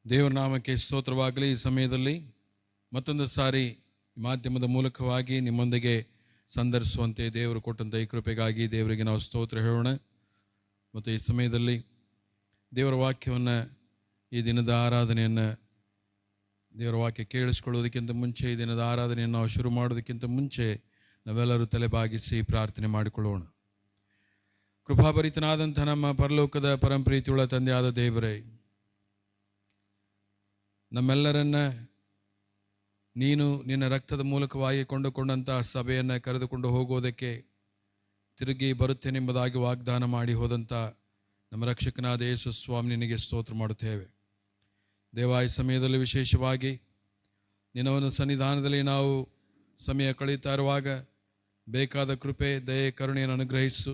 ದೇವರ ನಾಮಕ್ಕೆ ಸ್ತೋತ್ರವಾಗಲಿ. ಈ ಸಮಯದಲ್ಲಿ ಮತ್ತೊಂದು ಸಾರಿ ಮಾಧ್ಯಮದ ಮೂಲಕವಾಗಿ ನಿಮ್ಮೊಂದಿಗೆ ಸಂದರ್ಶಿಸುವಂತೆ ದೇವರು ಕೊಟ್ಟಂಥ ಈ ಕೃಪೆಗಾಗಿ ದೇವರಿಗೆ ನಾವು ಸ್ತೋತ್ರ ಹೇಳೋಣ. ಮತ್ತು ಈ ಸಮಯದಲ್ಲಿ ದೇವರ ವಾಕ್ಯವನ್ನು, ಈ ದಿನದ ಆರಾಧನೆಯನ್ನು, ದೇವರ ವಾಕ್ಯ ಕೇಳಿಸ್ಕೊಳ್ಳೋದಕ್ಕಿಂತ ಮುಂಚೆ, ಈ ದಿನದ ಆರಾಧನೆಯನ್ನು ನಾವು ಶುರು ಮಾಡೋದಕ್ಕಿಂತ ಮುಂಚೆ ನಾವೆಲ್ಲರೂ ತಲೆಬಾಗಿಸಿ ಪ್ರಾರ್ಥನೆ ಮಾಡಿಕೊಳ್ಳೋಣ. ಕೃಪಾಭರಿತನಾದಂಥ ನಮ್ಮ ಪರಲೋಕದ ಪರಂಪ್ರೀತಿಯುಳ್ಳ ತಂದೆಯಾದ ದೇವರೇ, ನಮ್ಮೆಲ್ಲರನ್ನ ನೀನು ನಿನ್ನ ರಕ್ತದ ಮೂಲಕವಾಗಿ ಕೊಂಡುಕೊಂಡಂಥ ಸಭೆಯನ್ನು ಕರೆದುಕೊಂಡು ಹೋಗೋದಕ್ಕೆ ತಿರುಗಿ ಬರುತ್ತೇನೆಂಬುದಾಗಿ ವಾಗ್ದಾನ ಮಾಡಿ ಹೋದಂಥ ನಮ್ಮ ರಕ್ಷಕನಾದ ಯೇಸು ಸ್ವಾಮಿ ನಿನಗೆ ಸ್ತೋತ್ರ ಮಾಡುತ್ತೇವೆ. ದೇವ, ಈ ಸಮಯದಲ್ಲಿ ವಿಶೇಷವಾಗಿ ನಿನ್ನ ಒಂದು ಸನ್ನಿಧಾನದಲ್ಲಿ ನಾವು ಸಮಯ ಕಳೀತಾ ಇರುವಾಗ ಬೇಕಾದ ಕೃಪೆ, ದಯೆ, ಕರುಣೆಯನ್ನು ಅನುಗ್ರಹಿಸು.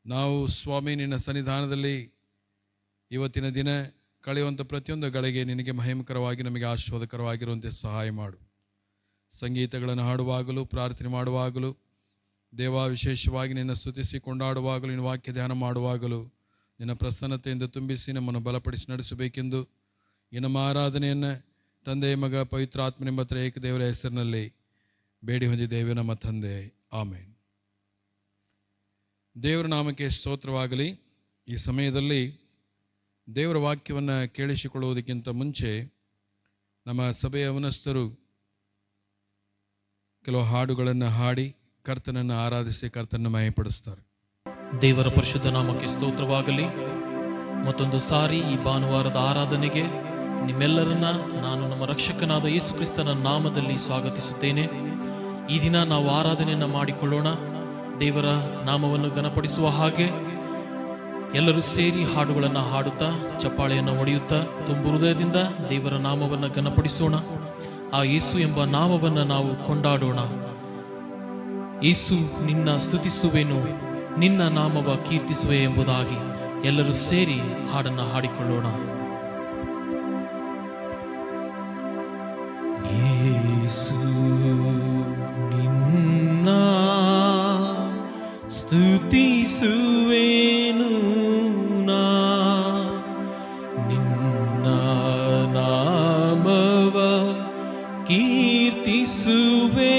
ನಾವು ಸ್ವಾಮಿ ನಿನ್ನ ಸನ್ನಿಧಾನದಲ್ಲಿ ಇವತ್ತಿನ ದಿನ ಕಳೆಯುವಂಥ ಪ್ರತಿಯೊಂದು ಗಳಿಗೆ ನಿನಗೆ ಮಹಿಮಕರವಾಗಿ, ನಮಗೆ ಆಶೀರ್ವಾದಕರವಾಗಿರುವಂತೆ ಸಹಾಯ ಮಾಡು. ಸಂಗೀತಗಳನ್ನು ಹಾಡುವಾಗಲೂ, ಪ್ರಾರ್ಥನೆ ಮಾಡುವಾಗಲೂ, ದೇವ ವಿಶೇಷವಾಗಿ ನಿನ್ನ ಸ್ತುತಿಸಿ ಕೊಂಡಾಡುವಾಗಲೂ, ನಿನ್ನ ವಾಕ್ಯ ಧ್ಯಾನ ಮಾಡುವಾಗಲೂ ನಿನ್ನ ಪ್ರಸನ್ನತೆಯಿಂದ ತುಂಬಿಸಿ ನಮ್ಮನ್ನು ಬಲಪಡಿಸಿ ನಡೆಸಬೇಕೆಂದು ಈ ನಮ್ಮ ಆರಾಧನೆಯನ್ನು ತಂದೆ, ಮಗ, ಪವಿತ್ರಾತ್ಮನೆಂಬ ತ್ರಿಯೇಕ ದೇವರ ಹೆಸರಿನಲ್ಲಿ ಬೇಡಿ ಹೊಂದಿದ್ದೇವೆ ನಮ್ಮ ತಂದೆ, ಆಮೇನ್. ದೇವರ ನಾಮಕ್ಕೆ ಸ್ತೋತ್ರವಾಗಲಿ. ಈ ಸಮಯದಲ್ಲಿ ದೇವರ ವಾಕ್ಯವನ್ನು ಕೇಳಿಸಿಕೊಳ್ಳುವುದಕ್ಕಿಂತ ಮುಂಚೆ ನಮ್ಮ ಸಭೆಯ ಅವನಸ್ಥರು ಕೆಲವು ಹಾಡುಗಳನ್ನು ಹಾಡಿ ಕರ್ತನನ್ನು ಆರಾಧಿಸಿ ಕರ್ತನನ್ನು ಮಹಿಮೆಪಡಿಸ್ತಾರೆ. ದೇವರ ಪರಿಶುದ್ಧ ನಾಮಕ್ಕೆ ಸ್ತೋತ್ರವಾಗಲಿ. ಮತ್ತೊಂದು ಸಾರಿ ಈ ಭಾನುವಾರದ ಆರಾಧನೆಗೆ ನಿಮ್ಮೆಲ್ಲರನ್ನ ನಾನು ನಮ್ಮ ರಕ್ಷಕನಾದ ಯೇಸು ಕ್ರಿಸ್ತನ ನಾಮದಲ್ಲಿ ಸ್ವಾಗತಿಸುತ್ತೇನೆ. ಈ ದಿನ ನಾವು ಆರಾಧನೆಯನ್ನು ಮಾಡಿಕೊಳ್ಳೋಣ. ದೇವರ ನಾಮವನ್ನು ಘನಪಡಿಸುವ ಹಾಗೆ ಎಲ್ಲರೂ ಸೇರಿ ಹಾಡುಗಳನ್ನು ಹಾಡುತ್ತಾ, ಚಪ್ಪಾಳೆಯನ್ನು ಹೊಡೆಯುತ್ತಾ, ತುಂಬು ಹೃದಯದಿಂದ ದೇವರ ನಾಮವನ್ನು ಘನಪಡಿಸೋಣ. ಆ ಯೇಸು ಎಂಬ ನಾಮವನ್ನು ನಾವು ಕೊಂಡಾಡೋಣ. ಯೇಸು, ನಿನ್ನ ಸ್ತುತಿಸುವೆನು, ನಿನ್ನ ನಾಮವ ಕೀರ್ತಿಸುವೆ ಎಂಬುದಾಗಿ ಎಲ್ಲರೂ ಸೇರಿ ಹಾಡನ್ನು ಹಾಡಿಕೊಳ್ಳೋಣ. ಯೇಸು ನಿನ್ನ ಸ್ತುತಿಸುವೆನು, ನಿನ್ನ ನಾಮವ ಕೀರ್ತಿಸುವೆ.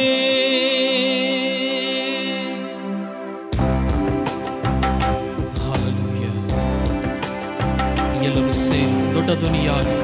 ಹಲ್ಲೆಲೂಯಾ. ಎಲ್ಲರೂ ಸೇರಿ ದೊಡ್ಡ ಧ್ವನಿಯಾಗಿ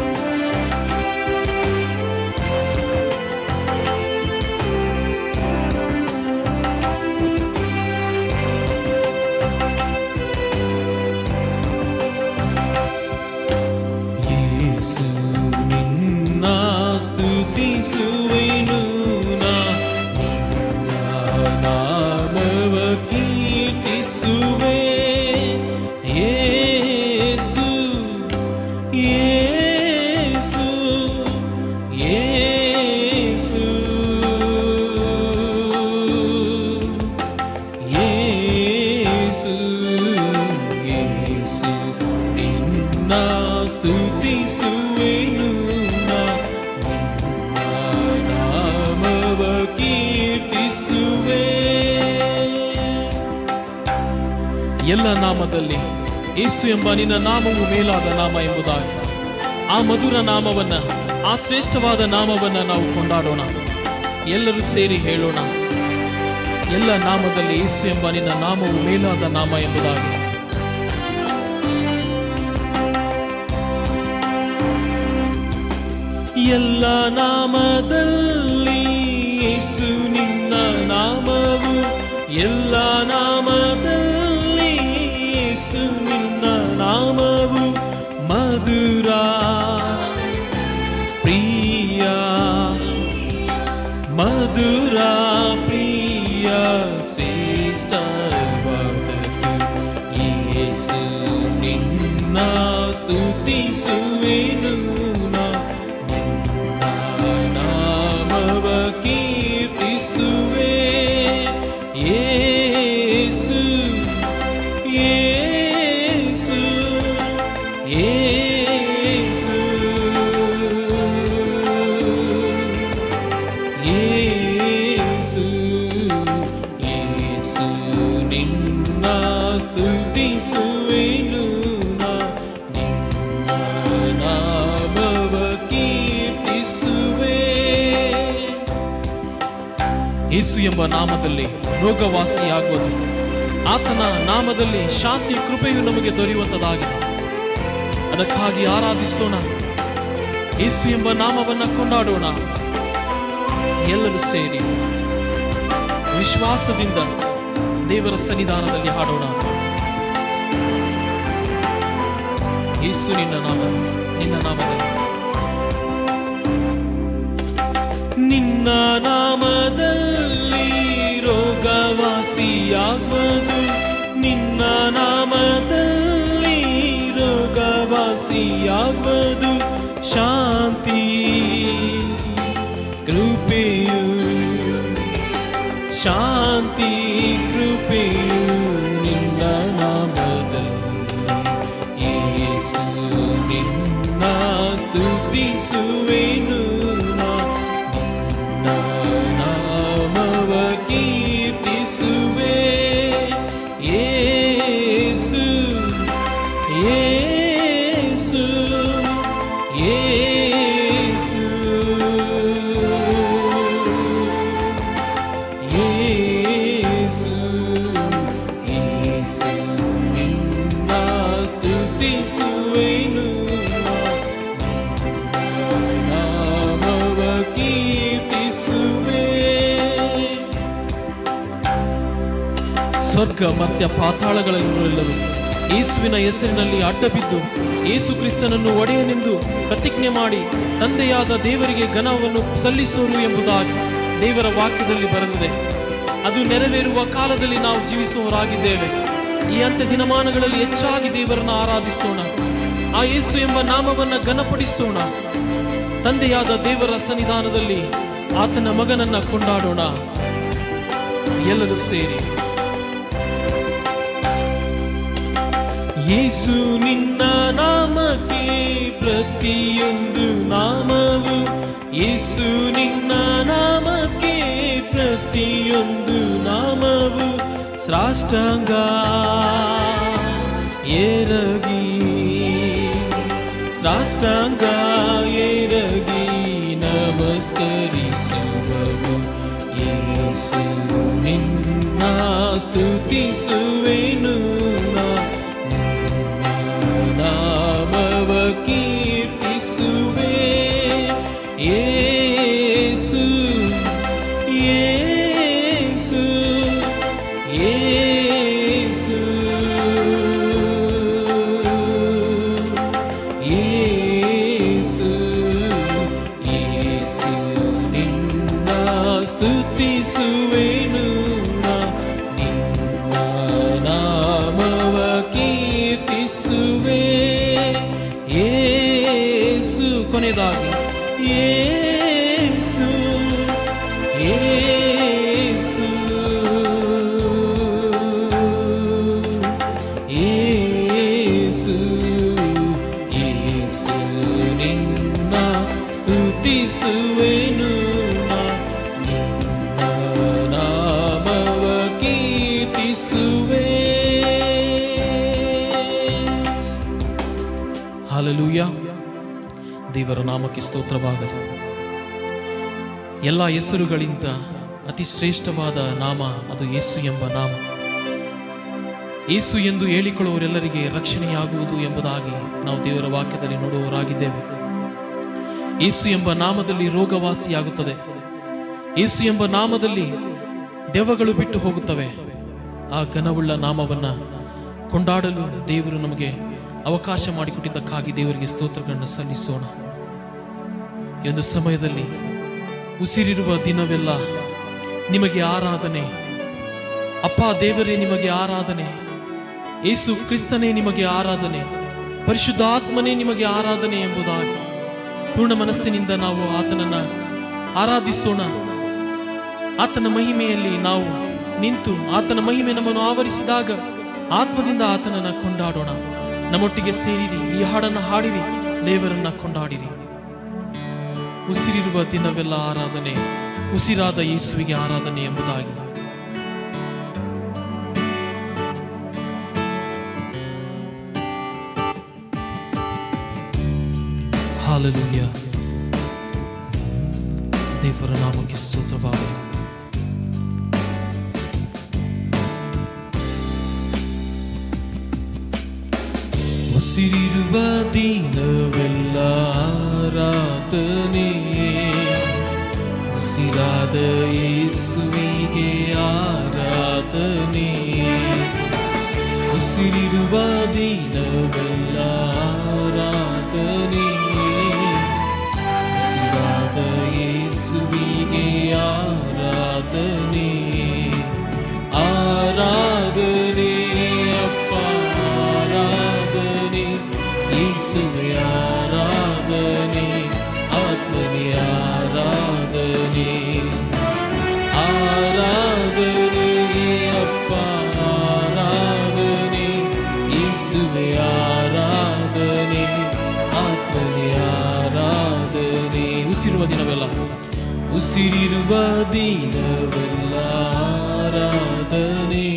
ಎಲ್ಲ ನಾಮದಲ್ಲಿ ಯೇಸು ಎಂಬ ನಿನ್ನ ನಾಮವು ಮೇಲಾದ ನಾಮ ಎಂಬುದಾಗಿ ಆ ಮಧುರ ನಾಮವನ್ನ, ಆ ಶ್ರೇಷ್ಠವಾದ ನಾಮವನ್ನ ನಾವು ಕೊಂಡಾಡೋಣ. ಎಲ್ಲರೂ ಸೇರಿ ಹೇಳೋಣ, ಎಲ್ಲ ನಾಮದಲ್ಲಿ ಯೇಸು ಎಂಬ ನಿನ್ನ ನಾಮವು ಮೇಲಾದ ನಾಮ ಎಂಬುದಾಗಿ. ಎಲ್ಲ ನಾಮದಲ್ಲಿ ಯೇಸು ನಿನ್ನ ನಾಮವು, ಎಲ್ಲ ನಾಮದಲ್ಲಿ ಯೇಸು ನಿನ್ನ ನಾಮವು ಮಧುರ, ಪ್ರಿಯ, ಮಧುರ, ಪ್ರಿಯ, ಶ್ರೇಷ್ಠವಾದದ್ದು. ಯೇಸು ನಿನ್ನ ಸ್ತುತಿಸುವೆನು, ನಿನ್ನ ನಾಮವ ಕೀರ್ತಿಸುವೆ. ಯೇಸು, ಯೇಸು, ಯೇಸು, ಯೇಸು, ಯೇಸು ನಿನ್ನ ಸ್ತುತಿಸುವೆನು, ನಿನ್ನ ಯೇಸು ಎಂಬ ನಾಮದಲ್ಲಿ ರೋಗವಾಸಿಯಾಗುವುದು, ಆತನ ನಾಮದಲ್ಲಿ ಶಾಂತಿ ಕೃಪೆಯು ನಮಗೆ ದೊರೆಯುವಂಥದ್ದಾಗಿದೆ. ಅದಕ್ಕಾಗಿ ಆರಾಧಿಸೋಣ, ಯೇಸು ಎಂಬ ನಾಮವನ್ನು ಕೊಂಡಾಡೋಣ. ಎಲ್ಲರೂ ಸೇರಿ ವಿಶ್ವಾಸದಿಂದ ದೇವರ ಸನ್ನಿಧಾನದಲ್ಲಿ ಹಾಡೋಣ. ಯೇಸು ನಿನ್ನ ನಾಮದಲ್ಲಿ ನಿನ್ನ ನಾಮದಲ್ಲಿ ರೋಗವಾಸಿಯಾಗುವುದು, ನಿನ್ನ ನಾಮದಲ್ಲಿ ರೋಗವಾಸಿಯಾಗುವುದು. ಶಾಂತಿ ಕೃಪೆಯು, ಶಾಂತಿ ಕೃಪೆಯು ನಿನ್ನ ನಾಮದಲ್ಲಿ. ಯೇಸು ನಿನ್ನ ಸ್ತುತಿಸುವೆನು, ನಿನ್ನ ನಾಮವ ಕೀರ್ತಿಸುವೆ. ಯೇಸು ಯೇಸು ಯೇಸು ಯೇಸು ಯೇಸು ನಿನ್ನ ಸ್ತುತಿಸುವೆನು, ನಾಮವ ಕೀರ್ತಿಸುವೆ. ಸ್ವರ್ಗ ಮರ್ತ್ಯ ಪಾತಾಳಗಳಲ್ಲಿರುವರೆಲ್ಲರೂ ಯೇಸುವಿನ ಹೆಸರಿನಲ್ಲಿ ಅಡ್ಡಬಿದ್ದು ಯೇಸು ಕ್ರಿಸ್ತನನ್ನು ಒಡೆಯನೆಂದು ಪ್ರತಿಜ್ಞೆ ಮಾಡಿ ತಂದೆಯಾದ ದೇವರಿಗೆ ಘನವನ್ನು ಸಲ್ಲಿಸುವರು ಎಂಬುದಾಗಿ ದೇವರ ವಾಕ್ಯದಲ್ಲಿ ಬರೆದಿದೆ. ಅದು ನೆರವೇರುವ ಕಾಲದಲ್ಲಿ ನಾವು ಜೀವಿಸುವವರಾಗಿದ್ದೇವೆ. ಈ ಅಂತ್ಯ ದಿನಮಾನಗಳಲ್ಲಿ ಹೆಚ್ಚಾಗಿ ದೇವರನ್ನು ಆರಾಧಿಸೋಣ, ಆ ಯೇಸು ಎಂಬ ನಾಮವನ್ನು ಘನಪಡಿಸೋಣ. ತಂದೆಯಾದ ದೇವರ ಸನ್ನಿಧಾನದಲ್ಲಿ ಆತನ ಮಗನನ್ನ ಕೊಂಡಾಡೋಣ. ಎಲ್ಲರೂ ಸೇರಿ ಯೇಸು ನಿನ್ನ ನಾಮಕ್ಕೆ ಪ್ರತಿಯೊಂದು ನಾಮವು, ಯೇಸು ನಿನ್ನ ನಾಮಕ್ಕೆ ಪ್ರತಿಯೊಂದು ನಾಮವು ಸಾಷ್ಟಾಂಗ ಎರಗಿ, ಸಾಷ್ಟಾಂಗ ಎರಗಿ ನಮಸ್ಕರಿಸುವವು. ಯೇಸು ನಿನ್ನ ಸ್ತುತಿಸುವೆನು, ನಾಮವ ಕೀರ್ತಿಸುವೆ. ಯೇಸು ಯೇಸು ಯೇಸು ಯೇಸು ಯೇಸು ನಿನ್ನ ಸ್ತುತಿಸುವೆನು, ನಿನ್ನ ನಾಮವ ಕೀರ್ತಿಸುವೆ. ಯೇಸು ಕೊನೆಯದಾಗಿ ಯೇಸು ಯೇಸು ಯೇಸು ಯೇಸು ನಿನ್ನ ಸ್ತುತಿಸುವೆನು, ನಿನ್ನ ನಾಮವ ಕೀರ್ತಿಸುವೆ. ಹಲ್ಲೆಲೂಯಾ. ದೇವರ ನಾಮಕ್ಕೆ ಸ್ತೋತ್ರವಾಗಲಿ. ಎಲ್ಲ ಹೆಸರುಗಳಿಂದ ಅತಿ ಶ್ರೇಷ್ಠವಾದ ನಾಮ ಅದು ಯೇಸು ಎಂಬ ನಾಮ. ಯೇಸು ಎಂದು ಹೇಳಿಕೊಳ್ಳುವವರೆಲ್ಲರಿಗೆ ರಕ್ಷಣೆಯಾಗುವುದು ಎಂಬುದಾಗಿ ನಾವು ದೇವರ ವಾಕ್ಯದಲ್ಲಿ ನೋಡುವವರಾಗಿದ್ದೇವೆ. ಯೇಸು ಎಂಬ ನಾಮದಲ್ಲಿ ರೋಗವಾಸಿಯಾಗುತ್ತದೆ. ಯೇಸು ಎಂಬ ನಾಮದಲ್ಲಿ ದೆವ್ವಗಳು ಬಿಟ್ಟು ಹೋಗುತ್ತವೆ. ಆ ಘನವುಳ್ಳ ನಾಮವನ್ನ ಕೊಂಡಾಡಲು ದೇವರು ನಮಗೆ ಅವಕಾಶ ಮಾಡಿಕೊಟ್ಟಿದ್ದಕ್ಕಾಗಿ ದೇವರಿಗೆ ಸ್ತೋತ್ರಗಳನ್ನು ಸಲ್ಲಿಸೋಣ. ಈ ಒಂದು ಸಮಯದಲ್ಲಿ ಉಸಿರಿರುವ ದಿನವೆಲ್ಲ ನಿಮಗೆ ಆರಾಧನೆ. ಅಪ್ಪ ದೇವರೇ ನಿಮಗೆ ಆರಾಧನೆ, ಯೇಸು ಕ್ರಿಸ್ತನೇ ನಿಮಗೆ ಆರಾಧನೆ, ಪರಿಶುದ್ಧಾತ್ಮನೇ ನಿಮಗೆ ಆರಾಧನೆ ಎಂಬುದಾಗಿ ಪೂರ್ಣ ಮನಸ್ಸಿನಿಂದ ನಾವು ಆತನನ್ನ ಆರಾಧಿಸೋಣ. ಆತನ ಮಹಿಮೆಯಲ್ಲಿ ನಾವು ನಿಂತು ಆತನ ಮಹಿಮೆ ನಮ್ಮನ್ನು ಆವರಿಸಿದಾಗ ಆತ್ಮದಿಂದ ಆತನನ್ನ ಕೊಂಡಾಡೋಣ. ನಮ್ಮೊಟ್ಟಿಗೆ ಸೇರಿರಿ, ಈ ಹಾಡನ್ನು ಹಾಡಿರಿ, ದೇವರನ್ನ ಕೊಂಡಾಡಿರಿ. ಉಸಿರಿರುವ ದಿನವೆಲ್ಲ ಆರಾಧನೆ, ಉಸಿರಾದ ಯೇಸುವಿಗೆ ಆರಾಧನೆ ಎಂಬುದಾಗಿ. ಹಲ್ಲೆಲೂಯಾ. ದೇವರ ನಾಮಕ್ಕೆ ಸ್ತೋತ್ರವಾಗಲಿ. ಉಸಿರಿರುವ ದಿನವೆಲ್ಲ ಆರಾಧನೆ, ಉಸಿರಾದ ಯೇಸುವಿಗೆ ಆರಾಧನೆ. ಉಸಿರಿರುವ ದಿನವೆಲ್ಲ ಆರಾಧನೆ, ಉಸಿರಾದ ಯೇಸುವಿಗೆ ಆರಾಧನೆ. ಆರಾಧನೆ ಅಪ್ಪ ಆರಾಧನೆ, ಯೇಸುವೆ ಆರಾಧನೆ, ಆತ್ಮನೇ ಆರಾಧನೆ. ಆರಾಧನೆ ಅಪ್ಪ ಆರಾಧನೆ, ಯೇಸುವೆ ಆರಾಧನೆ, ಆತ್ಮನೇ ಆರಾಧನೆ. ಉಸಿರುವ ದಿನವೆಲ್ಲ, ಉಸಿರಿರುವ ದಿನವೆಲ್ಲ ಆರಾಧನೆ,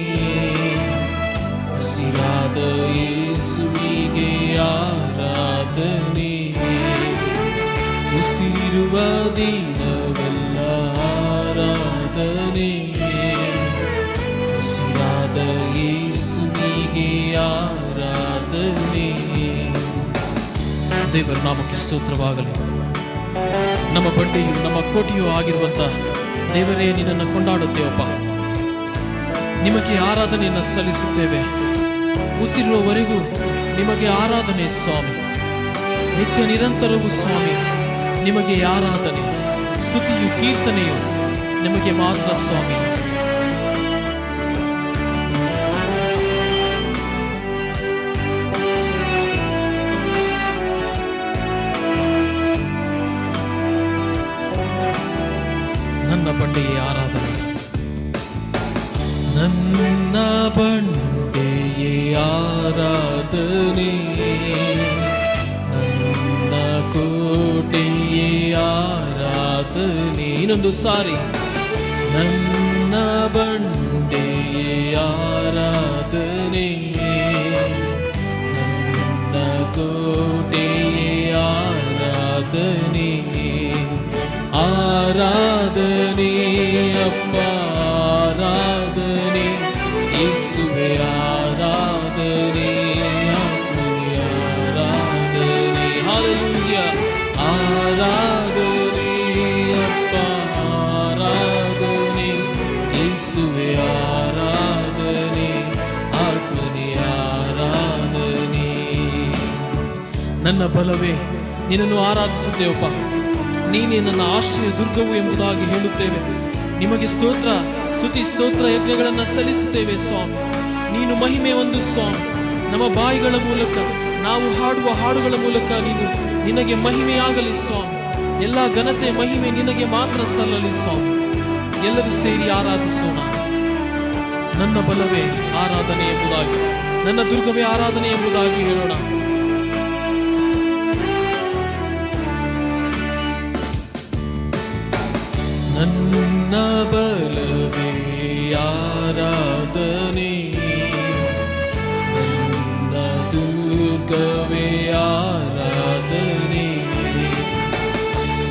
ಉಸಿರಾದ ಯೇಸುವಿಗೆ ಆರಾಧನೆ. ಉಸಿರಿರುವ ದಿನವೆಲ್ಲ ಆರಾಧನೆ, ಉಸಿರಾದ ಯೇಸುವಿಗೆ ಆರಾಧನೆ. ದೇವರ ನಾಮಕ್ಕೆ ಸ್ತೋತ್ರವಾಗಲಿ. ನಮ್ಮ ಬಂಡೆಯು ನಮ್ಮ ಕೋಟೆಯೂ ಆಗಿರುವಂತ ದೇವರೇ, ನಿನ್ನನ್ನು ಕೊಂಡಾಡುತ್ತೇವಪ್ಪ. ನಿಮಗೆ ಆರಾಧನೆಯನ್ನು ಸಲ್ಲಿಸುತ್ತೇವೆ. ಉಸಿರುವವರೆಗೂ ನಿಮಗೆ ಆರಾಧನೆ ಸ್ವಾಮಿ, ನಿತ್ಯ ನಿರಂತರವೂ ಸ್ವಾಮಿ ನಿಮಗೆ ಆರಾಧನೆ, ಸ್ತುತಿಯು ಕೀರ್ತನೆಯು ನಿಮಗೆ ಮಾತ್ರ ಸ್ವಾಮಿ. ನನ್ನ ಬಂಡೆಯೇ ಆರಾಧನೆ, ನನ್ನ ಬಂಡೆಯೇ ಆರಾಧನೆ, ನನ್ನ ಕೋಟೆಯೇ ಆರಾಧನೆ. ಇನ್ನೊಂದು ಸಾರಿ, ನನ್ನ ಬಂಡೆಯೇ ಆರಾಧನೆ, ನನ್ನ ಕೋಟೆಯೇ ಆರಾಧನೆ. ಆರಾಧನೆ ಅಪ್ಪ ಆರಾಧನೆ, ಯೇಸುವೆ ಆರಾಧನೆ, ಆತ್ಮನೇ ಆರಾಧನೆ. ಹಲ್ಲೆಲೂಯಾ. ಆರಾಧನೆ ಅಪ್ಪ ಆರಾಧನೆ, ಯೇಸುವೆ ಆರಾಧನೆ, ಆತ್ಮನೇ ಆರಾಧನೆ. ನನ್ನ ಬಲವೇ ನಿನ್ನನ್ನು ಆರಾಧಿಸುತ್ತೇವಪ್ಪ. ನೀನೇ ನನ್ನ ಆಶ್ರಯ ದುರ್ಗವು ಎಂಬುದಾಗಿ ಹೇಳುತ್ತೇವೆ. ನಿಮಗೆ ಸ್ತೋತ್ರ, ಸ್ತುತಿ, ಸ್ತೋತ್ರ ಯಜ್ಞಗಳನ್ನು ಸಲ್ಲಿಸುತ್ತೇವೆ ಸ್ವಾಮಿ. ನೀನು ಮಹಿಮೆ ಒಂದು ಸ್ವಾಮಿ. ನಮ್ಮ ಬಾಯಿಗಳ ಮೂಲಕ, ನಾವು ಹಾಡುವ ಹಾಡುಗಳ ಮೂಲಕ ನಿನಗೆ ಮಹಿಮೆಯಾಗಲಿ ಸ್ವಾಮಿ. ಎಲ್ಲ ಘನತೆ ಮಹಿಮೆ ನಿನಗೆ ಮಾತ್ರ ಸಲ್ಲಲಿ ಸ್ವಾಮಿ. ಎಲ್ಲರೂ ಸೇರಿ ಆರಾಧಿಸೋಣ. ನನ್ನ ಬಲವೇ ಆರಾಧನೆ ಎಂಬುದಾಗಿ, ನನ್ನ ದುರ್ಗವೇ ಆರಾಧನೆ ಎಂಬುದಾಗಿ ಹೇಳೋಣ. ನನ್ನ ಬಲವೇ ಆರಾಧನೆ, ನನ್ನ ದುರ್ಗವೇ ಆರಾಧನೆ.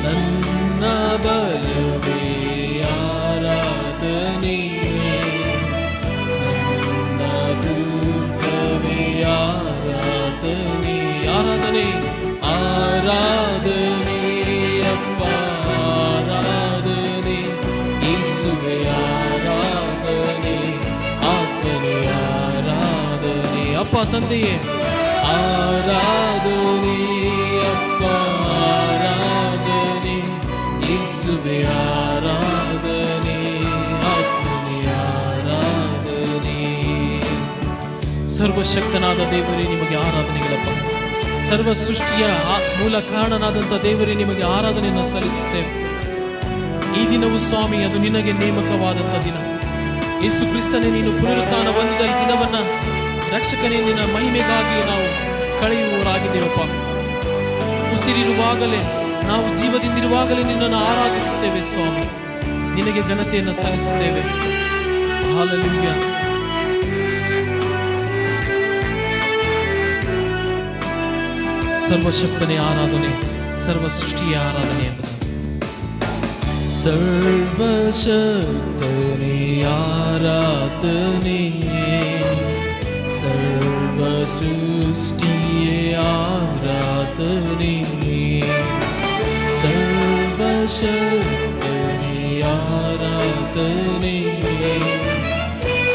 ನನ್ನ ಬಲವೇ ಆರಾಧನೆ, ನನ್ನ ದುರ್ಗವೇ ಆರಾಧನೆ. ಆರಾಧನೆ, ಆರಾಧನೆ ಅಪ್ಪ ಆರಾಧನೆ, ಯೇಸುವೆ ಆರಾಧನೆ, ಆತ್ಮನೇ ಆರಾಧನೆ. ಅಪ್ಪ ತಂದೆಯೇ ಆರಾಧನೆ ಅಪ್ಪ ಆರಾಧನೆ, ಯೇಸುವೆ ಆರಾಧನೆ, ಆತ್ಮನೇ ಆರಾಧನೆ. ಸರ್ವಶಕ್ತನಾದ ದೇವರೇ ನಿಮಗೆ ಆರಾಧನೆಗಳಪ್ಪ. ಸರ್ವ ಸೃಷ್ಟಿಯ ಮೂಲ ಕಾರಣನಾದಂಥ ದೇವರೇ ನಿಮಗೆ ಆರಾಧನೆಯನ್ನು ಸಲ್ಲಿಸುತ್ತೇವೆ. ಈ ದಿನವು ಸ್ವಾಮಿ ಅದು ನಿನಗೆ ನೇಮಕವಾದಂಥ ದಿನ. ಯೇಸು ಕ್ರಿಸ್ತನೇ, ನೀನು ಪುನರುತ್ಥಾನ ಹೊಂದಿದ ಈ ದಿನವನ್ನ ರಕ್ಷಕನೇ ನಿನ್ನ ಮಹಿಮೆಗಾಗಿ ನಾವು ಕಳೆಯುವವರಾಗಿದ್ದೇವಪ್ಪ. ಉಸಿರಿರುವಾಗಲೇ, ನಾವು ಜೀವದಿಂದಿರುವಾಗಲೇ ನಿನ್ನನ್ನು ಆರಾಧಿಸುತ್ತೇವೆ ಸ್ವಾಮಿ. ನಿನಗೆ ಘನತೆಯನ್ನು ಸಲ್ಲಿಸುತ್ತೇವೆ. ಹಲ್ಲೆಲೂಯಾ. ಸರ್ವಶಕ್ತನೇ ಆರಾಧನೆ, ಸರ್ವ ಸೃಷ್ಟಿಯ ಆರಾಧನೆ ಎಂಬುದು. ಸರ್ವಶಕ್ತನೇ ಆರಾಧನೆ, ಸರ್ವ ಸೃಷ್ಟಿಯ ಆರಾಧನೆ, ಸರ್ವಶಕ್ತನೇ ಆರಾಧನೆ,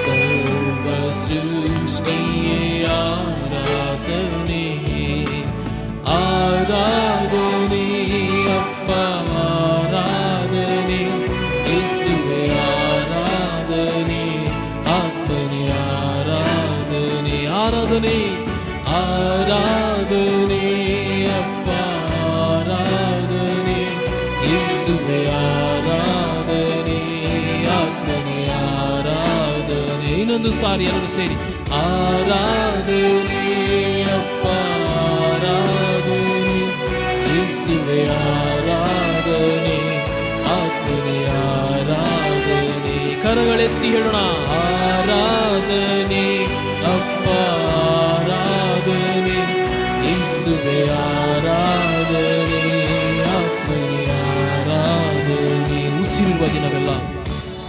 ಸರ್ವ ಸೃಷ್ಟಿಯೇ ಆರಾಧನೆ, ಆರಾಧನೆ ಅಪ್ಪ ಆರಾಧನೆ, ಯೇಸುವೇ ಆರಾಧನೆ, ಆತ್ಮನೇ ಆರಾಧನೆ, ಆರಾಧನೆ ಆರಾಧನೆ ಅಪ್ಪ ಆರಾಧನೆ, ಯೇಸುವೇ ಆರಾಧನೆ, ಆತ್ಮನೇ ಆರಾಧನೆ. ಇನ್ನೊಂದು ಸಾರಿ ಎಲ್ಲರೂ ಸೇರಿ ಆರಾಧನೆ ಅಪ್ಪ ಆರಾಧನೆ, ಯೇಸುವೇ ಆರಾಧನೆ, ಆತ್ಮನೇ ಆರಾಧನೆ. ಕರಗಳೆತ್ತಿ ಹೇಳೋಣ ಆರಾಧನೆ ಅಪ್ಪ ಆರಾಧನೆ, ಯೇಸುವೇ ಆರಾಧನೆ, ಆತ್ಮನೇ ಆರಾಧನೆ. ಉಸಿರಿರುವ ದಿನವೆಲ್ಲ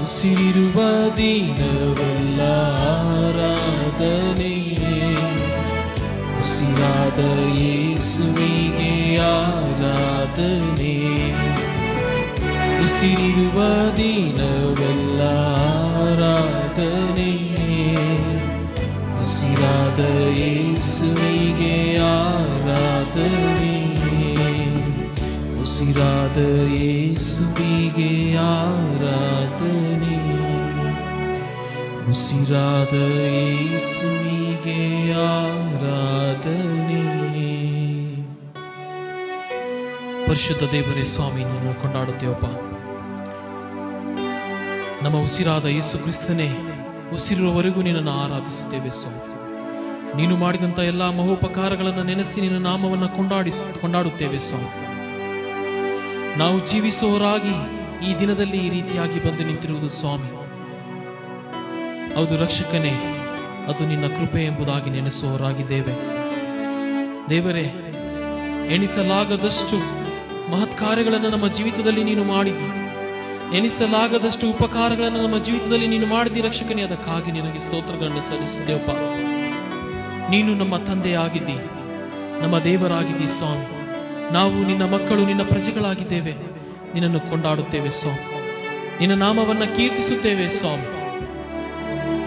ಉಸಿರಿರುವ ದಿನವೆಲ್ಲ ಆರಾಧನೆ, ಉಸಿರಾದ ಯೇಸುವಿಗೆ ಆರಾಧನೆ, ಉಸಿರಿರುವ ದಿನವೆಲ್ಲ ಆರಾಧನೆ, ಉಸಿರಾದ ಯೇಸುವಿಗೆ ಆರಾಧನೆ, ಉಸಿರಾದ ಯೇಸುವಿಗೆ ಆರಾಧನೆ, ಉಸಿರಾದ ಯೇಸುವಿಗೆ ಆರಾಧನೆ. ಪರಿಶುದ್ಧ ದೇವರೇ ಸ್ವಾಮಿ, ನಿನ್ನನ್ನು ಕೊಂಡಾಡುತ್ತೇವಪ್ಪ. ನಮ್ಮ ಉಸಿರಾದ ಯೇಸು ಕ್ರಿಸ್ತನೇ, ಉಸಿರಿರುವವರೆಗೂ ನಿನ್ನನ್ನು ಆರಾಧಿಸುತ್ತೇವೆ ಸ್ವಾಮಿ. ನೀನು ಮಾಡಿದಂಥ ಎಲ್ಲ ಮಹೋಪಕಾರಗಳನ್ನು ನೆನೆಸಿ ನಿನ್ನ ನಾಮವನ್ನು ಕೊಂಡಾಡುತ್ತೇವೆ ಸ್ವಾಮಿ. ನಾವು ಜೀವಿಸುವವರಾಗಿ ಈ ದಿನದಲ್ಲಿ ಈ ರೀತಿಯಾಗಿ ಬಂದು ನಿಂತಿರುವುದು ಸ್ವಾಮಿ, ಹೌದು ರಕ್ಷಕನೇ, ಅದು ನಿನ್ನ ಕೃಪೆ ಎಂಬುದಾಗಿ ನೆನೆಸುವವರಾಗಿದ್ದೇವೆ ದೇವರೇ. ಎಣಿಸಲಾಗದಷ್ಟು ಮಹತ್ ಕಾರ್ಯಗಳನ್ನು ನಮ್ಮ ಜೀವಿತದಲ್ಲಿ ನೀನು ಮಾಡಿದಿ, ಎಣಿಸಲಾಗದಷ್ಟು ಉಪಕಾರಗಳನ್ನು ನಮ್ಮ ಜೀವಿತದಲ್ಲಿ ನೀನು ಮಾಡಿದಿ ರಕ್ಷಕನೇ. ಅದಕ್ಕಾಗಿ ನಿನಗೆ ಸ್ತೋತ್ರಗಳನ್ನು ಸಲ್ಲಿಸುತ್ತೇವಪ್ಪ. ನೀನು ನಮ್ಮ ತಂದೆಯಾಗಿದ್ದಿ, ನಮ್ಮ ದೇವರಾಗಿದ್ದಿ ಸ್ವಾಮಿ. ನಾವು ನಿನ್ನ ಮಕ್ಕಳು, ನಿನ್ನ ಪ್ರಜೆಗಳಾಗಿದ್ದೇವೆ. ನಿನ್ನನ್ನು ಕೊಂಡಾಡುತ್ತೇವೆ ಸ್ವಾಮಿ, ನಿನ್ನ ನಾಮವನ್ನು ಕೀರ್ತಿಸುತ್ತೇವೆ ಸ್ವಾಮಿ.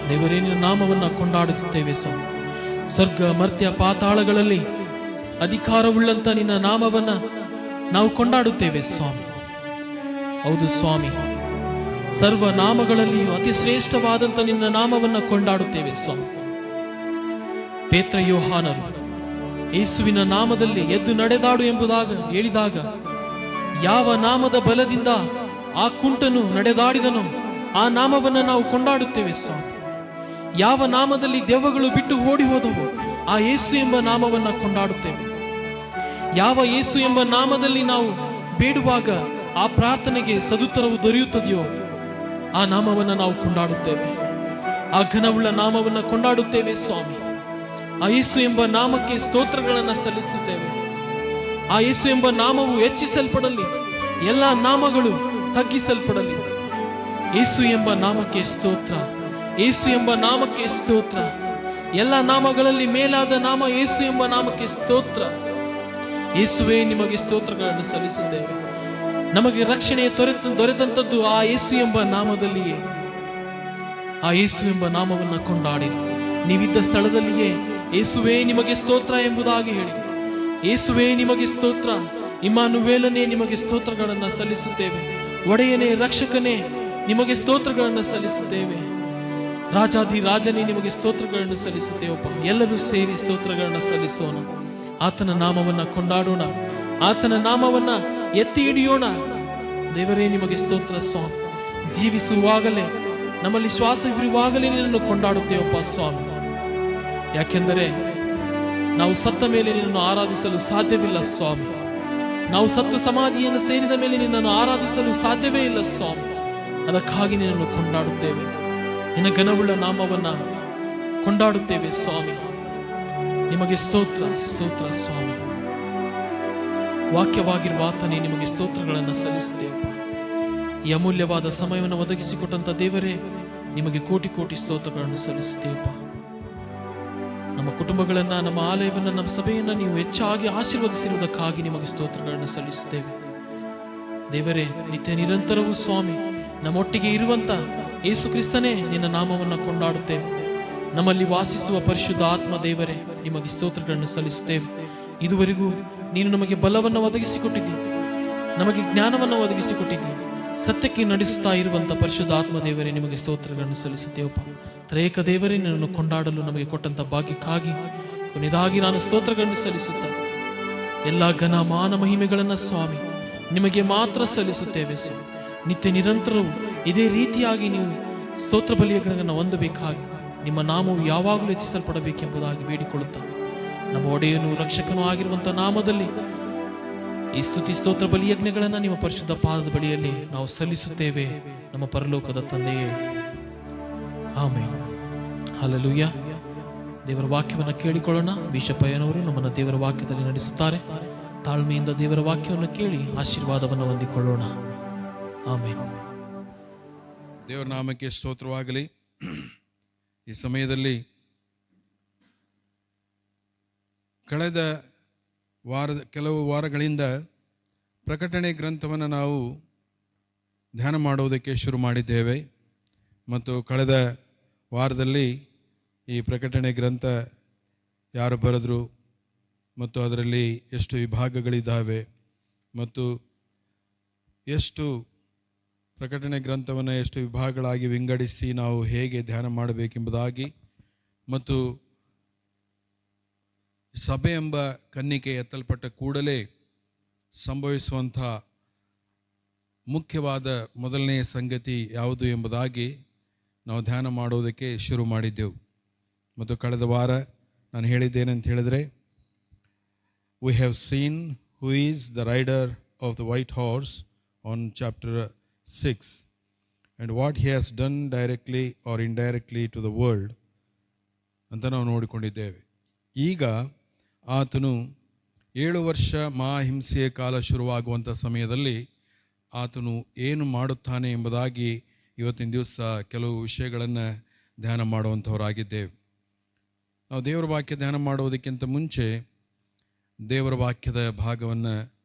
ದೇವರೇ, ನಿನ್ನ ನಾಮವನ್ನು ಕೊಂಡಾಡಿಸುತ್ತೇವೆ ಸ್ವಾಮಿ. ಸ್ವರ್ಗ ಮರ್ತ್ಯ ಪಾತಾಳಗಳಲ್ಲಿ ಅಧಿಕಾರವುಳ್ಳಂತ ನಿನ್ನ ನಾಮವನ್ನು ನಾವು ಕೊಂಡಾಡುತ್ತೇವೆ ಸ್ವಾಮಿ. ಹೌದು ಸ್ವಾಮಿ, ಸರ್ವ ನಾಮಗಳಲ್ಲಿಯೂ ಅತಿ ಶ್ರೇಷ್ಠವಾದಂಥ ನಿನ್ನ ನಾಮವನ್ನು ಕೊಂಡಾಡುತ್ತೇವೆ ಸ್ವಾಮಿ. ಪೇತ್ರ ಯೋಹಾನರು ಯೇಸುವಿನ ನಾಮದಲ್ಲಿ ಎದ್ದು ನಡೆದಾಡು ಎಂಬುದಾಗ ಹೇಳಿದಾಗ, ಯಾವ ನಾಮದ ಬಲದಿಂದ ಆ ಕುಂಟನು ನಡೆದಾಡಿದನೋ ಆ ನಾಮವನ್ನು ನಾವು ಕೊಂಡಾಡುತ್ತೇವೆ ಸ್ವಾಮಿ. ಯಾವ ನಾಮದಲ್ಲಿ ದೆವ್ವಗಳು ಬಿಟ್ಟು ಓಡಿ ಹೋದವು ಆ ಯೇಸು ಎಂಬ ನಾಮವನ್ನು ಕೊಂಡಾಡುತ್ತೇವೆ. ಯಾವ ಯೇಸು ಎಂಬ ನಾಮದಲ್ಲಿ ನಾವು ಬೇಡುವಾಗ ಆ ಪ್ರಾರ್ಥನೆಗೆ ಸದುತ್ತರವು ದೊರೆಯುತ್ತದೆಯೋ ಆ ನಾಮವನ್ನು ನಾವು ಕೊಂಡಾಡುತ್ತೇವೆ. ಆ ಘನವುಳ್ಳ ನಾಮವನ್ನು ಕೊಂಡಾಡುತ್ತೇವೆ ಸ್ವಾಮಿ. ಆ ಯೇಸು ಎಂಬ ನಾಮಕ್ಕೆ ಸ್ತೋತ್ರಗಳನ್ನು ಸಲ್ಲಿಸುತ್ತೇವೆ. ಆ ಯೇಸು ಎಂಬ ನಾಮವು ಹೆಚ್ಚಿಸಲ್ಪಡಲಿ, ಎಲ್ಲ ನಾಮಗಳು ತಗ್ಗಿಸಲ್ಪಡಲಿ. ಯೇಸು ಎಂಬ ನಾಮಕ್ಕೆ ಸ್ತೋತ್ರ, ಯೇಸು ಎಂಬ ನಾಮಕ್ಕೆ ಸ್ತೋತ್ರ. ಎಲ್ಲ ನಾಮಗಳಲ್ಲಿ ಮೇಲಾದ ನಾಮ ಯೇಸು ಎಂಬ ನಾಮಕ್ಕೆ ಸ್ತೋತ್ರ. ಯೇಸುವೇ, ನಿಮಗೆ ಸ್ತೋತ್ರಗಳನ್ನು ಸಲ್ಲಿಸುತ್ತೇವೆ. ನಮಗೆ ರಕ್ಷಣೆ ದೊರೆತಂಥದ್ದು ಆ ಯೇಸು ಎಂಬ ನಾಮದಲ್ಲಿಯೇ. ಆ ಯೇಸು ಎಂಬ ನಾಮವನ್ನು ಕೊಂಡಾಡಿರಿ. ನೀವಿದ್ದ ಸ್ಥಳದಲ್ಲಿಯೇ ಯೇಸುವೇ ನಿಮಗೆ ಸ್ತೋತ್ರ ಎಂಬುದಾಗಿ ಹೇಳಿ. ಯೇಸುವೇ ನಿಮಗೆ ಸ್ತೋತ್ರ, ಇಮ್ಮಾನುವೇಲನೇ ನಿಮಗೆ ಸ್ತೋತ್ರಗಳನ್ನು ಸಲ್ಲಿಸುತ್ತೇವೆ. ಒಡೆಯನೇ, ರಕ್ಷಕನೇ, ನಿಮಗೆ ಸ್ತೋತ್ರಗಳನ್ನು ಸಲ್ಲಿಸುತ್ತೇವೆ. ರಾಜಾಧಿ ರಾಜನೇ, ನಿಮಗೆ ಸ್ತೋತ್ರಗಳನ್ನು ಸಲ್ಲಿಸುತ್ತೇವಪ್ಪ. ಎಲ್ಲರೂ ಸೇರಿ ಸ್ತೋತ್ರಗಳನ್ನು ಸಲ್ಲಿಸೋಣ. ಆತನ ನಾಮವನ್ನು ಕೊಂಡಾಡೋಣ, ಆತನ ನಾಮವನ್ನು ಎತ್ತಿ ಹಿಡಿಯೋಣ. ದೇವರೇ, ನಿಮಗೆ ಸ್ತೋತ್ರ ಸ್ವಾಮಿ. ಜೀವಿಸುವಾಗಲೇ, ನಮ್ಮಲ್ಲಿ ಶ್ವಾಸವಿರುವಾಗಲೇ ನಿನ್ನನ್ನು ಕೊಂಡಾಡುತ್ತೇವಪ್ಪ ಸ್ವಾಮಿ. ಯಾಕೆಂದರೆ ನಾವು ಸತ್ತ ಮೇಲೆ ನಿನ್ನನ್ನು ಆರಾಧಿಸಲು ಸಾಧ್ಯವಿಲ್ಲ ಸ್ವಾಮಿ. ನಾವು ಸತ್ತು ಸಮಾಧಿಯನ್ನು ಸೇರಿದ ಮೇಲೆ ನಿನ್ನನ್ನು ಆರಾಧಿಸಲು ಸಾಧ್ಯವೇ ಇಲ್ಲ ಸ್ವಾಮಿ. ಅದಕ್ಕಾಗಿ ನಿನ್ನನ್ನು ಕೊಂಡಾಡುತ್ತೇವೆ. ನಿನ್ನ ಘನವುಳ್ಳ ನಾಮವನ್ನು ಕೊಂಡಾಡುತ್ತೇವೆ ಸ್ವಾಮಿ. ನಿಮಗೆ ಸ್ತೋತ್ರ, ಸ್ತೋತ್ರ ಸ್ವಾಮಿ. ವಾಕ್ಯವಾಗಿರುವ ಆತನೇ, ನಿಮಗೆ ಸ್ತೋತ್ರಗಳನ್ನು ಸಲ್ಲಿಸುತ್ತೇವೆ. ಈ ಅಮೂಲ್ಯವಾದ ಸಮಯವನ್ನು ಒದಗಿಸಿಕೊಟ್ಟಂತ ದೇವರೇ, ನಿಮಗೆ ಕೋಟಿ ಕೋಟಿ ಸ್ತೋತ್ರಗಳನ್ನು ಸಲ್ಲಿಸುತ್ತೇವಪ್ಪ. ನಮ್ಮ ಕುಟುಂಬಗಳನ್ನು, ನಮ್ಮ ಆಲಯವನ್ನು, ನಮ್ಮ ಸಭೆಯನ್ನು ನೀವು ಹೆಚ್ಚಾಗಿ ಆಶೀರ್ವದಿಸಿರುವುದಕ್ಕಾಗಿ ನಿಮಗೆ ಸ್ತೋತ್ರಗಳನ್ನು ಸಲ್ಲಿಸುತ್ತೇವೆ. ದೇವರೇ, ನಿತ್ಯ ನಿರಂತರವೂ ಸ್ವಾಮಿ ನಮ್ಮೊಟ್ಟಿಗೆ ಇರುವಂತ ಯೇಸು ಕ್ರಿಸ್ತನೇ ನಿನ್ನ ನಾಮವನ್ನು ಕೊಂಡಾಡುತ್ತೇವೆ. ನಮ್ಮಲ್ಲಿ ವಾಸಿಸುವ ಪರಿಶುದ್ಧ ಆತ್ಮ ದೇವರೇ, ನಿಮಗೆ ಸ್ತೋತ್ರಗಳನ್ನು ಸಲ್ಲಿಸುತ್ತೇವೆ. ಇದುವರೆಗೂ ನೀನು ನಮಗೆ ಬಲವನ್ನು ಒದಗಿಸಿಕೊಟ್ಟಿದ್ದಿ, ನಮಗೆ ಜ್ಞಾನವನ್ನು ಒದಗಿಸಿಕೊಟ್ಟಿದ್ದಿ. ಸತ್ಯಕ್ಕೆ ನಡೆಸುತ್ತಾ ಇರುವಂಥ ಪರಿಶುದ್ಧ ಆತ್ಮ ದೇವರೇ, ನಿಮಗೆ ಸ್ತೋತ್ರಗಳನ್ನು ಸಲ್ಲಿಸುತ್ತೇವಪ್ಪ. ತ್ರೇಕ ದೇವರೇ, ನಿನ್ನನ್ನು ಕೊಂಡಾಡಲು ನಮಗೆ ಕೊಟ್ಟಂಥ ಭಾಗ್ಯಕ್ಕಾಗಿ ಕೊನೆಯದಾಗಿ ನಾನು ಸ್ತೋತ್ರಗಳನ್ನು ಸಲ್ಲಿಸುತ್ತಾ ಎಲ್ಲ ಘನ ಮಾನ ಮಹಿಮೆಗಳನ್ನು ಸ್ವಾಮಿ ನಿಮಗೆ ಮಾತ್ರ ಸಲ್ಲಿಸುತ್ತೇವೆ. ಸ್ವಾಮಿ, ನಿತ್ಯ ನಿರಂತರವೂ ಇದೇ ರೀತಿಯಾಗಿ ನೀವು ಸ್ತೋತ್ರ ಬಲಿಯಗಳನ್ನು ಹೊಂದಬೇಕಾಗಿ ನಿಮ್ಮ ನಾಮವು ಯಾವಾಗಲೂ ಹೆಚ್ಚಿಸಲ್ಪಡಬೇಕೆಂಬುದಾಗಿ ಬೇಡಿಕೊಳ್ಳುತ್ತಾ ನಮ್ಮ ಒಡೆಯನು ರಕ್ಷಕನೂ ಆಗಿರುವಂಥ ನಾಮದಲ್ಲಿ ಈ ಸ್ತುತಿ ಸ್ತೋತ್ರ ಬಲಿಯಜ್ಞಗಳನ್ನು ನಿಮ್ಮ ಪರಿಶುದ್ಧ ಪಾದದ ಬಳಿಯಲ್ಲಿ ನಾವು ಸಲ್ಲಿಸುತ್ತೇವೆ, ನಮ್ಮ ಪರಲೋಕದ ತಂದೆಯೇ. ಆಮೆನ್. ಹಲ್ಲೆಲೂಯಾ. ದೇವರ ವಾಕ್ಯವನ್ನು ಕೇಳಿಕೊಳ್ಳೋಣ. ಬಿಷಪ್ಪಯ್ಯನವರು ನಮ್ಮನ್ನು ದೇವರ ವಾಕ್ಯದಲ್ಲಿ ನಡೆಸುತ್ತಾರೆ. ತಾಳ್ಮೆಯಿಂದ ದೇವರ ವಾಕ್ಯವನ್ನು ಕೇಳಿ ಆಶೀರ್ವಾದವನ್ನು ಹೊಂದಿಕೊಳ್ಳೋಣ. ಆಮೆನ್. ದೇವರ ನಾಮಕ್ಕೆ ಸ್ತೋತ್ರವಾಗಲಿ. ಈ ಸಮಯದಲ್ಲಿ ಕಳೆದ ಕೆಲವು ವಾರಗಳಿಂದ ಪ್ರಕಟಣೆ ಗ್ರಂಥವನ್ನು ನಾವು ಧ್ಯಾನ ಮಾಡುವುದಕ್ಕೆ ಶುರು ಮಾಡಿದ್ದೇವೆ. ಮತ್ತು ಕಳೆದ ವಾರದಲ್ಲಿ ಈ ಪ್ರಕಟಣೆ ಗ್ರಂಥ ಯಾರು ಬರೆದರು ಮತ್ತು ಅದರಲ್ಲಿ ಎಷ್ಟು ವಿಭಾಗಗಳಿದ್ದಾವೆ ಮತ್ತು ಎಷ್ಟು ಪ್ರಕಟಣೆ ಗ್ರಂಥವನ್ನು ಎಷ್ಟು ವಿಭಾಗಗಳಾಗಿ ವಿಂಗಡಿಸಿ ನಾವು ಹೇಗೆ ಧ್ಯಾನ ಮಾಡಬೇಕೆಂಬುದಾಗಿ, ಮತ್ತು ಸಭೆ ಎಂಬ ಕನ್ನಿಕೆ ಎತ್ತಲ್ಪಟ್ಟ ಕೂಡಲೇ ಸಂಭವಿಸುವಂಥ ಮುಖ್ಯವಾದ ಮೊದಲನೆಯ ಸಂಗತಿ ಯಾವುದು ಎಂಬುದಾಗಿ ನಾವು ಧ್ಯಾನ ಮಾಡುವುದಕ್ಕೆ ಶುರು ಮಾಡಿದ್ದೆವು. ಮತ್ತು ಕಳೆದ ವಾರ ನಾನು ಹೇಳಿದ್ದೇನೆಂತ ಹೇಳಿದರೆ, we have seen who is the rider of the white horse on chapter 6 and what he has done directly or indirectly to the world ಅಂತ ನಾವು ನೋಡಿಕೊಂಡಿದ್ದೇವೆ. ಈಗ ಆತನು 7 ವರ್ಷ ಮಹಾಹಿಂಸೆಯ ಕಾಲ ಶುರುವಾಗುವಂಥ ಸಮಯದಲ್ಲಿ ಆತನು ಏನು ಮಾಡುತ್ತಾನೆ ಎಂಬುದಾಗಿ ಇವತ್ತಿನ ದಿವಸ ಕೆಲವು ವಿಷಯಗಳನ್ನು ಧ್ಯಾನ ಮಾಡುವಂಥವರಾಗಿದ್ದೇವೆ. ನಾವು ದೇವರ ವಾಕ್ಯ ಧ್ಯಾನ ಮಾಡುವುದಕ್ಕಿಂತ ಮುಂಚೆ ದೇವರ ವಾಕ್ಯದ ಭಾಗವನ್ನು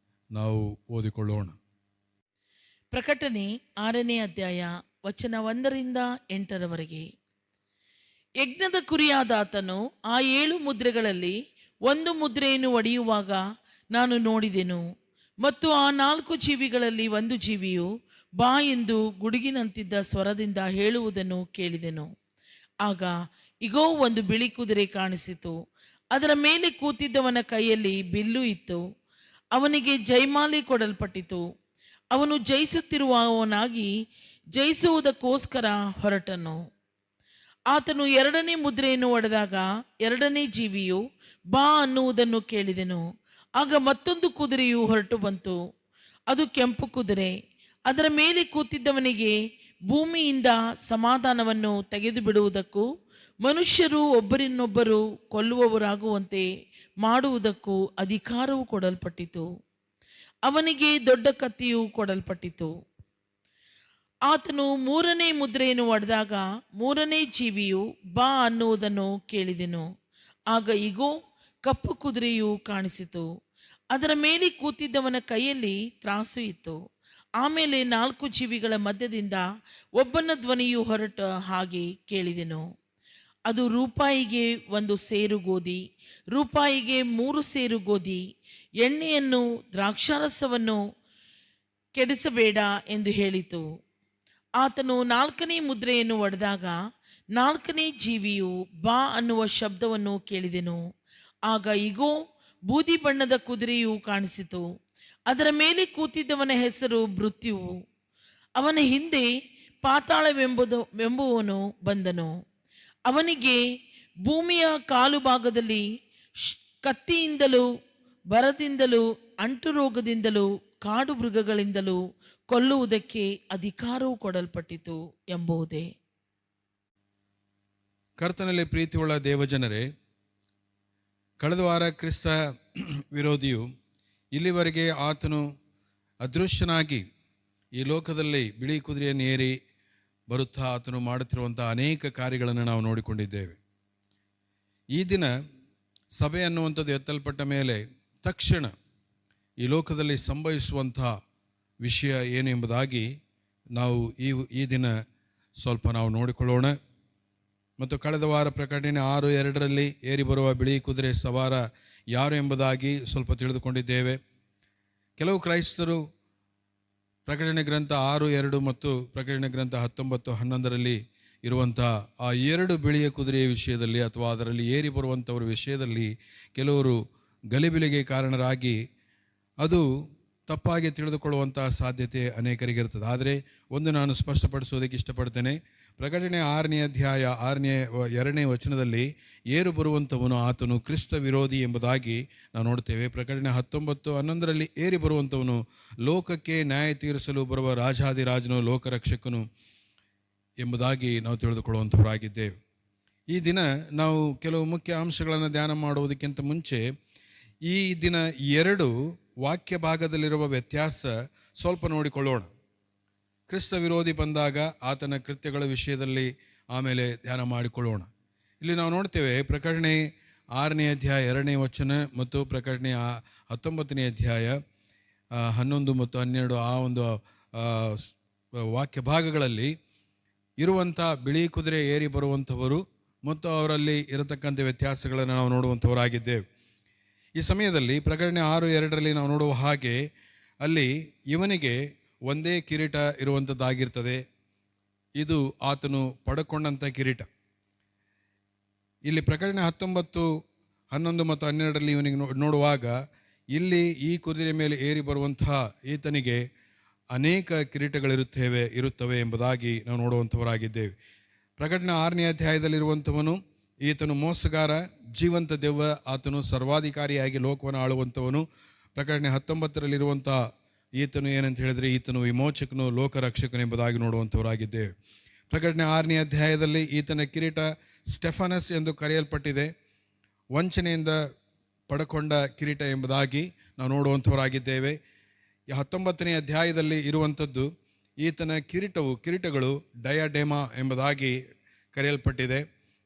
ನಾವು ಓದಿಕೊಳ್ಳೋಣ. ಪ್ರಕಟಣೆ 6ನೇ ಅಧ್ಯಾಯ ವಚನ 1ರಿಂದ 8ರವರೆಗೆ. ಯಜ್ಞದ ಕುರಿಯಾದ ಆತನು ಆ 7 ಮುದ್ರೆಗಳಲ್ಲಿ ಒಂದು ಮುದ್ರೆಯನ್ನು ಒಡೆಯುವಾಗ ನಾನು ನೋಡಿದೆನು, ಮತ್ತು ಆ 4 ಜೀವಿಗಳಲ್ಲಿ ಒಂದು ಜೀವಿಯು ಬಾ ಎಂದು ಗುಡುಗಿನಂತಿದ್ದ ಸ್ವರದಿಂದ ಹೇಳುವುದನ್ನು ಕೇಳಿದೆನು. ಆಗ ಇಗೋ, ಒಂದು ಬಿಳಿ ಕುದುರೆ ಕಾಣಿಸಿತು. ಅದರ ಮೇಲೆ ಕೂತಿದ್ದವನ ಕೈಯಲ್ಲಿ ಬಿಲ್ಲು ಇತ್ತು. ಅವನಿಗೆ ಜಯಮಾಲೆ ಕೊಡಲ್ಪಟ್ಟಿತು. ಅವನು ಜಯಿಸುತ್ತಿರುವವನಾಗಿ ಜಯಿಸುವುದಕ್ಕೋಸ್ಕರ ಹೊರಟನು. ಆತನು 2ನೇ ಮುದ್ರೆಯನ್ನು ಒಡೆದಾಗ 2ನೇ ಜೀವಿಯು ಬಾ ಅನ್ನುವುದನ್ನು ಕೇಳಿದೆನು. ಆಗ ಮತ್ತೊಂದು ಕುದುರೆಯು ಹೊರಟು ಬಂತು. ಅದು ಕೆಂಪು ಕುದುರೆ. ಅದರ ಮೇಲೆ ಕೂತಿದ್ದವನಿಗೆ ಭೂಮಿಯಿಂದ ಸಮಾಧಾನವನ್ನು ತೆಗೆದು ಬಿಡುವುದಕ್ಕೂ ಮನುಷ್ಯರು ಒಬ್ಬರನ್ನೊಬ್ಬರು ಕೊಲ್ಲುವವರಾಗುವಂತೆ ಮಾಡುವುದಕ್ಕೂ ಅಧಿಕಾರವು ಕೊಡಲ್ಪಟ್ಟಿತು. ಅವನಿಗೆ ದೊಡ್ಡ ಕತ್ತಿಯು ಕೊಡಲ್ಪಟ್ಟಿತು. ಆತನು 3ನೇ ಮುದ್ರೆಯನ್ನು ಒಡೆದಾಗ 3ನೇ ಜೀವಿಯು ಬಾ ಅನ್ನುವುದನ್ನು ಕೇಳಿದೆನು. ಆಗ ಇಗೋ, ಕಪ್ಪು ಕುದುರೆಯು ಕಾಣಿಸಿತು. ಅದರ ಮೇಲೆ ಕೂತಿದ್ದವನ ಕೈಯಲ್ಲಿ ತ್ರಾಸು ಇತ್ತು. ಆಮೇಲೆ 4 ಜೀವಿಗಳ ಮಧ್ಯದಿಂದ ಒಬ್ಬನ ಧ್ವನಿಯು ಹೊರಟ ಹಾಗೆ ಕೇಳಿದೆನು. ಅದು ರೂಪಾಯಿಗೆ 1 ಸೇರು ಗೋಧಿ, ರೂಪಾಯಿಗೆ 3 ಸೇರು ಗೋಧಿ, ಎಣ್ಣೆಯನ್ನು ದ್ರಾಕ್ಷಾರಸವನ್ನು ಕೆಡಿಸಬೇಡ ಎಂದು ಹೇಳಿತು. ಆತನು 4ನೇ ಮುದ್ರೆಯನ್ನು ಒಡೆದಾಗ 4ನೇ ಜೀವಿಯು ಬಾ ಅನ್ನುವ ಶಬ್ದವನ್ನು ಕೇಳಿದೆನು. ಆಗ ಇಗೋ, ಬೂದಿ ಬಣ್ಣದ ಕುದುರೆಯು ಕಾಣಿಸಿತು. ಅದರ ಮೇಲೆ ಕೂತಿದ್ದವನ ಹೆಸರು ಮೃತ್ಯುವು. ಅವನ ಹಿಂದೆ ಪಾತಾಳವೆಂಬುವನು ಬಂದನು. ಅವನಿಗೆ ಭೂಮಿಯ ಕಾಲು ಭಾಗದಲ್ಲಿ ಕತ್ತಿಯಿಂದಲೂ ಬರದಿಂದಲೂ ಅಂಟು ರೋಗದಿಂದಲೂ ಕಾಡು ಮೃಗಗಳಿಂದಲೂ ಕೊಲ್ಲುವುದಕ್ಕೆ ಅಧಿಕಾರವು ಕೊಡಲ್ಪಟ್ಟಿತು ಎಂಬುದೇ. ಕರ್ತನಲ್ಲಿ ಪ್ರೀತಿಯುಳ್ಳ ದೇವಜನರೇ, ಕಳೆದ ವಾರ ಕ್ರಿಸ್ತ ವಿರೋಧಿಯು ಇಲ್ಲಿವರೆಗೆ ಆತನು ಅದೃಶ್ಯನಾಗಿ ಈ ಲೋಕದಲ್ಲಿ ಬಿಳಿ ಕುದುರೆಯನ್ನು ಏರಿ ಬರುತ್ತಾ ಆತನು ಮಾಡುತ್ತಿರುವಂಥ ಅನೇಕ ಕಾರ್ಯಗಳನ್ನು ನಾವು ನೋಡಿಕೊಂಡಿದ್ದೇವೆ. ಈ ದಿನ ಸಭೆ ಅನ್ನುವಂಥದ್ದು ಎತ್ತಲ್ಪಟ್ಟ ಮೇಲೆ ತಕ್ಷಣ ಈ ಲೋಕದಲ್ಲಿ ಸಂಭವಿಸುವಂಥ ವಿಷಯ ಏನು ಎಂಬುದಾಗಿ ನಾವು ಈ ದಿನ ಸ್ವಲ್ಪ ನಾವು ನೋಡಿಕೊಳ್ಳೋಣ. ಮತ್ತು ಕಳೆದ ವಾರ ಪ್ರಕಟಣೆ 6:2 ಏರಿ ಬರುವ ಬಿಳಿ ಕುದುರೆ ಸವಾರ ಯಾರು ಎಂಬುದಾಗಿ ಸ್ವಲ್ಪ ತಿಳಿದುಕೊಂಡಿದ್ದೇವೆ. ಕೆಲವು ಕ್ರೈಸ್ತರು ಪ್ರಕಟಣೆ ಗ್ರಂಥ 6:2 ಮತ್ತು ಪ್ರಕಟಣೆ ಗ್ರಂಥ 19:11 ಇರುವಂಥ ಆ 2 ಬಿಳಿಯ ಕುದುರೆಯ ವಿಷಯದಲ್ಲಿ ಅಥವಾ ಅದರಲ್ಲಿ ಏರಿ ಬರುವಂಥವ್ರ ವಿಷಯದಲ್ಲಿ ಕೆಲವರು ಗಲಿಬಿಲಿಗೆ ಕಾರಣರಾಗಿ ಅದು ತಪ್ಪಾಗಿ ತಿಳಿದುಕೊಳ್ಳುವಂಥ ಸಾಧ್ಯತೆ ಅನೇಕರಿಗಿರ್ತದೆ. ಆದರೆ ಒಂದು ನಾನು ಸ್ಪಷ್ಟಪಡಿಸೋದಕ್ಕೆ ಇಷ್ಟಪಡ್ತೇನೆ. ಪ್ರಕಟಣೆ 6ನೇ ಅಧ್ಯಾಯ 2ನೇ ವಚನದಲ್ಲಿ ಏರು ಬರುವಂಥವನು ಆತನು ಕ್ರಿಸ್ತ ವಿರೋಧಿ ಎಂಬುದಾಗಿ ನಾವು ನೋಡ್ತೇವೆ. ಪ್ರಕಟಣೆ 19:11 ಏರಿ ಬರುವಂಥವನು ಲೋಕಕ್ಕೆ ನ್ಯಾಯ ತೀರಿಸಲು ಬರುವ ರಾಜಾದಿರಾಜನು ಲೋಕರಕ್ಷಕನು ಎಂಬುದಾಗಿ ನಾವು ತಿಳಿದುಕೊಳ್ಳುವಂಥವರಾಗಿದ್ದೇವೆ. ಈ ದಿನ ನಾವು ಕೆಲವು ಮುಖ್ಯ ಅಂಶಗಳನ್ನು ಧ್ಯಾನ ಮಾಡುವುದಕ್ಕಿಂತ ಮುಂಚೆ ಈ ದಿನ 2 ವಾಕ್ಯ ಭಾಗದಲ್ಲಿರುವ ವ್ಯತ್ಯಾಸ ಸ್ವಲ್ಪ ನೋಡಿಕೊಳ್ಳೋಣ. ಕ್ರಿಸ್ತ ವಿರೋಧಿ ಬಂದಾಗ ಆತನ ಕೃತ್ಯಗಳ ವಿಷಯದಲ್ಲಿ ಆಮೇಲೆ ಧ್ಯಾನ ಮಾಡಿಕೊಳ್ಳೋಣ. ಇಲ್ಲಿ ನಾವು ನೋಡ್ತೇವೆ ಪ್ರಕಟಣೆ 6ನೇ ಅಧ್ಯಾಯ 2ನೇ ವಚನ ಮತ್ತು ಪ್ರಕಟಣೆ 19ನೇ ಅಧ್ಯಾಯ 11 ಮತ್ತು 12 ಆ ಒಂದು ವಾಕ್ಯ ಭಾಗಗಳಲ್ಲಿ ಇರುವಂಥ ಬಿಳಿ ಕುದುರೆ ಏರಿ ಬರುವಂಥವರು ಮತ್ತು ಅವರಲ್ಲಿ ಇರತಕ್ಕಂಥ ವ್ಯತ್ಯಾಸಗಳನ್ನು ನಾವು ನೋಡುವಂಥವರಾಗಿದ್ದೇವೆ. ಈ ಸಮಯದಲ್ಲಿ ಪ್ರಕಟಣೆ 6:2 ನಾವು ನೋಡುವ ಹಾಗೆ ಅಲ್ಲಿ ಇವನಿಗೆ ಒಂದೇ ಕಿರೀಟ ಇರುವಂಥದ್ದಾಗಿರ್ತದೆ. ಇದು ಆತನು ಪಡ್ಕೊಂಡಂಥ ಕಿರೀಟ. ಇಲ್ಲಿ ಪ್ರಕಟಣೆ 19, 11 ಮತ್ತು 12 ಇವನಿಗೆ ನೋಡುವಾಗ ಇಲ್ಲಿ ಈ ಕುದುರೆ ಮೇಲೆ ಏರಿ ಬರುವಂತಹ ಈತನಿಗೆ ಅನೇಕ ಕಿರೀಟಗಳಿರುತ್ತವೆ ಎಂಬುದಾಗಿ ನಾವು ನೋಡುವಂಥವರಾಗಿದ್ದೇವೆ. ಪ್ರಕಟಣೆ 6ನೇ ಅಧ್ಯಾಯದಲ್ಲಿರುವಂಥವನು ಈತನು ಮೋಸಗಾರ, ಜೀವಂತ ದೆವ್ವ, ಆತನು ಸರ್ವಾಧಿಕಾರಿಯಾಗಿ ಲೋಕವನ್ನು ಆಳುವಂಥವನು. ಪ್ರಕಟಣೆ 19ರಲ್ಲಿರುವಂಥ ಈತನು ಏನಂತ ಹೇಳಿದರೆ ಈತನು ವಿಮೋಚಕನು, ಲೋಕರಕ್ಷಕನು ಎಂಬುದಾಗಿ ನೋಡುವಂಥವರಾಗಿದ್ದೇವೆ. ಪ್ರಕಟಣೆ 6ನೇ ಅಧ್ಯಾಯದಲ್ಲಿ ಈತನ ಕಿರೀಟ ಸ್ಟೆಫನಸ್ ಎಂದು ಕರೆಯಲ್ಪಟ್ಟಿದೆ, ವಂಚನೆಯಿಂದ ಪಡ್ಕೊಂಡ ಕಿರೀಟ ಎಂಬುದಾಗಿ ನಾವು ನೋಡುವಂಥವರಾಗಿದ್ದೇವೆ. 19ನೇ ಅಧ್ಯಾಯದಲ್ಲಿ ಇರುವಂಥದ್ದು ಈತನ ಕಿರೀಟಗಳು ಡಯಾಡೆಮಾ ಎಂಬುದಾಗಿ ಕರೆಯಲ್ಪಟ್ಟಿದೆ.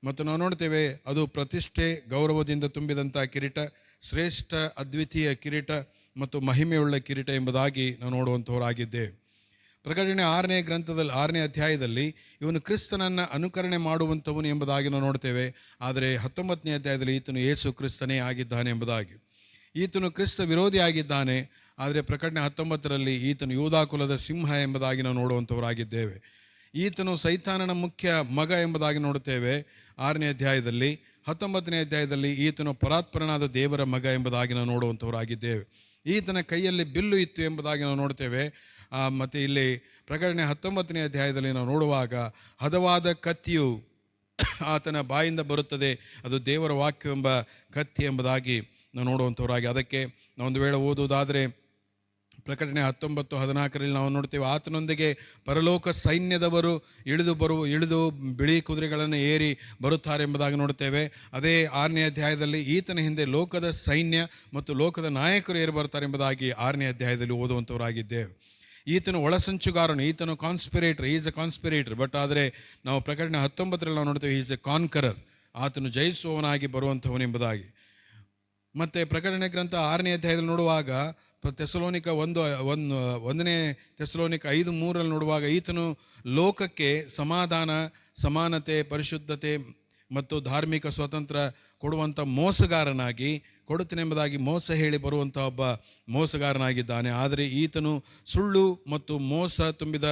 ಮತ್ತು ನಾವು ನೋಡ್ತೇವೆ ಅದು ಪ್ರತಿಷ್ಠೆ, ಗೌರವದಿಂದ ತುಂಬಿದಂಥ ಕಿರೀಟ, ಶ್ರೇಷ್ಠ ಅದ್ವಿತೀಯ ಕಿರೀಟ ಮತ್ತು ಮಹಿಮೆಯುಳ್ಳ ಕಿರೀಟ ಎಂಬುದಾಗಿ ನಾವು ನೋಡುವಂಥವರಾಗಿದ್ದೇವೆ. ಪ್ರಕಟಣೆ 6ನೇ ಅಧ್ಯಾಯದಲ್ಲಿ ಇವನು ಕ್ರಿಸ್ತನನ್ನು ಅನುಕರಣೆ ಮಾಡುವಂಥವನು ಎಂಬುದಾಗಿ ನಾವು ನೋಡ್ತೇವೆ. ಆದರೆ 19ನೇ ಅಧ್ಯಾಯದಲ್ಲಿ ಈತನು ಯೇಸು ಕ್ರಿಸ್ತನೇ ಆಗಿದ್ದಾನೆ ಎಂಬುದಾಗಿ. ಈತನು ಕ್ರಿಸ್ತ ವಿರೋಧಿ ಆಗಿದ್ದಾನೆ. ಆದರೆ ಪ್ರಕಟಣೆ 19ರಲ್ಲಿ ಈತನು ಯೂದಾ ಕುಲದ ಸಿಂಹ ಎಂಬುದಾಗಿ ನಾವು ನೋಡುವಂಥವರಾಗಿದ್ದೇವೆ. ಈತನು ಸೈತಾನನ ಮುಖ್ಯ ಮಗ ಎಂಬುದಾಗಿ ನೋಡುತ್ತೇವೆ 6ನೇ ಅಧ್ಯಾಯದಲ್ಲಿ. 19ನೇ ಅಧ್ಯಾಯದಲ್ಲಿ ಈತನು ಪರಾತ್ಪರನಾದ ದೇವರ ಮಗ ಎಂಬುದಾಗಿ ನಾವು ನೋಡುವಂಥವರಾಗಿದ್ದೇವೆ. ಈತನ ಕೈಯಲ್ಲಿ ಬಿಲ್ಲು ಇತ್ತು ಎಂಬುದಾಗಿ ನಾವು ನೋಡ್ತೇವೆ. ಮತ್ತು ಇಲ್ಲಿ ಪ್ರಕಟಣೆ 19ನೇ ಅಧ್ಯಾಯದಲ್ಲಿ ನಾವು ನೋಡುವಾಗ ಹದವಾದ ಕತ್ತಿಯು ಆತನ ಬಾಯಿಂದ ಬರುತ್ತದೆ, ಅದು ದೇವರ ವಾಕ್ಯವೆಂಬ ಕತ್ತಿ ಎಂಬುದಾಗಿ ನಾವು ನೋಡುವಂಥವರಾಗಿ. ಅದಕ್ಕೆ ನಾವೊಂದು ವೇಳೆ ಓದುವುದಾದರೆ ಪ್ರಕಟಣೆ 19:14 ನಾವು ನೋಡ್ತೇವೆ ಆತನೊಂದಿಗೆ ಪರಲೋಕ ಸೈನ್ಯದವರು ಇಳಿದು ಬಿಳಿ ಕುದುರೆಗಳನ್ನು ಏರಿ ಬರುತ್ತಾರೆ ಎಂಬುದಾಗಿ ನೋಡ್ತೇವೆ. ಅದೇ 6ನೇ ಅಧ್ಯಾಯದಲ್ಲಿ ಈತನ ಹಿಂದೆ ಲೋಕದ ಸೈನ್ಯ ಮತ್ತು ಲೋಕದ ನಾಯಕರು ಏರಿ ಬರ್ತಾರೆ ಎಂಬುದಾಗಿ 6ನೇ ಅಧ್ಯಾಯದಲ್ಲಿ ಓದುವಂಥವರಾಗಿದ್ದೇವೆ. ಈತನು ಒಳಸಂಚುಗಾರನು, ಈತನು conspirator, is A conspirator. But ಆದರೆ ನಾವು ಪ್ರಕಟಣೆ 19ರಲ್ಲಿ ನಾವು ನೋಡ್ತೇವೆ ಈಸ್ ಎ ಕಾನ್ಕರರ್, ಆತನು ಜಯಿಸುವವನಾಗಿ ಬರುವಂಥವನು ಎಂಬುದಾಗಿ. ಮತ್ತು ಪ್ರಕಟಣೆ ಗ್ರಂಥ 6ನೇ ಅಧ್ಯಾಯದಲ್ಲಿ ನೋಡುವಾಗ ತೆಸಲೋನಿಕ 1ನೇ ತೆಸಲೋನಿಕ 5:3 ನೋಡುವಾಗ ಈತನು ಲೋಕಕ್ಕೆ ಸಮಾಧಾನ, ಸಮಾನತೆ, ಪರಿಶುದ್ಧತೆ ಮತ್ತು ಧಾರ್ಮಿಕ ಸ್ವಾತಂತ್ರ್ಯ ಕೊಡುವಂಥ ಮೋಸಗಾರನಾಗಿ ಕೊಡುತ್ತೇನೆಂಬುದಾಗಿ ಮೋಸ ಹೇಳಿ ಬರುವಂಥ ಒಬ್ಬ ಮೋಸಗಾರನಾಗಿದ್ದಾನೆ. ಆದರೆ ಈತನು ಸುಳ್ಳು ಮತ್ತು ಮೋಸ ತುಂಬಿದ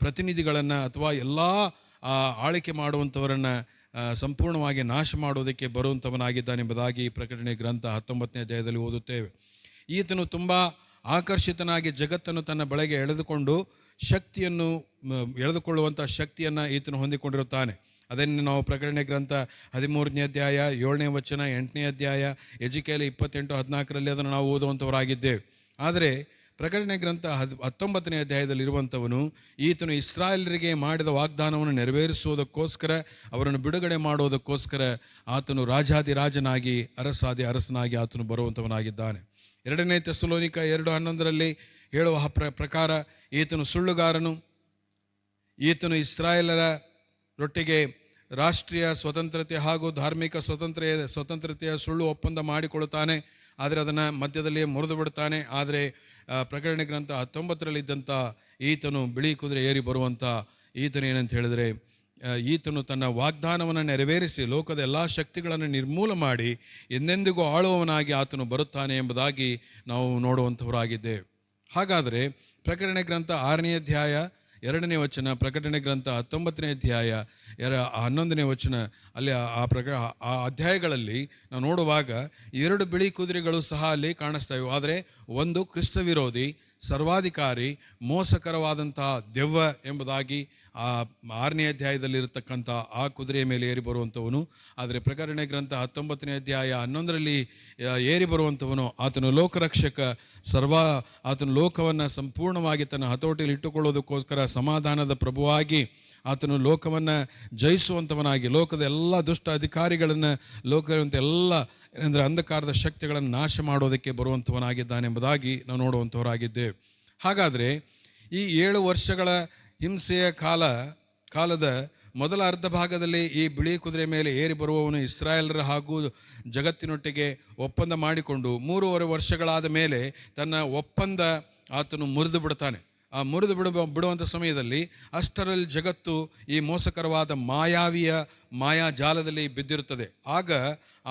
ಪ್ರತಿನಿಧಿಗಳನ್ನು ಅಥವಾ ಎಲ್ಲ ಆಳ್ವಿಕೆ ಮಾಡುವಂಥವರನ್ನು ಸಂಪೂರ್ಣವಾಗಿ ನಾಶ ಮಾಡುವುದಕ್ಕೆ ಬರುವಂಥವನಾಗಿದ್ದಾನೆಂಬುದಾಗಿ ಪ್ರಕಟಣೆ ಗ್ರಂಥ 19ನೇ ಅಧ್ಯಾಯದಲ್ಲಿ ಓದುತ್ತೇವೆ. ಈತನು ತುಂಬ ಆಕರ್ಷಿತನಾಗಿ ಜಗತ್ತನ್ನು ತನ್ನ ಬಳಿಗೆ ಎಳೆದುಕೊಳ್ಳುವಂಥ ಶಕ್ತಿಯನ್ನು ಈತನು ಹೊಂದಿಕೊಂಡಿರುತ್ತಾನೆ. ಅದನ್ನು ನಾವು ಪ್ರಕಟಣೆ ಗ್ರಂಥ 13ನೇ ಅಧ್ಯಾಯ 7ನೇ ವಚನ, 8ನೇ ಅಧ್ಯಾಯ, ಎಜಿಕೇಲ್ 28:14 ಅದನ್ನು ನಾವು ಓದುವಂಥವರಾಗಿದ್ದೇವೆ. ಆದರೆ ಪ್ರಕಟಣೆ ಗ್ರಂಥ 19ನೇ ಅಧ್ಯಾಯದಲ್ಲಿರುವಂಥವನು ಈತನು ಇಸ್ರಾಯೇಲರಿಗೆ ಮಾಡಿದ ವಾಗ್ದಾನವನ್ನು ನೆರವೇರಿಸುವುದಕ್ಕೋಸ್ಕರ, ಅವರನ್ನು ಬಿಡುಗಡೆ ಮಾಡುವುದಕ್ಕೋಸ್ಕರ ಆತನು ರಾಜಾದಿರಾಜನಾಗಿ ಅರಸನಾಗಿ ಆತನು ಬರುವಂಥವನಾಗಿದ್ದಾನೆ. 2ನೇ ತೆಸಲೋನಿಕ 2:11 ಹೇಳುವ ಪ್ರಕಾರ ಈತನು ಸುಳ್ಳುಗಾರನು, ಈತನು ಇಸ್ರಾಯೇಲರ ರೊಟ್ಟಿಗೆ ರಾಷ್ಟ್ರೀಯ ಸ್ವತಂತ್ರತೆ ಹಾಗೂ ಧಾರ್ಮಿಕ ಸ್ವತಂತ್ರತೆಯ ಸುಳ್ಳು ಒಪ್ಪಂದ ಮಾಡಿಕೊಳ್ಳುತ್ತಾನೆ. ಆದರೆ ಅದನ್ನು ಮಧ್ಯದಲ್ಲಿಯೇ ಮುರಿದು ಬಿಡ್ತಾನೆ. ಆದರೆ ಪ್ರಕಟಣೆ ಗ್ರಂಥ 19ರಲ್ಲಿದ್ದಂಥ ಈತನು ಬಿಳಿ ಕುದುರೆ ಏರಿ ಬರುವಂಥ ಈತನು ಏನಂತ ಹೇಳಿದರೆ, ಈತನು ತನ್ನ ವಾಗ್ದಾನವನ್ನು ನೆರವೇರಿಸಿ ಲೋಕದ ಎಲ್ಲ ಶಕ್ತಿಗಳನ್ನು ನಿರ್ಮೂಲ ಮಾಡಿ ಎಂದೆಂದಿಗೂ ಆಳುವವನಾಗಿ ಆತನು ಬರುತ್ತಾನೆ ಎಂಬುದಾಗಿ ನಾವು ನೋಡುವಂಥವರಾಗಿದ್ದೇವೆ. ಹಾಗಾದರೆ ಪ್ರಕಟಣೆ ಗ್ರಂಥ 6ನೇ ಅಧ್ಯಾಯ 2ನೇ ವಚನ, ಪ್ರಕಟಣೆ ಗ್ರಂಥ 19ನೇ ಅಧ್ಯಾಯ 11ನೇ ವಚನ, ಅಲ್ಲಿ ಆ ಅಧ್ಯಾಯಗಳಲ್ಲಿ ನಾವು ನೋಡುವಾಗ 2 ಬಿಳಿ ಕುದುರೆಗಳು ಸಹ ಅಲ್ಲಿ ಕಾಣಿಸ್ತವೆ. ಆದರೆ ಒಂದು ಕ್ರಿಸ್ತ ವಿರೋಧಿ, ಸರ್ವಾಧಿಕಾರಿ, ಮೋಸಕರವಾದಂತಹ ದೆವ್ವ ಎಂಬುದಾಗಿ ಆ 6ನೇ ಅಧ್ಯಾಯದಲ್ಲಿರತಕ್ಕಂಥ ಆ ಕುದುರೆಯ ಮೇಲೆ ಏರಿ ಬರುವಂಥವನು. ಆದರೆ ಪ್ರಕಟಣೆ ಗ್ರಂಥ 19ನೇ ಅಧ್ಯಾಯ 11ರಲ್ಲಿ ಏರಿ ಬರುವಂಥವನು ಆತನು ಲೋಕರಕ್ಷಕ, ಆತನು ಲೋಕವನ್ನು ಸಂಪೂರ್ಣವಾಗಿ ತನ್ನ ಹತೋಟಿಯಲ್ಲಿ ಇಟ್ಟುಕೊಳ್ಳೋದಕ್ಕೋಸ್ಕರ ಸಮಾಧಾನದ ಪ್ರಭುವಾಗಿ ಆತನು ಲೋಕವನ್ನು ಜಯಿಸುವಂಥವನಾಗಿ ಲೋಕದ ಎಲ್ಲ ದುಷ್ಟ ಅಧಿಕಾರಿಗಳನ್ನು, ಲೋಕದಂಥ ಎಲ್ಲ ಏನಂದರೆ ಅಂಧಕಾರದ ಶಕ್ತಿಗಳನ್ನು ನಾಶ ಮಾಡೋದಕ್ಕೆ ಬರುವಂಥವನಾಗಿದ್ದಾನೆಂಬುದಾಗಿ ನಾವು ನೋಡುವಂಥವರಾಗಿದ್ದೇವೆ. ಹಾಗಾದರೆ ಈ 7 ವರ್ಷಗಳ ಹಿಂಸೆಯ ಕಾಲದ ಮೊದಲ ಅರ್ಧ ಭಾಗದಲ್ಲಿ ಈ ಬಿಳಿ ಕುದುರೆ ಮೇಲೆ ಏರಿ ಬರುವವನು ಇಸ್ರಾಯೇಲರ ಹಾಗೂ ಜಗತ್ತಿನೊಟ್ಟಿಗೆ ಒಪ್ಪಂದ ಮಾಡಿಕೊಂಡು 3.5 ವರ್ಷಗಳಾದ ಮೇಲೆ ತನ್ನ ಒಪ್ಪಂದ ಆತನು ಮುರಿದು ಬಿಡ್ತಾನೆ. ಆ ಮುರಿದು ಬಿಡುವಂಥ ಸಮಯದಲ್ಲಿ ಅಷ್ಟರಲ್ಲಿ ಜಗತ್ತು ಈ ಮೋಸಕರವಾದ ಮಾಯಾವಿಯ ಮಾಯಾಜಾಲದಲ್ಲಿ ಬಿದ್ದಿರುತ್ತದೆ. ಆಗ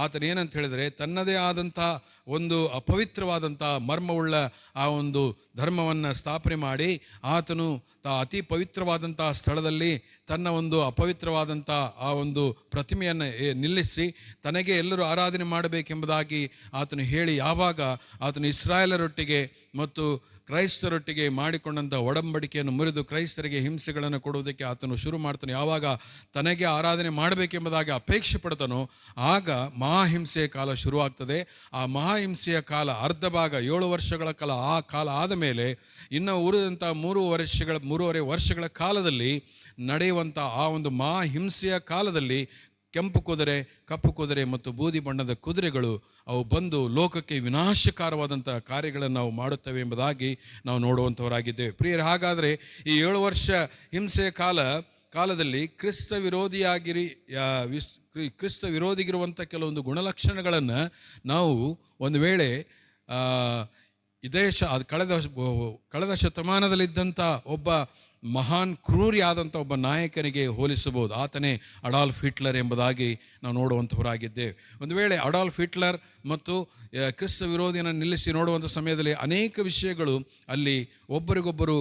ಆತನು ಏನಂತ ಹೇಳಿದರೆ, ತನ್ನದೇ ಆದಂಥ ಒಂದು ಅಪವಿತ್ರವಾದಂಥ ಮರ್ಮವುಳ್ಳ ಆ ಒಂದು ಧರ್ಮವನ್ನು ಸ್ಥಾಪನೆ ಮಾಡಿ ಆತನು ಅತಿ ಪವಿತ್ರವಾದಂಥ ಸ್ಥಳದಲ್ಲಿ ತನ್ನ ಒಂದು ಅಪವಿತ್ರವಾದಂಥ ಆ ಒಂದು ಪ್ರತಿಮೆಯನ್ನು ನಿಲ್ಲಿಸಿ ತನಗೆ ಎಲ್ಲರೂ ಆರಾಧನೆ ಮಾಡಬೇಕೆಂಬುದಾಗಿ ಆತನು ಹೇಳಿ, ಯಾವಾಗ ಆತನು ಇಸ್ರಾಯೇಲರೊಟ್ಟಿಗೆ ಮತ್ತು ಕ್ರೈಸ್ತರೊಟ್ಟಿಗೆ ಮಾಡಿಕೊಂಡಂಥ ಒಡಂಬಡಿಕೆಯನ್ನು ಮುರಿದು ಕ್ರೈಸ್ತರಿಗೆ ಹಿಂಸೆಗಳನ್ನು ಕೊಡುವುದಕ್ಕೆ ಆತನು ಶುರು ಮಾಡ್ತಾನೆ, ಯಾವಾಗ ತನಗೆ ಆರಾಧನೆ ಮಾಡಬೇಕೆಂಬುದಾಗಿ ಅಪೇಕ್ಷೆ ಪಡ್ತಾನೋ ಆಗ ಮಹಾಹಿಂಸೆಯ ಕಾಲ ಶುರುವಾಗ್ತದೆ. ಆ ಮಹಾಹಿಂಸೆಯ ಕಾಲ ಅರ್ಧ ಭಾಗ 7 ವರ್ಷಗಳ ಕಾಲ ಆ ಕಾಲ ಆದ ಮೇಲೆ ಇನ್ನು ಉಳಿದಂಥ 3.5 ವರ್ಷಗಳ ಕಾಲದಲ್ಲಿ ನಡೆಯುವಂಥ ಆ ಒಂದು ಮಹಾಹಿಂಸೆಯ ಕಾಲದಲ್ಲಿ ಕೆಂಪು ಕುದುರೆ, ಕಪ್ಪು ಕುದುರೆ ಮತ್ತು ಬೂದಿ ಬಣ್ಣದ ಕುದುರೆಗಳು ಅವು ಬಂದು ಲೋಕಕ್ಕೆ ವಿನಾಶಕಾರವಾದಂಥ ಕಾರ್ಯಗಳನ್ನು ನಾವು ಮಾಡುತ್ತವೆ ಎಂಬುದಾಗಿ ನಾವು ನೋಡುವಂಥವರಾಗಿದ್ದೇವೆ. ಪ್ರಿಯರೇ, ಹಾಗಾದರೆ ಈ 7 ವರ್ಷ ಹಿಂಸೆಯ ಕಾಲದಲ್ಲಿ ಕ್ರಿಸ್ತ ವಿರೋಧಿಗಿರುವಂಥ ಕೆಲವೊಂದು ಗುಣಲಕ್ಷಣಗಳನ್ನು ನಾವು ಒಂದು ವೇಳೆ ಕಳೆದ ಶತಮಾನದಲ್ಲಿದ್ದಂಥ ಒಬ್ಬ ಮಹಾನ್ ಕ್ರೂರಿಯಾದಂಥ ಒಬ್ಬ ನಾಯಕನಿಗೆ ಹೋಲಿಸಬಹುದು. ಆತನೇ ಅಡಾಲ್ಫ್ ಹಿಟ್ಲರ್ ಎಂಬುದಾಗಿ ನಾವು ನೋಡುವಂಥವರಾಗಿದ್ದೇವೆ. ಒಂದು ವೇಳೆ ಅಡಾಲ್ಫ್ ಹಿಟ್ಲರ್ ಮತ್ತು ಕ್ರಿಸ್ತ ವಿರೋಧಿಯನ್ನು ನಿಲ್ಲಿಸಿ ನೋಡುವಂಥ ಸಮಯದಲ್ಲಿ ಅನೇಕ ವಿಷಯಗಳು ಅಲ್ಲಿ ಒಬ್ಬರಿಗೊಬ್ಬರು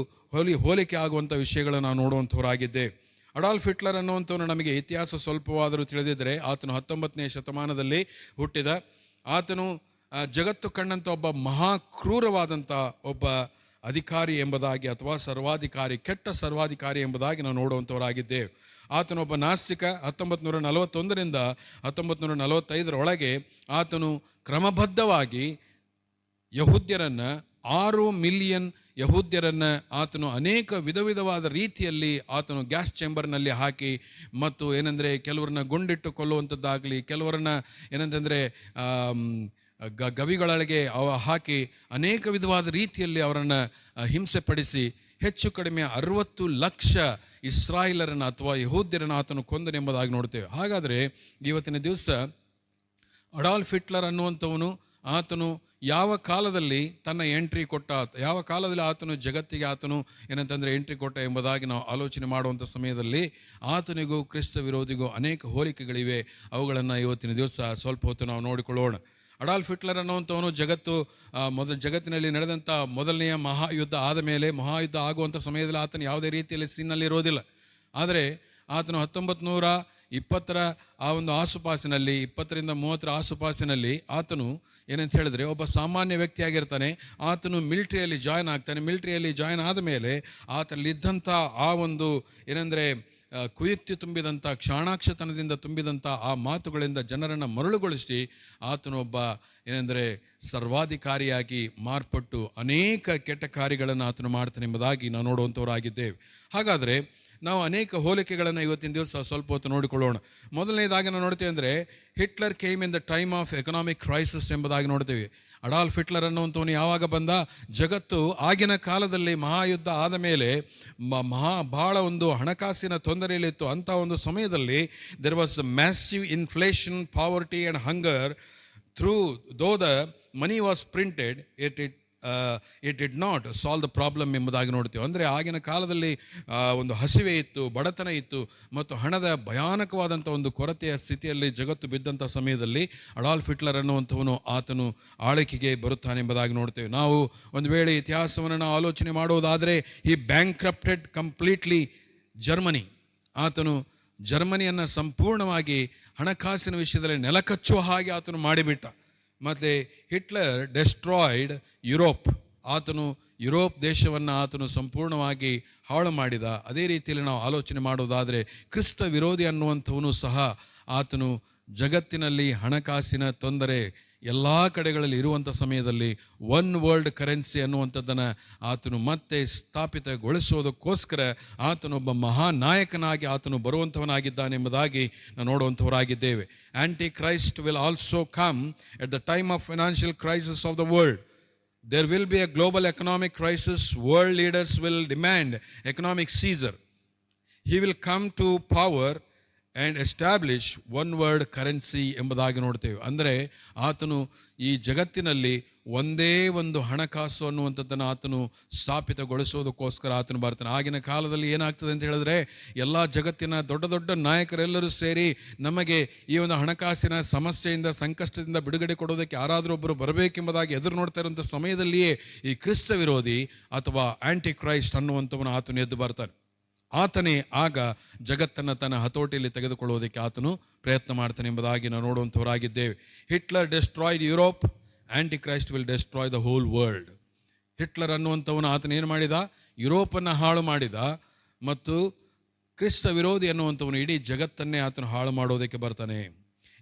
ಹೋಲಿಕೆ ಆಗುವಂಥ ವಿಷಯಗಳನ್ನು ನಾವು ನೋಡುವಂಥವರಾಗಿದ್ದೇವೆ. ಅಡಾಲ್ಫ್ ಹಿಟ್ಲರ್ ಅನ್ನುವಂಥವನು ನಮಗೆ ಇತಿಹಾಸ ಸ್ವಲ್ಪವಾದರೂ ತಿಳಿದಿದ್ದರೆ, ಆತನು 19ನೇ ಶತಮಾನದಲ್ಲಿ ಹುಟ್ಟಿದ. ಆತನು ಜಗತ್ತು ಕಂಡಂಥ ಒಬ್ಬ ಮಹಾಕ್ರೂರವಾದಂಥ ಒಬ್ಬ ಅಧಿಕಾರಿ ಎಂಬುದಾಗಿ ಅಥವಾ ಸರ್ವಾಧಿಕಾರಿ, ಕೆಟ್ಟ ಸರ್ವಾಧಿಕಾರಿ ಎಂಬುದಾಗಿ ನಾವು ನೋಡುವಂಥವರಾಗಿದ್ದೇವೆ. ಆತನೊಬ್ಬ ನಾಸ್ತಿಕ. 1941ರಿಂದ 1945 ಆತನು ಕ್ರಮಬದ್ಧವಾಗಿ ಯಹೂದ್ಯರನ್ನು 6 ಮಿಲಿಯನ್ ಯಹೂದ್ಯರನ್ನು ಆತನು ಅನೇಕ ವಿಧವಾದ ರೀತಿಯಲ್ಲಿ ಆತನು ಗ್ಯಾಸ್ ಚೇಂಬರ್ನಲ್ಲಿ ಹಾಕಿ ಮತ್ತು ಏನಂದರೆ ಕೆಲವರನ್ನ ಗುಂಡಿಟ್ಟು ಕೊಲ್ಲುವಂಥದ್ದಾಗಲಿ, ಕೆಲವರನ್ನ ಏನಂತಂದರೆ ಗವಿಗಳೊಳಗೆ ಹಾಕಿ ಅನೇಕ ವಿಧವಾದ ರೀತಿಯಲ್ಲಿ ಅವರನ್ನು ಹಿಂಸೆಪಡಿಸಿ ಹೆಚ್ಚು ಕಡಿಮೆ 60 ಲಕ್ಷ ಇಸ್ರಾಯೇಲರನ್ನು ಅಥವಾ ಯಹೂದ್ಯರನ್ನು ಆತನು ಕೊಂದನೆಂಬುದಾಗಿ ನೋಡ್ತೇವೆ. ಹಾಗಾದರೆ ಇವತ್ತಿನ ದಿವಸ ಅಡಾಲ್ಫ್ ಹಿಟ್ಲರ್ ಅನ್ನುವಂಥವನು ಆತನು ಯಾವ ಕಾಲದಲ್ಲಿ ತನ್ನ ಎಂಟ್ರಿ ಕೊಟ್ಟ, ಯಾವ ಕಾಲದಲ್ಲಿ ಆತನು ಜಗತ್ತಿಗೆ ಆತನು ಏನಂತಂದರೆ ಎಂಟ್ರಿ ಕೊಟ್ಟ ಎಂಬುದಾಗಿ ನಾವು ಆಲೋಚನೆ ಮಾಡುವಂಥ ಸಮಯದಲ್ಲಿ ಆತನಿಗೂ ಕ್ರಿಸ್ತ ವಿರೋಧಿಗೂ ಅನೇಕ ಹೋಲಿಕೆಗಳಿವೆ. ಅವುಗಳನ್ನು ಇವತ್ತಿನ ದಿವಸ ಸ್ವಲ್ಪ ಹೊತ್ತು ನಾವು ನೋಡಿಕೊಳ್ಳೋಣ. ಅಡಾಲ್ಫ್ ಹಿಟ್ಲರ್ ಅನ್ನುವಂಥವನು ಜಗತ್ತಿನಲ್ಲಿ ನಡೆದಂಥ ಮೊದಲನೆಯ ಮಹಾಯುದ್ಧ ಆದ ಮೇಲೆ, ಮಹಾಯುದ್ಧ ಆಗುವಂಥ ಸಮಯದಲ್ಲಿ ಆತನು ಯಾವುದೇ ರೀತಿಯಲ್ಲಿ ಸೀನಲ್ಲಿ ಇರೋದಿಲ್ಲ. ಆದರೆ ಆತನು 1920 ಆ ಒಂದು ಆಸುಪಾಸಿನಲ್ಲಿ, 20ರಿಂದ 30 ಆಸುಪಾಸಿನಲ್ಲಿ ಆತನು ಏನಂತ ಹೇಳಿದ್ರೆ ಒಬ್ಬ ಸಾಮಾನ್ಯ ವ್ಯಕ್ತಿಯಾಗಿರ್ತಾನೆ. ಆತನು ಮಿಲಿಟ್ರಿಯಲ್ಲಿ ಜಾಯ್ನ್ ಆಗ್ತಾನೆ. ಮಿಲಿಟ್ರಿಯಲ್ಲಿ ಜಾಯ್ನ್ ಆದ ಮೇಲೆ ಆತನಲ್ಲಿದ್ದಂಥ ಆ ಒಂದು ಏನಂದರೆ ಕುಯುಕ್ತಿ ತುಂಬಿದಂಥ, ಕ್ಷಾಣಾಕ್ಷತನದಿಂದ ತುಂಬಿದಂಥ ಆ ಮಾತುಗಳಿಂದ ಜನರನ್ನು ಮರಳುಗೊಳಿಸಿ ಆತನೊಬ್ಬ ಏನೆಂದರೆ ಸರ್ವಾಧಿಕಾರಿಯಾಗಿ ಮಾರ್ಪಟ್ಟು ಅನೇಕ ಕೆಟ್ಟ ಕಾರ್ಯಗಳನ್ನು ಆತನು ಮಾಡ್ತಾನೆ ಎಂಬುದಾಗಿ ನಾವು ನೋಡುವಂಥವರಾಗಿದ್ದೇವೆ. ಹಾಗಾದರೆ ನಾವು ಅನೇಕ ಹೋಲಿಕೆಗಳನ್ನು ಇವತ್ತಿನ ದಿವಸ ಸ್ವಲ್ಪ ಹೊತ್ತು ನೋಡಿಕೊಳ್ಳೋಣ. ಮೊದಲನೇದಾಗಿ ನಾವು ನೋಡ್ತೀವಿ ಅಂದರೆ, Hitler came in the time of economic crisis ಎಂಬುದಾಗಿ ನೋಡ್ತೀವಿ. ಅಡಾಲ್ಫ್ ಹಿಟ್ಲರ್ ಅನ್ನುವಂಥವನು ಯಾವಾಗ ಬಂದ, ಜಗತ್ತು ಆಗಿನ ಕಾಲದಲ್ಲಿ ಮಹಾಯುದ್ಧ ಆದ ಮೇಲೆ ಬಹಳ ಒಂದು ಹಣಕಾಸಿನ ತೊಂದರೆಯಲ್ಲಿತ್ತು. ಅಂಥ ಒಂದು ಸಮಯದಲ್ಲಿ there was massive inflation, poverty and hunger. though the money was printed, it did not solve the problem ಎಂಬುದಾಗಿ ನೋಡ್ತೀವಿ. ಅಂದರೆ ಆಗಿನ ಕಾಲದಲ್ಲಿ ಒಂದು ಹಸಿವೆ ಇತ್ತು, ಬಡತನ ಇತ್ತು ಮತ್ತು ಹಣದ ಭಯಾನಕವಾದಂಥ ಒಂದು ಕೊರತೆಯ ಸ್ಥಿತಿಯಲ್ಲಿ ಜಗತ್ತು ಬಿದ್ದಂಥ ಸಮಯದಲ್ಲಿ ಅಡಾಲ್ಫ್ ಹಿಟ್ಲರ್ ಅನ್ನುವಂಥವನು ಆತನು ಆಳ್ವಿಕೆಗೆ ಬರುತ್ತಾನೆ ಎಂಬುದಾಗಿ ನೋಡ್ತೇವೆ. ನಾವು ಒಂದು ವೇಳೆ ಇತಿಹಾಸವನ್ನು ನಾವು ಆಲೋಚನೆ ಮಾಡುವುದಾದರೆ, ಈ ಬ್ಯಾಂಕ್ರಪ್ಟೆಡ್ ಕಂಪ್ಲೀಟ್ಲಿ ಜರ್ಮನಿ. ಆತನು ಜರ್ಮನಿಯನ್ನು ಸಂಪೂರ್ಣವಾಗಿ ಹಣಕಾಸಿನ ವಿಷಯದಲ್ಲಿ ನೆಲಕಚ್ಚುವ ಹಾಗೆ ಆತನು ಮಾಡಿಬಿಟ್ಟ. ಮತ್ತು ಹಿಟ್ಲರ್ ಡೆಸ್ಟ್ರಾಯ್ಡ್ ಯುರೋಪ್. ಆತನು ಯುರೋಪ್ ದೇಶವನ್ನು ಆತನು ಸಂಪೂರ್ಣವಾಗಿ ಹಾಳು ಮಾಡಿದ. ಅದೇ ರೀತಿಯಲ್ಲಿ ನಾವು ಆಲೋಚನೆ ಮಾಡೋದಾದರೆ, ಕ್ರಿಸ್ತ ವಿರೋಧಿ ಅನ್ನುವಂಥವನು ಸಹ ಆತನು ಜಗತ್ತಿನಲ್ಲಿ ಹಣಕಾಸಿನ ತೊಂದರೆ ಎಲ್ಲ ಕಡೆಗಳಲ್ಲಿ ಇರುವಂಥ ಸಮಯದಲ್ಲಿ ಒನ್ ವರ್ಲ್ಡ್ ಕರೆನ್ಸಿ ಅನ್ನುವಂಥದ್ದನ್ನು ಆತನು ಮತ್ತೆ ಸ್ಥಾಪಿತಗೊಳಿಸೋದಕ್ಕೋಸ್ಕರ ಆತನೊಬ್ಬ ಮಹಾನಾಯಕನಾಗಿ ಆತನು ಬರುವಂಥವನಾಗಿದ್ದಾನೆ ಎಂಬುದಾಗಿ ನಾವು ನೋಡುವಂಥವರಾಗಿದ್ದೇವೆ. Antichrist will also come at the time of financial crisis of the world. There will be a global economic crisis. World leaders will demand economic seizure. He will come to power and establish one world currency ಎಂಬುದಾಗಿ ನೋಡ್ತೇವೆ. ಅಂದರೆ ಆತನು ಈ ಜಗತ್ತಿನಲ್ಲಿ ಒಂದೇ ಒಂದು ಹಣಕಾಸು ಅನ್ನುವಂಥದ್ದನ್ನು ಆತನು ಸ್ಥಾಪಿತಗೊಳಿಸೋದಕ್ಕೋಸ್ಕರ ಆತನು ಬರ್ತಾನೆ. ಆಗಿನ ಕಾಲದಲ್ಲಿ ಏನಾಗ್ತದೆ ಅಂತ ಹೇಳಿದ್ರೆ, ಎಲ್ಲ ಜಗತ್ತಿನ ದೊಡ್ಡ ದೊಡ್ಡ ನಾಯಕರೆಲ್ಲರೂ ಸೇರಿ ನಮಗೆ ಈ ಒಂದು ಹಣಕಾಸಿನ ಸಮಸ್ಯೆಯಿಂದ, ಸಂಕಷ್ಟದಿಂದ ಬಿಡುಗಡೆ ಕೊಡೋದಕ್ಕೆ ಯಾರಾದರೂ ಒಬ್ಬರು ಬರಬೇಕೆಂಬುದಾಗಿ ಎದುರು ನೋಡ್ತಾ ಇರುವಂಥ ಸಮಯದಲ್ಲಿಯೇ ಈ ಕ್ರಿಸ್ತ ವಿರೋಧಿ ಅಥವಾ ಆಂಟಿ ಕ್ರೈಸ್ಟ್ ಅನ್ನುವಂಥವನು ಆತನು ಎದ್ದು ಬರ್ತಾನೆ. ಆತನೇ ಆಗ ಜಗತ್ತನ್ನು ತನ್ನ ಹತೋಟಿಯಲ್ಲಿ ತೆಗೆದುಕೊಳ್ಳುವುದಕ್ಕೆ ಆತನು ಪ್ರಯತ್ನ ಮಾಡ್ತಾನೆ ಎಂಬುದಾಗಿ ನಾವು ನೋಡುವಂಥವರಾಗಿದ್ದೇವೆ. Hitler destroyed Europe, Antichrist will destroy the whole world. Hitler ಅನ್ನುವಂಥವನು ಆತನ ಏನು ಮಾಡಿದ, ಯುರೋಪನ್ನು ಹಾಳು ಮಾಡಿದ. ಮತ್ತು ಕ್ರಿಸ್ತ ವಿರೋಧಿ ಅನ್ನುವಂಥವನು ಇಡೀ ಜಗತ್ತನ್ನೇ ಆತನು ಹಾಳು ಮಾಡೋದಕ್ಕೆ ಬರ್ತಾನೆ.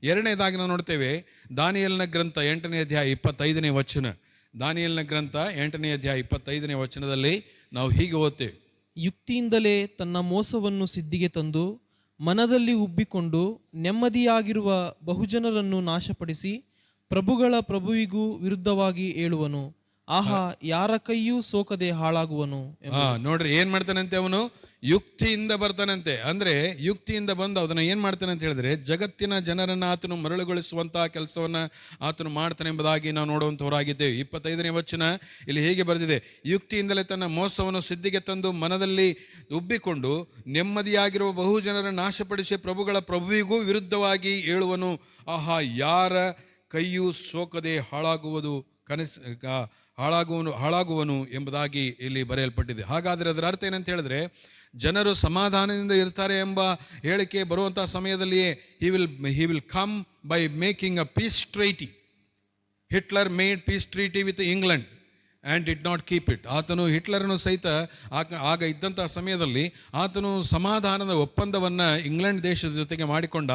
ಎರಡನೇದಾಗಿ ನಾವು ನೋಡ್ತೇವೆ, ದಾನಿಯೇಲನ ಗ್ರಂಥ 8ನೇ ಅಧ್ಯಾಯ 25ನೇ ವಚನ. ದಾನಿಯೇಲನ ಗ್ರಂಥ 8ನೇ ಅಧ್ಯಾಯ 25ನೇ ವಚನದಲ್ಲಿ ನಾವು ಹೀಗೆ ಓದ್ತೇವೆ: ಯುಕ್ತಿಯಿಂದಲೇ ತನ್ನ ಮೋಸವನ್ನು ಸಿದ್ಧಿಗೆ ತಂದು ಮನದಲ್ಲಿ ಉಬ್ಬಿಕೊಂಡು ನೆಮ್ಮದಿಯಾಗಿರುವ ಬಹುಜನರನ್ನು ನಾಶಪಡಿಸಿ ಪ್ರಭುಗಳ ಪ್ರಭುವಿಗೂ ವಿರುದ್ಧವಾಗಿ ಏಳುವನು. ಆಹಾ, ಯಾರ ಕೈಯೂ ಸೋಕದೆ ಹಾಳಾಗುವನು. ನೋಡ್ರಿ, ಏನ್ ಮಾಡ್ತಾನಂತೆ ಅವನು? ಯುಕ್ತಿಯಿಂದ ಬರ್ತಾನಂತೆ. ಅಂದ್ರೆ ಯುಕ್ತಿಯಿಂದ ಬಂದು ಅದನ್ನ ಏನ್ ಮಾಡ್ತಾನೆ ಅಂತ ಹೇಳಿದ್ರೆ, ಜಗತ್ತಿನ ಜನರನ್ನ ಆತನು ಮರಳುಗೊಳಿಸುವಂತಹ ಕೆಲಸವನ್ನ ಆತನು ಮಾಡ್ತಾನೆ ಎಂಬುದಾಗಿ ನಾವು ನೋಡುವಂತವರಾಗಿದ್ದೇವೆ. 25ನೇ ವಚನ ಇಲ್ಲಿ ಹೇಗೆ ಬರೆದಿದೆ: ಯುಕ್ತಿಯಿಂದಲೇ ತನ್ನ ಮೋಸವನ್ನು ಸಿದ್ಧಿಗೆ ತಂದು ಮನದಲ್ಲಿ ಉಬ್ಬಿಕೊಂಡು ನೆಮ್ಮದಿಯಾಗಿರುವ ಬಹು ಜನರ ನಾಶಪಡಿಸಿ ಪ್ರಭುಗಳ ಪ್ರಭುವಿಗೂ ವಿರುದ್ಧವಾಗಿ ಏಳುವನು. ಆಹಾ, ಯಾರ ಕೈಯೂ ಸೋಕದೆ ಹಾಳಾಗುವನು ಎಂಬುದಾಗಿ ಇಲ್ಲಿ ಬರೆಯಲ್ಪಟ್ಟಿದೆ. ಹಾಗಾದರೆ ಅದರ ಅರ್ಥ ಏನಂತ ಹೇಳಿದ್ರೆ, ಜನರು ಸಮಾಧಾನದಿಂದ ಇರ್ತಾರೆ ಎಂಬ ಹೇಳಿಕೆ ಬರುವಂತಹ ಸಮಯದಲ್ಲಿಯೇ he will come by making a peace treaty. Hitler made peace treaty with England and did not keep it. ಆತನು ಹಿಟ್ಲರನು ಸಹಿತ ಆಗ ಇದ್ದಂಥ ಸಮಯದಲ್ಲಿ ಆತನು ಸಮಾಧಾನದ ಒಪ್ಪಂದವನ್ನು ಇಂಗ್ಲೆಂಡ್ ದೇಶದ ಜೊತೆಗೆ ಮಾಡಿಕೊಂಡ.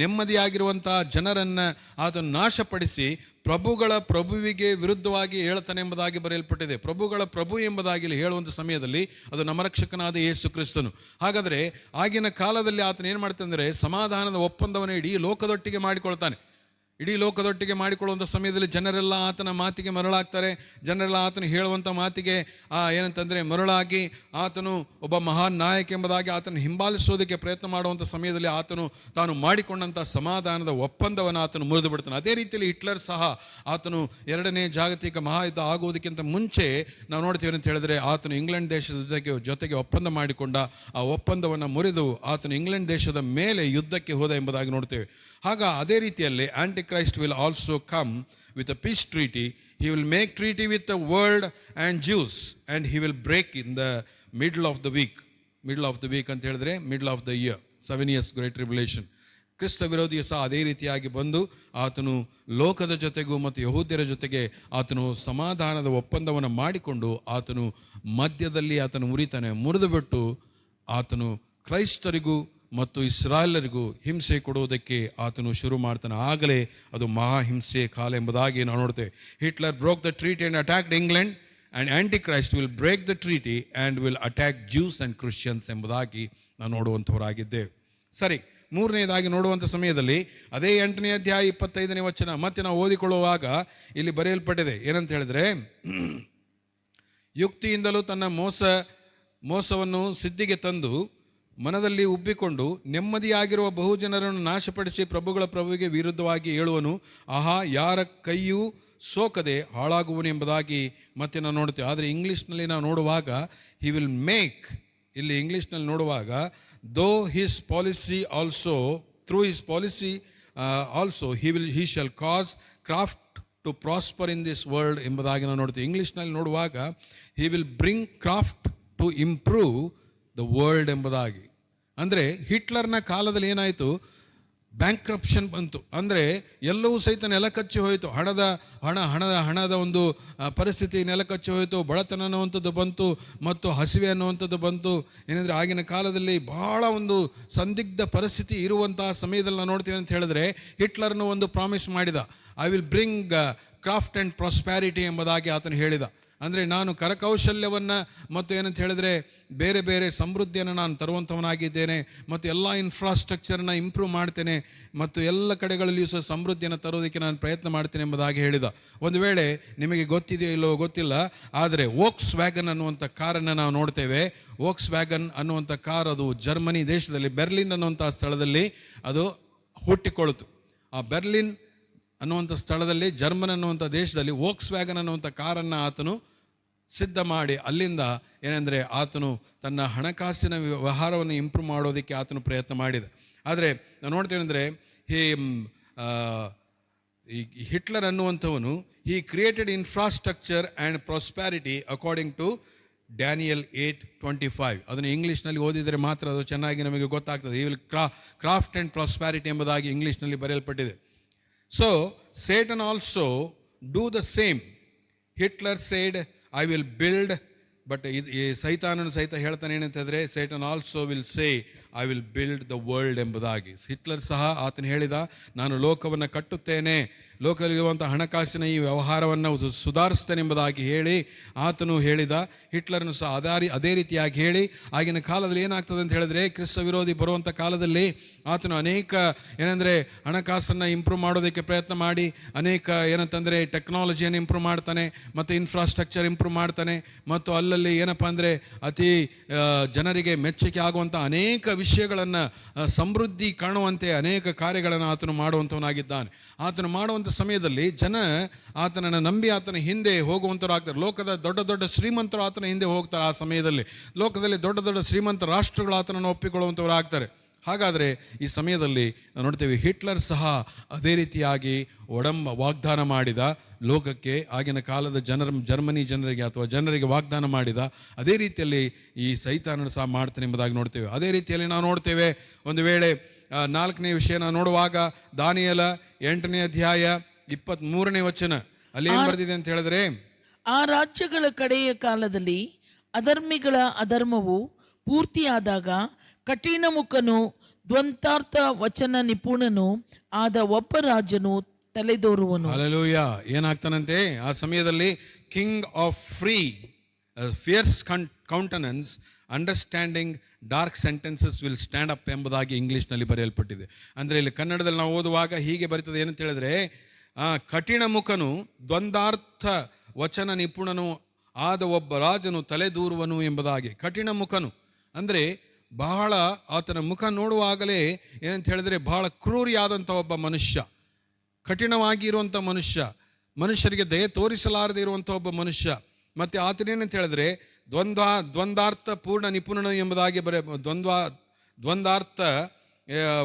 ನೆಮ್ಮದಿಯಾಗಿರುವಂತಹ ಜನರನ್ನು ಆತನು ನಾಶಪಡಿಸಿ ಪ್ರಭುಗಳ ಪ್ರಭುವಿಗೆ ವಿರುದ್ಧವಾಗಿ ಹೇಳ್ತಾನೆ ಎಂಬುದಾಗಿ ಬರೆಯಲ್ಪಟ್ಟಿದೆ. ಪ್ರಭುಗಳ ಪ್ರಭು ಎಂಬುದಾಗಿ ಹೇಳುವಂಥ ಸಮಯದಲ್ಲಿ ಅದು ನಮ್ಮ ರಕ್ಷಕನಾದ ಯೇಸು ಕ್ರಿಸ್ತನು. ಹಾಗಾದರೆ ಆಗಿನ ಕಾಲದಲ್ಲಿ ಆತನ ಏನು ಮಾಡ್ತಾನೆ, ಸಮಾಧಾನದ ಒಪ್ಪಂದವನ್ನು ಇಡೀ ಲೋಕದೊಟ್ಟಿಗೆ ಮಾಡಿಕೊಳ್ತಾನೆ. ಇಡೀ ಲೋಕದೊಟ್ಟಿಗೆ ಮಾಡಿಕೊಳ್ಳುವಂಥ ಸಮಯದಲ್ಲಿ ಜನರೆಲ್ಲ ಆತನ ಮಾತಿಗೆ ಮರಳಾಗ್ತಾರೆ. ಜನರೆಲ್ಲ ಆತನು ಹೇಳುವಂಥ ಮಾತಿಗೆ ಏನಂತಂದರೆ ಮರಳಾಗಿ ಆತನು ಒಬ್ಬ ಮಹಾನ್ ನಾಯಕ ಎಂಬುದಾಗಿ ಆತನು ಹಿಂಬಾಲಿಸೋದಕ್ಕೆ ಪ್ರಯತ್ನ ಮಾಡುವಂಥ ಸಮಯದಲ್ಲಿ ಆತನು ತಾನು ಮಾಡಿಕೊಂಡಂಥ ಸಮಾಧಾನದ ಒಪ್ಪಂದವನ್ನು ಆತನು ಮುರಿದು ಬಿಡ್ತಾನೆ. ಅದೇ ರೀತಿಯಲ್ಲಿ ಹಿಟ್ಲರ್ ಸಹ ಆತನು 2ನೇ ಜಾಗತಿಕ ಮಹಾಯುದ್ಧ ಆಗುವುದಕ್ಕಿಂತ ಮುಂಚೆ ನಾವು ನೋಡ್ತೀವಿ ಅಂತ ಹೇಳಿದ್ರೆ, ಆತನು ಇಂಗ್ಲೆಂಡ್ ದೇಶದ ಜೊತೆಗೆ ಒಪ್ಪಂದ ಮಾಡಿಕೊಂಡ. ಆ ಒಪ್ಪಂದವನ್ನು ಮುರಿದು ಆತನು ಇಂಗ್ಲೆಂಡ್ ದೇಶದ ಮೇಲೆ ಯುದ್ಧಕ್ಕೆ ಹೋದ ಎಂಬುದಾಗಿ ನೋಡ್ತೇವೆ. ಅದೇ ರೀತಿಯಲ್ಲಿ Antichrist will also come with a peace treaty. He will make treaty with the world and Jews and he will break in the middle of the week ಅಂತ ಹೇಳಿದ್ರೆ middle of the year, 7 years great tribulation. ಕ್ರಿಸ್ತ ವಿರೋಧಿಯು ಸಹ ಅದೇ ರೀತಿಯಾಗಿ ಬಂದು ಆತನು ಲೋಕದ ಜೊತೆಗೂ ಮತ್ತು ಯಹೂದ್ಯರ ಜೊತೆಗೆ ಆತನು ಸಮಾಧಾನದ ಒಪ್ಪಂದವನ್ನು ಮಾಡಿಕೊಂಡು ಆತನು ಮಧ್ಯದಲ್ಲಿ ಆತನು ಮುರಿದು ಬಿಟ್ಟು ಆತನು ಕ್ರೈಸ್ತರಿಗೂ ಮತ್ತು ಇಸ್ರಾಯೇಲರಿಗೂ ಹಿಂಸೆ ಕೊಡುವುದಕ್ಕೆ ಆತನು ಶುರು ಮಾಡ್ತಾನೆ. ಆಗಲೇ ಅದು ಮಹಾಹಿಂಸೆ ಕಾಲ ಎಂಬುದಾಗಿ ನಾವು ನೋಡ್ತೇವೆ. Hitler broke the treaty and attacked England and Antichrist will break the treaty and will attack Jews and Christians ಎಂಬುದಾಗಿ ನಾವು ನೋಡುವಂಥವರಾಗಿದ್ದೇವೆ. ಸರಿ, ಮೂರನೇದಾಗಿ ನೋಡುವಂಥ ಸಮಯದಲ್ಲಿ ಅದೇ 8ನೇ ಅಧ್ಯಾಯ 25ನೇ ವಚನ ಮತ್ತೆ ನಾವು ಓದಿಕೊಳ್ಳುವಾಗ ಇಲ್ಲಿ ಬರೆಯಲ್ಪಟ್ಟಿದೆ. ಏನಂತ ಹೇಳಿದ್ರೆ, ಯುಕ್ತಿಯಿಂದಲೂ ತನ್ನ ಮೋಸವನ್ನು ಸಿದ್ಧಿಗೆ ತಂದು ಮನದಲ್ಲಿ ಉಬ್ಬಿಕೊಂಡು ನೆಮ್ಮದಿಯಾಗಿರುವ ಬಹುಜನರನ್ನು ನಾಶಪಡಿಸಿ ಪ್ರಭುವಿಗೆ ವಿರುದ್ಧವಾಗಿ ಹೇಳುವನು. ಆಹಾ, ಯಾರ ಕೈಯೂ ಸೋಕದೆ ಹಾಳಾಗುವನು ಎಂಬುದಾಗಿ ಮತ್ತೆ ನಾವು ನೋಡ್ತೇವೆ. ಆದರೆ ಇಂಗ್ಲೀಷ್ನಲ್ಲಿ ನಾವು ನೋಡುವಾಗ ಹಿ ವಿಲ್ ಮೇಕ್, ಇಲ್ಲಿ ಇಂಗ್ಲೀಷ್ನಲ್ಲಿ ನೋಡುವಾಗ though his policy also, through his policy also he shall cause craft to prosper in this world ಎಂಬುದಾಗಿ ನಾವು ನೋಡ್ತೀವಿ. ಇಂಗ್ಲೀಷ್ನಲ್ಲಿ ನೋಡುವಾಗ he will bring craft to improve the world ಎಂಬುದಾಗಿ. ಅಂದರೆ ಹಿಟ್ಲರ್ನ ಕಾಲದಲ್ಲಿ ಏನಾಯಿತು, ಬ್ಯಾಂಕ್ರಪ್ಷನ್ ಬಂತು. ಅಂದರೆ ಎಲ್ಲವೂ ಸಹಿತ ನೆಲಕಚ್ಚಿ ಹೋಯಿತು. ಹಣದ ಒಂದು ಪರಿಸ್ಥಿತಿ ನೆಲಕಚ್ಚಿ ಹೋಯಿತು. ಬಡತನ ಅನ್ನುವಂಥದ್ದು ಬಂತು ಮತ್ತು ಹಸಿವೆ ಅನ್ನುವಂಥದ್ದು ಬಂತು. ಏನಂದರೆ ಆಗಿನ ಕಾಲದಲ್ಲಿ ಬಹಳ ಒಂದು ಸಂದಿಗ್ಧ ಪರಿಸ್ಥಿತಿ ಇರುವಂತಹ ಸಮಯದಲ್ಲಿ ನಾವು ನೋಡ್ತೀವಿ ಅಂತ ಹೇಳಿದ್ರೆ, ಹಿಟ್ಲರ್ನು ಒಂದು ಪ್ರಾಮಿಸ್ ಮಾಡಿದ, I will bring craft and prosperity ಎಂಬುದಾಗಿ ಆತನು ಹೇಳಿದ. ಅಂದರೆ ನಾನು ಕರಕೌಶಲ್ಯವನ್ನು ಮತ್ತು ಏನಂತ ಹೇಳಿದ್ರೆ ಬೇರೆ ಬೇರೆ ಸಮೃದ್ಧಿಯನ್ನು ನಾನು ತರುವಂಥವನಾಗಿದ್ದೇನೆ ಮತ್ತು ಎಲ್ಲ ಇನ್ಫ್ರಾಸ್ಟ್ರಕ್ಚರನ್ನು ಇಂಪ್ರೂವ್ ಮಾಡ್ತೇನೆ ಮತ್ತು ಎಲ್ಲ ಕಡೆಗಳಲ್ಲಿಯೂ ಸಹ ಸಮೃದ್ಧಿಯನ್ನು ತರೋದಕ್ಕೆ ನಾನು ಪ್ರಯತ್ನ ಮಾಡ್ತೇನೆ ಎಂಬುದಾಗಿ ಹೇಳಿದ. ಒಂದು ವೇಳೆ ನಿಮಗೆ ಗೊತ್ತಿದೆಯೋ ಇಲ್ಲವೋ ಗೊತ್ತಿಲ್ಲ, ಆದರೆ ವೋಕ್ಸ್ ವ್ಯಾಗನ್ ಅನ್ನುವಂಥ ಕಾರನ್ನು ನಾವು ನೋಡ್ತೇವೆ. ವೋಕ್ಸ್ ವ್ಯಾಗನ್ ಅನ್ನುವಂಥ ಕಾರ್ ಅದು ಜರ್ಮನಿ ದೇಶದಲ್ಲಿ ಬೆರ್ಲಿನ್ ಅನ್ನುವಂಥ ಸ್ಥಳದಲ್ಲಿ ಅದು ಹುಟ್ಟಿಕೊಳ್ತು. ಆ ಬೆರ್ಲಿನ್ ಅನ್ನುವಂಥ ಸ್ಥಳದಲ್ಲಿ, ಜರ್ಮನ್ ಅನ್ನುವಂಥ ದೇಶದಲ್ಲಿ ವೋಕ್ಸ್ ವ್ಯಾಗನ್ ಅನ್ನುವಂಥ ಕಾರನ್ನು ಆತನು ಸಿದ್ಧ ಮಾಡಿ ಅಲ್ಲಿಂದ ಏನೆಂದರೆ ಆತನು ತನ್ನ ಹಣಕಾಸಿನ ವ್ಯವಹಾರವನ್ನು ಇಂಪ್ರೂವ್ ಮಾಡೋದಕ್ಕೆ ಆತನು ಪ್ರಯತ್ನ ಮಾಡಿದ. ಆದರೆ ನಾವು ನೋಡ್ತೇವೆ ಅಂದರೆ ಈ ಹಿಟ್ಲರ್ ಅನ್ನುವಂಥವನು he created infrastructure and prosperity according to Daniel 8:25. ಅದನ್ನು ಇಂಗ್ಲೀಷ್ನಲ್ಲಿ ಓದಿದರೆ ಮಾತ್ರ ಅದು ಚೆನ್ನಾಗಿ ನಮಗೆ ಗೊತ್ತಾಗ್ತದೆ. ಈ ವಿಲ್ ಕ್ರಾಫ್ಟ್ ಆ್ಯಂಡ್ ಪ್ರಾಸ್ಪ್ಯಾರಿಟಿ ಎಂಬುದಾಗಿ ಇಂಗ್ಲೀಷ್ನಲ್ಲಿ ಬರೆಯಲ್ಪಟ್ಟಿದೆ. So Satan also do the same. Hitler said I will build, but ಈ ಸೈತಾನನು ಸಹಿತ ಹೇಳ್ತಾನೆ ಏನಂತಂದರೆ, Satan also will say I will build the world ಎಂಬುದಾಗಿ. ಹಿಟ್ಲರ್ ಸಹ ಆತನು ಹೇಳಿದ, ನಾನು ಲೋಕವನ್ನು ಕಟ್ಟುತ್ತೇನೆ, ಲೋಕದಲ್ಲಿರುವಂಥ ಹಣಕಾಸಿನ ಈ ವ್ಯವಹಾರವನ್ನು ಸುಧಾರಿಸ್ತೇನೆ ಎಂಬುದಾಗಿ ಹೇಳಿ ಆತನು ಹೇಳಿದ. ಹಿಟ್ಲರ್ನು ಸಹ ಅದೇ ರೀತಿಯಾಗಿ ಹೇಳಿ, ಆಗಿನ ಕಾಲದಲ್ಲಿ ಏನಾಗ್ತದೆ ಅಂತ ಹೇಳಿದ್ರೆ, ಕ್ರಿಸ್ತ ವಿರೋಧಿ ಬರುವಂಥ ಕಾಲದಲ್ಲಿ ಆತನು ಅನೇಕ ಏನಂದರೆ ಹಣಕಾಸನ್ನು ಇಂಪ್ರೂವ್ ಮಾಡೋದಕ್ಕೆ ಪ್ರಯತ್ನ ಮಾಡಿ ಅನೇಕ ಏನಂತಂದರೆ ಟೆಕ್ನಾಲಜಿಯನ್ನು ಇಂಪ್ರೂವ್ ಮಾಡ್ತಾನೆ ಮತ್ತು ಇನ್ಫ್ರಾಸ್ಟ್ರಕ್ಚರ್ ಇಂಪ್ರೂವ್ ಮಾಡ್ತಾನೆ ಮತ್ತು ಅಲ್ಲಲ್ಲಿ ಏನಪ್ಪ ಅಂದರೆ ಅತಿ ಜನರಿಗೆ ಮೆಚ್ಚುಗೆ ಆಗುವಂಥ ಅನೇಕ ವಿಷಯಗಳನ್ನು ಸಮೃದ್ಧಿ ಕಾಣುವಂತೆ ಅನೇಕ ಕಾರ್ಯಗಳನ್ನು ಆತನು ಮಾಡುವಂಥವನಾಗಿದ್ದಾನೆ. ಆತನು ಮಾಡುವಂಥ ಸಮಯದಲ್ಲಿ ಜನ ಆತನನ್ನು ನಂಬಿ ಆತನ ಹಿಂದೆ ಹೋಗುವಂಥವ್ರು ಆಗ್ತಾರೆ. ಲೋಕದ ದೊಡ್ಡ ದೊಡ್ಡ ಶ್ರೀಮಂತರು ಆತನ ಹಿಂದೆ ಹೋಗ್ತಾರೆ. ಆ ಸಮಯದಲ್ಲಿ ಲೋಕದಲ್ಲಿ ದೊಡ್ಡ ದೊಡ್ಡ ಶ್ರೀಮಂತ ರಾಷ್ಟ್ರಗಳು ಆತನನ್ನು ಒಪ್ಪಿಕೊಳ್ಳುವಂಥವ್ರು ಆಗ್ತಾರೆ. ಹಾಗಾದರೆ ಈ ಸಮಯದಲ್ಲಿ ನೋಡ್ತೇವೆ ಹಿಟ್ಲರ್ ಸಹ ಅದೇ ರೀತಿಯಾಗಿ ವಾಗ್ದಾನ ಮಾಡಿದ ಲೋಕಕ್ಕೆ, ಆಗಿನ ಕಾಲದ ಜರ್ಮನಿ ಜನರಿಗೆ ಅಥವಾ ಜನರಿಗೆ ವಾಗ್ದಾನ ಮಾಡಿದ. ಅದೇ ರೀತಿಯಲ್ಲಿ ಈ ಸೈತಾನನು ಸಹ ಮಾಡ್ತಾನೆ ಎಂಬುದಾಗಿ ನೋಡ್ತೇವೆ. ಅದೇ ರೀತಿಯಲ್ಲಿ ನಾವು ನೋಡ್ತೇವೆ, ಒಂದು ವೇಳೆ 4ನೇ ವಿಷಯ ನಾವು ನೋಡುವಾಗ ದಾನಿಯೇಲ 8ನೇ ಅಧ್ಯಾಯ 23ನೇ ವಚನ ಅಲ್ಲಿ ಏನು ಬರೆದಿದೆ ಅಂತ ಹೇಳಿದ್ರೆ, ಆ ರಾಜ್ಯಗಳ ಕಡೆಯ ಕಾಲದಲ್ಲಿ ಅಧರ್ಮಿಗಳ ಅಧರ್ಮವು ಪೂರ್ತಿಯಾದಾಗ ಕಠಿಣ ಮುಖನು ದ್ವಂತಾರ್ಥ ವಚನ ನಿಪುಣನು ಆದ ಒಬ್ಬ ರಾಜನು ತಲೆದೋರುವನು. ಹಲ್ಲೆಲೂಯಾ. ಏನಾಗ್ತಾನಂತೆ ಆ ಸಮಯದಲ್ಲಿ, king of free fierce countenance understanding dark sentences will stand up ಎಂಬುದಾಗಿ ಇಂಗ್ಲೀಷ್ನಲ್ಲಿ ಬರೆಯಲ್ಪಟ್ಟಿದೆ. ಅಂದರೆ ಇಲ್ಲಿ ಕನ್ನಡದಲ್ಲಿ ನಾವು ಓದುವಾಗ ಹೀಗೆ ಬರೀತದೆ. ಏನಂತ ಹೇಳಿದ್ರೆ, ಕಠಿಣ ಮುಖನು ದ್ವಂದಾರ್ಥ ವಚನ ನಿಪುಣನು ಆದ ಒಬ್ಬ ರಾಜನು ತಲೆದೂರುವನು ಎಂಬುದಾಗಿ. ಕಠಿಣ ಮುಖನು ಅಂದರೆ ಬಹಳ ಆತನ ಮುಖ ನೋಡುವಾಗಲೇ ಏನಂತ ಹೇಳಿದ್ರೆ ಬಹಳ ಕ್ರೂರಿಯಾದಂಥ ಒಬ್ಬ ಮನುಷ್ಯ, ಕಠಿಣವಾಗಿ ಇರುವಂಥ ಮನುಷ್ಯ, ಮನುಷ್ಯರಿಗೆ ದಯೆ ತೋರಿಸಲಾರದೆ ಇರುವಂಥ ಒಬ್ಬ ಮನುಷ್ಯ. ಮತ್ತು ಆತನೇನಂತ ಹೇಳಿದ್ರೆ ದ್ವಂದಾರ್ಥ ಪೂರ್ಣ ನಿಪುಣನು ಎಂಬುದಾಗಿ ದ್ವಂದಾರ್ಥ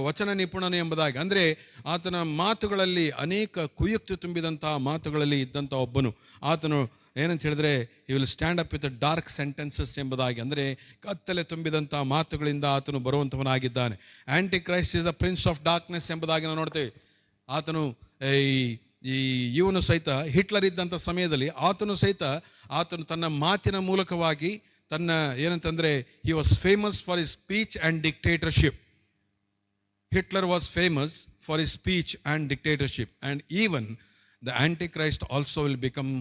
ವಚನ ನಿಪುಣನು ಎಂಬುದಾಗಿ. ಅಂದರೆ ಆತನ ಮಾತುಗಳಲ್ಲಿ ಅನೇಕ ಕುಯುಕ್ತಿ ತುಂಬಿದಂತಹ ಮಾತುಗಳಲ್ಲಿ ಇದ್ದಂಥ ಒಬ್ಬನು. ಆತನು ಏನಂತ ಹೇಳಿದ್ರೆ he will stand up with dark sentences ಎಂಬುದಾಗಿ. ಅಂದರೆ ಕತ್ತಲೆ ತುಂಬಿದಂಥ ಮಾತುಗಳಿಂದ ಆತನು ಬರುವಂಥವನಾಗಿದ್ದಾನೆ. Antichrist is the prince of darkness ಎಂಬುದಾಗಿ ನಾವು ನೋಡ್ತೇವೆ. ಆತನು ಇವನು ಸಹಿತ ಹಿಟ್ಲರ್ ಇದ್ದಂಥ ಸಮಯದಲ್ಲಿ ಆತನು ತನ್ನ ಮಾತಿನ ಮೂಲಕವಾಗಿ ತನ್ನ ಏನಂತಂದರೆ he was famous for his speech and dictatorship. Hitler was famous for his speech and dictatorship, and even the Antichrist also will become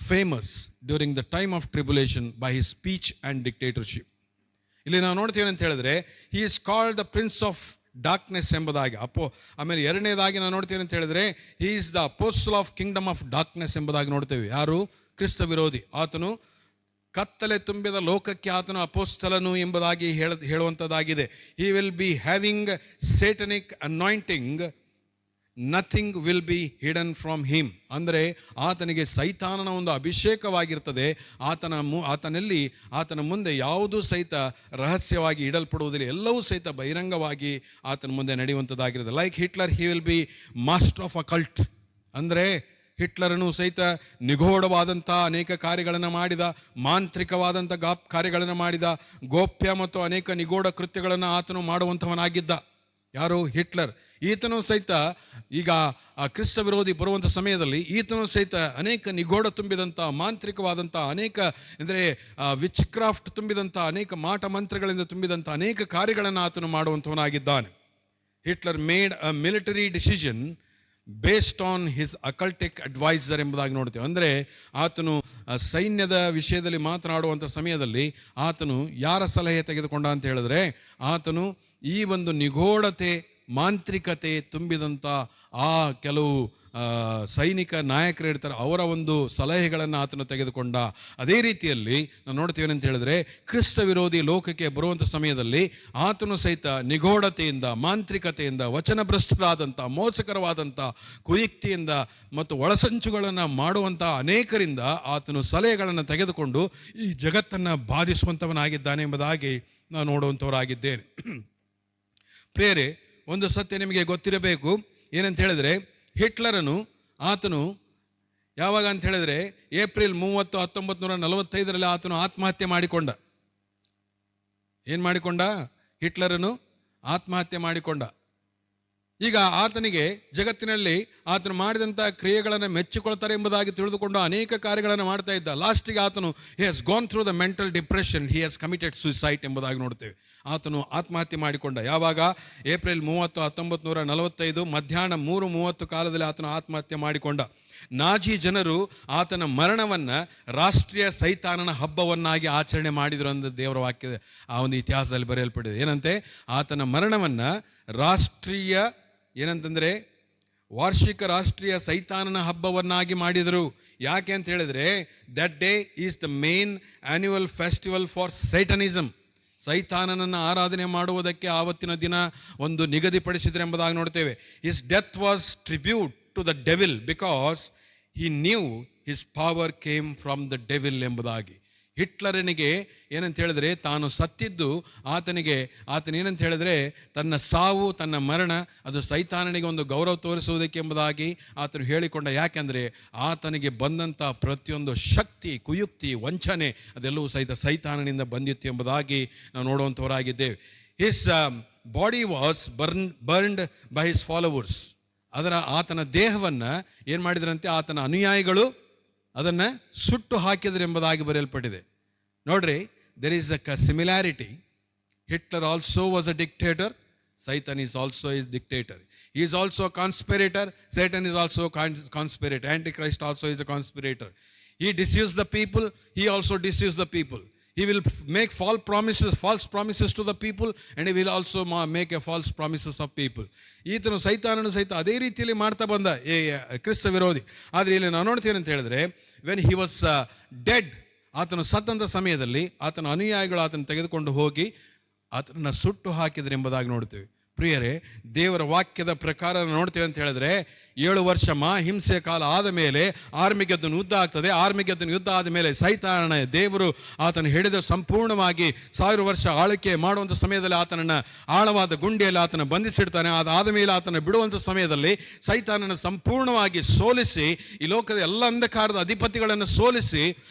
famous during the time of tribulation by his speech and dictatorship. ಇಲ್ಲಿ ನಾವು ನೋಡ್ತೀವಿ ಅಂತ ಹೇಳಿದ್ರೆ he is called the prince of darkness ಎಂಬುದಾಗಿ. ಆಮೇಲೆ ಎರಡನೇದಾಗಿ ನಾವು ನೋಡ್ತೀವಿ ಅಂತ ಹೇಳಿದ್ರೆ he is the apostle of kingdom of darkness ಎಂಬುದಾಗಿ ನೋಡ್ತೇವೆ. ಯಾರು? ಕ್ರಿಸ್ತ ವಿರೋಧಿ. ಆತನು ಕತ್ತಲೆ ತುಂಬಿದ ಲೋಕಕ್ಕೆ ಆತನು ಅಪೋಸ್ತಲನು ಎಂಬುದಾಗಿ ಹೇಳುವಂಥದ್ದಾಗಿದೆ. he will be having satanic anointing, nothing will be hidden from him. ಅಂದರೆ ಆತನಿಗೆ ಸೈತಾನನ ಒಂದು ಅಭಿಷೇಕವಾಗಿರ್ತದೆ. ಆತನ ಮುಂದೆ ಯಾವುದೂ ಸಹಿತ ರಹಸ್ಯವಾಗಿ ಇಡಲ್ಪಡುವುದಿಲ್ಲ, ಎಲ್ಲವೂ ಸಹಿತ ಬಹಿರಂಗವಾಗಿ ಆತನ ಮುಂದೆ ನಡೆಯುವಂಥದ್ದಾಗಿರುತ್ತೆ. Like Hitler, he will be master of occult. ಅಂದರೆ ಹಿಟ್ಲರನು ಸಹಿತ ನಿಗೂಢವಾದಂಥ ಅನೇಕ ಕಾರ್ಯಗಳನ್ನು ಮಾಡಿದ, ಮಾಂತ್ರಿಕವಾದಂಥ ಕಾರ್ಯಗಳನ್ನು ಮಾಡಿದ, ಗೋಪ್ಯ ಮತ್ತು ಅನೇಕ ನಿಗೂಢ ಕೃತ್ಯಗಳನ್ನು ಆತನು ಮಾಡುವಂಥವನಾಗಿದ್ದ. ಯಾರು? ಹಿಟ್ಲರ್. ಈತನು ಸಹಿತ ಈಗ ಕ್ರಿಸ್ತ ವಿರೋಧಿ ಬರುವಂಥ ಸಮಯದಲ್ಲಿ ಈತನು ಸಹಿತ ಅನೇಕ ನಿಗೂಢ ತುಂಬಿದಂಥ, ಮಾಂತ್ರಿಕವಾದಂಥ ಅನೇಕ ಅಂದರೆ ವಿಚ್ ಕ್ರಾಫ್ಟ್ ತುಂಬಿದಂಥ, ಅನೇಕ ಮಾಟ ಮಂತ್ರಗಳಿಂದ ತುಂಬಿದಂಥ ಅನೇಕ ಕಾರ್ಯಗಳನ್ನು ಆತನು ಮಾಡುವಂಥವನಾಗಿದ್ದಾನೆ. Hitler made a military decision based on his occultic adviser ಎಂಬುದಾಗಿ ನೋಡ್ತೇವೆ. ಅಂದರೆ ಆತನು ಸೈನ್ಯದ ವಿಷಯದಲ್ಲಿ ಮಾತನಾಡುವಂಥ ಸಮಯದಲ್ಲಿ ಆತನು ಯಾರ ಸಲಹೆ ತೆಗೆದುಕೊಂಡ ಅಂತ ಹೇಳಿದ್ರೆ, ಆತನು ಈ ಒಂದು ನಿಗೂಢತೆ, ಮಾಂತ್ರಿಕತೆ ತುಂಬಿದಂಥ ಆ ಕೆಲವು ಸೈನಿಕ ನಾಯಕರು ಇರ್ತಾರೆ, ಅವರ ಒಂದು ಸಲಹೆಗಳನ್ನು ಆತನು ತೆಗೆದುಕೊಂಡ. ಅದೇ ರೀತಿಯಲ್ಲಿ ನಾವು ನೋಡ್ತೀವಿ ಅಂತ ಹೇಳಿದ್ರೆ ಕ್ರಿಸ್ತ ವಿರೋಧಿ ಲೋಕಕ್ಕೆ ಬರುವಂಥ ಸಮಯದಲ್ಲಿ ಆತನು ಸಹಿತ ನಿಗೂಢತೆಯಿಂದ, ಮಾಂತ್ರಿಕತೆಯಿಂದ, ವಚನಭ್ರಷ್ಟರಾದಂಥ, ಮೋಸಕರವಾದಂಥ ಕುಯುಕ್ತಿಯಿಂದ ಮತ್ತು ಒಳಸಂಚುಗಳನ್ನು ಮಾಡುವಂಥ ಅನೇಕರಿಂದ ಆತನು ಸಲಹೆಗಳನ್ನು ತೆಗೆದುಕೊಂಡು ಈ ಜಗತ್ತನ್ನು ಬಾಧಿಸುವಂಥವನಾಗಿದ್ದಾನೆ ಎಂಬುದಾಗಿ ನಾವು ನೋಡುವಂಥವರಾಗಿದ್ದೇನೆ. ಪ್ರಿಯರೇ, ಒಂದು ಸತ್ಯ ನಿಮಗೆ ಗೊತ್ತಿರಬೇಕು. ಏನಂತ ಹೇಳಿದ್ರೆ, ಹಿಟ್ಲರನು ಆತನು ಯಾವಾಗ ಅಂತ ಹೇಳಿದ್ರೆ ಏಪ್ರಿಲ್ 30, 1945 ಆತನು ಆತ್ಮಹತ್ಯೆ ಮಾಡಿಕೊಂಡ. ಏನು ಮಾಡಿಕೊಂಡ? ಹಿಟ್ಲರನು ಆತ್ಮಹತ್ಯೆ ಮಾಡಿಕೊಂಡ. ಈಗ ಆತನಿಗೆ ಜಗತ್ತಿನಲ್ಲಿ ಆತನು ಮಾಡಿದಂಥ ಕ್ರಿಯೆಗಳನ್ನು ಮೆಚ್ಚಿಕೊಳ್ತಾರೆ ಎಂಬುದಾಗಿ ತಿಳಿದುಕೊಂಡು ಅನೇಕ ಕಾರ್ಯಗಳನ್ನು ಮಾಡ್ತಾ ಇದ್ದ. ಲಾಸ್ಟಿಗೆ ಆತನು he has gone through the mental depression, he has committed suicide ಎಂಬುದಾಗಿ ನೋಡ್ತೇವೆ. ಆತನು ಆತ್ಮಹತ್ಯೆ ಮಾಡಿಕೊಂಡ. ಯಾವಾಗ? ಏಪ್ರಿಲ್ 30, 1945 ಮಧ್ಯಾಹ್ನ 3:30 ಕಾಲದಲ್ಲಿ ಆತನು ಆತ್ಮಹತ್ಯೆ ಮಾಡಿಕೊಂಡ. ನಾಜಿ ಜನರು ಆತನ ಮರಣವನ್ನು ರಾಷ್ಟ್ರೀಯ ಸೈತಾನನ ಹಬ್ಬವನ್ನಾಗಿ ಆಚರಣೆ ಮಾಡಿದರು ಅಂತ ದೇವರ ವಾಕ್ಯದ ಆ ಒಂದು ಇತಿಹಾಸದಲ್ಲಿ ಬರೆಯಲ್ಪಟ್ಟಿದೆ. ಏನಂತೆ? ಆತನ ಮರಣವನ್ನು ರಾಷ್ಟ್ರೀಯ ಏನಂತಂದರೆ ವಾರ್ಷಿಕ ರಾಷ್ಟ್ರೀಯ ಸೈತಾನನ ಹಬ್ಬವನ್ನಾಗಿ ಮಾಡಿದರು. ಯಾಕೆ ಅಂತ ಹೇಳಿದ್ರೆ that day is the main annual festival for Satanism. ಸೈತಾನನನ್ನು ಆರಾಧನೆ ಮಾಡುವುದಕ್ಕೆ ಆವತ್ತಿನ ದಿನ ಒಂದು ನಿಗದಿಪಡಿಸಿದರೆ ಎಂಬುದಾಗಿ ನೋಡ್ತೇವೆ. His death was tribute to the devil because he knew his power came from the devil ಎಂಬುದಾಗಿ. ಹಿಟ್ಲರನಿಗೆ ಏನಂತ ಹೇಳಿದ್ರೆ ತಾನು ಸತ್ತಿದ್ದು ಆತನೇನಂತ ಹೇಳಿದ್ರೆ ತನ್ನ ಸಾವು, ತನ್ನ ಮರಣ ಅದು ಸೈತಾನನಿಗೆ ಒಂದು ಗೌರವ ತೋರಿಸುವುದಕ್ಕೆ ಎಂಬುದಾಗಿ ಆತನು ಹೇಳಿಕೊಂಡ. ಯಾಕೆಂದರೆ ಆತನಿಗೆ ಬಂದಂಥ ಪ್ರತಿಯೊಂದು ಶಕ್ತಿ, ಕುಯುಕ್ತಿ, ವಂಚನೆ ಅದೆಲ್ಲವೂ ಸಹಿತ ಸೈತಾನನಿಂದ ಬಂದಿತ್ತು ಎಂಬುದಾಗಿ ನಾವು ನೋಡುವಂಥವರಾಗಿದ್ದೇವೆ. His body was burned by his followers. ಆತನ ದೇಹವನ್ನು ಏನು ಮಾಡಿದ್ರಂತೆ? ಆತನ ಅನುಯಾಯಿಗಳು ಅದನ್ನು ಸುಟ್ಟು ಹಾಕಿದ್ರು ಎಂಬುದಾಗಿ ಬರೆಯಲ್ಪಟ್ಟಿದೆ. ನೋಡ್ರಿ, there is a similarity. Hitler also was a dictator, Satan is also his dictator. He is also a conspirator. Satan is also a conspirator. Antichrist also is a conspirator. He deceives the people. He also deceives the people. He will make false promises to the people, and he will also make a false promises of people. ಈತನು ಸೈತಾನನು ಸಹಿತ ಅದೇ ರೀತಿಯಲ್ಲಿ ಮಾಡ್ತಾ ಬಂದ ಕ್ರಿಸ್ತ ವಿರೋಧಿ. ಆದರೆ ಇಲ್ಲಿ ನಾವು ನೋಡ್ತೀವಿ ಅಂತ ಹೇಳಿದ್ರೆ ವೆನ್ ಹಿ ವಾಸ್ ಡೆಡ್, ಆತನು ಸತ್ತಂಥ ಸಮಯದಲ್ಲಿ ಆತನ ಅನುಯಾಯಿಗಳು ಆತನ ತೆಗೆದುಕೊಂಡು ಹೋಗಿ ಆತನನ್ನು ಸುಟ್ಟು ಹಾಕಿದ್ರು ಎಂಬುದಾಗಿ ನೋಡ್ತೀವಿ. ಪ್ರಿಯರೇ, ದೇವರ ವಾಕ್ಯದ ಪ್ರಕಾರ ನೋಡ್ತೇವೆ ಅಂತ ಹೇಳಿದ್ರೆ 7 ವರ್ಷ ಹಿಂಸೆಯ ಕಾಲ ಆದ ಮೇಲೆ ಆರ್ಮಿಗೆದ್ದನು ಯುದ್ಧ ಆಗ್ತದೆ. ಆರ್ಮಿಗೆದ್ದನು ಯುದ್ಧ ಆದ ಮೇಲೆ ಸೈತಾನನ ದೇವರು ಆತನ ಹಿಡಿದು ಸಂಪೂರ್ಣವಾಗಿ 1000 ವರ್ಷ ಆಳ್ವಿಕೆ ಮಾಡುವಂಥ ಸಮಯದಲ್ಲಿ ಆತನನ್ನು ಆಳವಾದ ಗುಂಡಿಯಲ್ಲಿ ಆತನ ಬಂಧಿಸಿಡ್ತಾನೆ. ಅದಾದ ಮೇಲೆ ಆತನ ಬಿಡುವಂಥ ಸಮಯದಲ್ಲಿ ಸೈತಾನನ ಸಂಪೂರ್ಣವಾಗಿ ಸೋಲಿಸಿ ಈ ಲೋಕದ ಎಲ್ಲ ಅಂಧಕಾರದ ಅಧಿಪತಿಗಳನ್ನು ಸೋಲಿಸಿ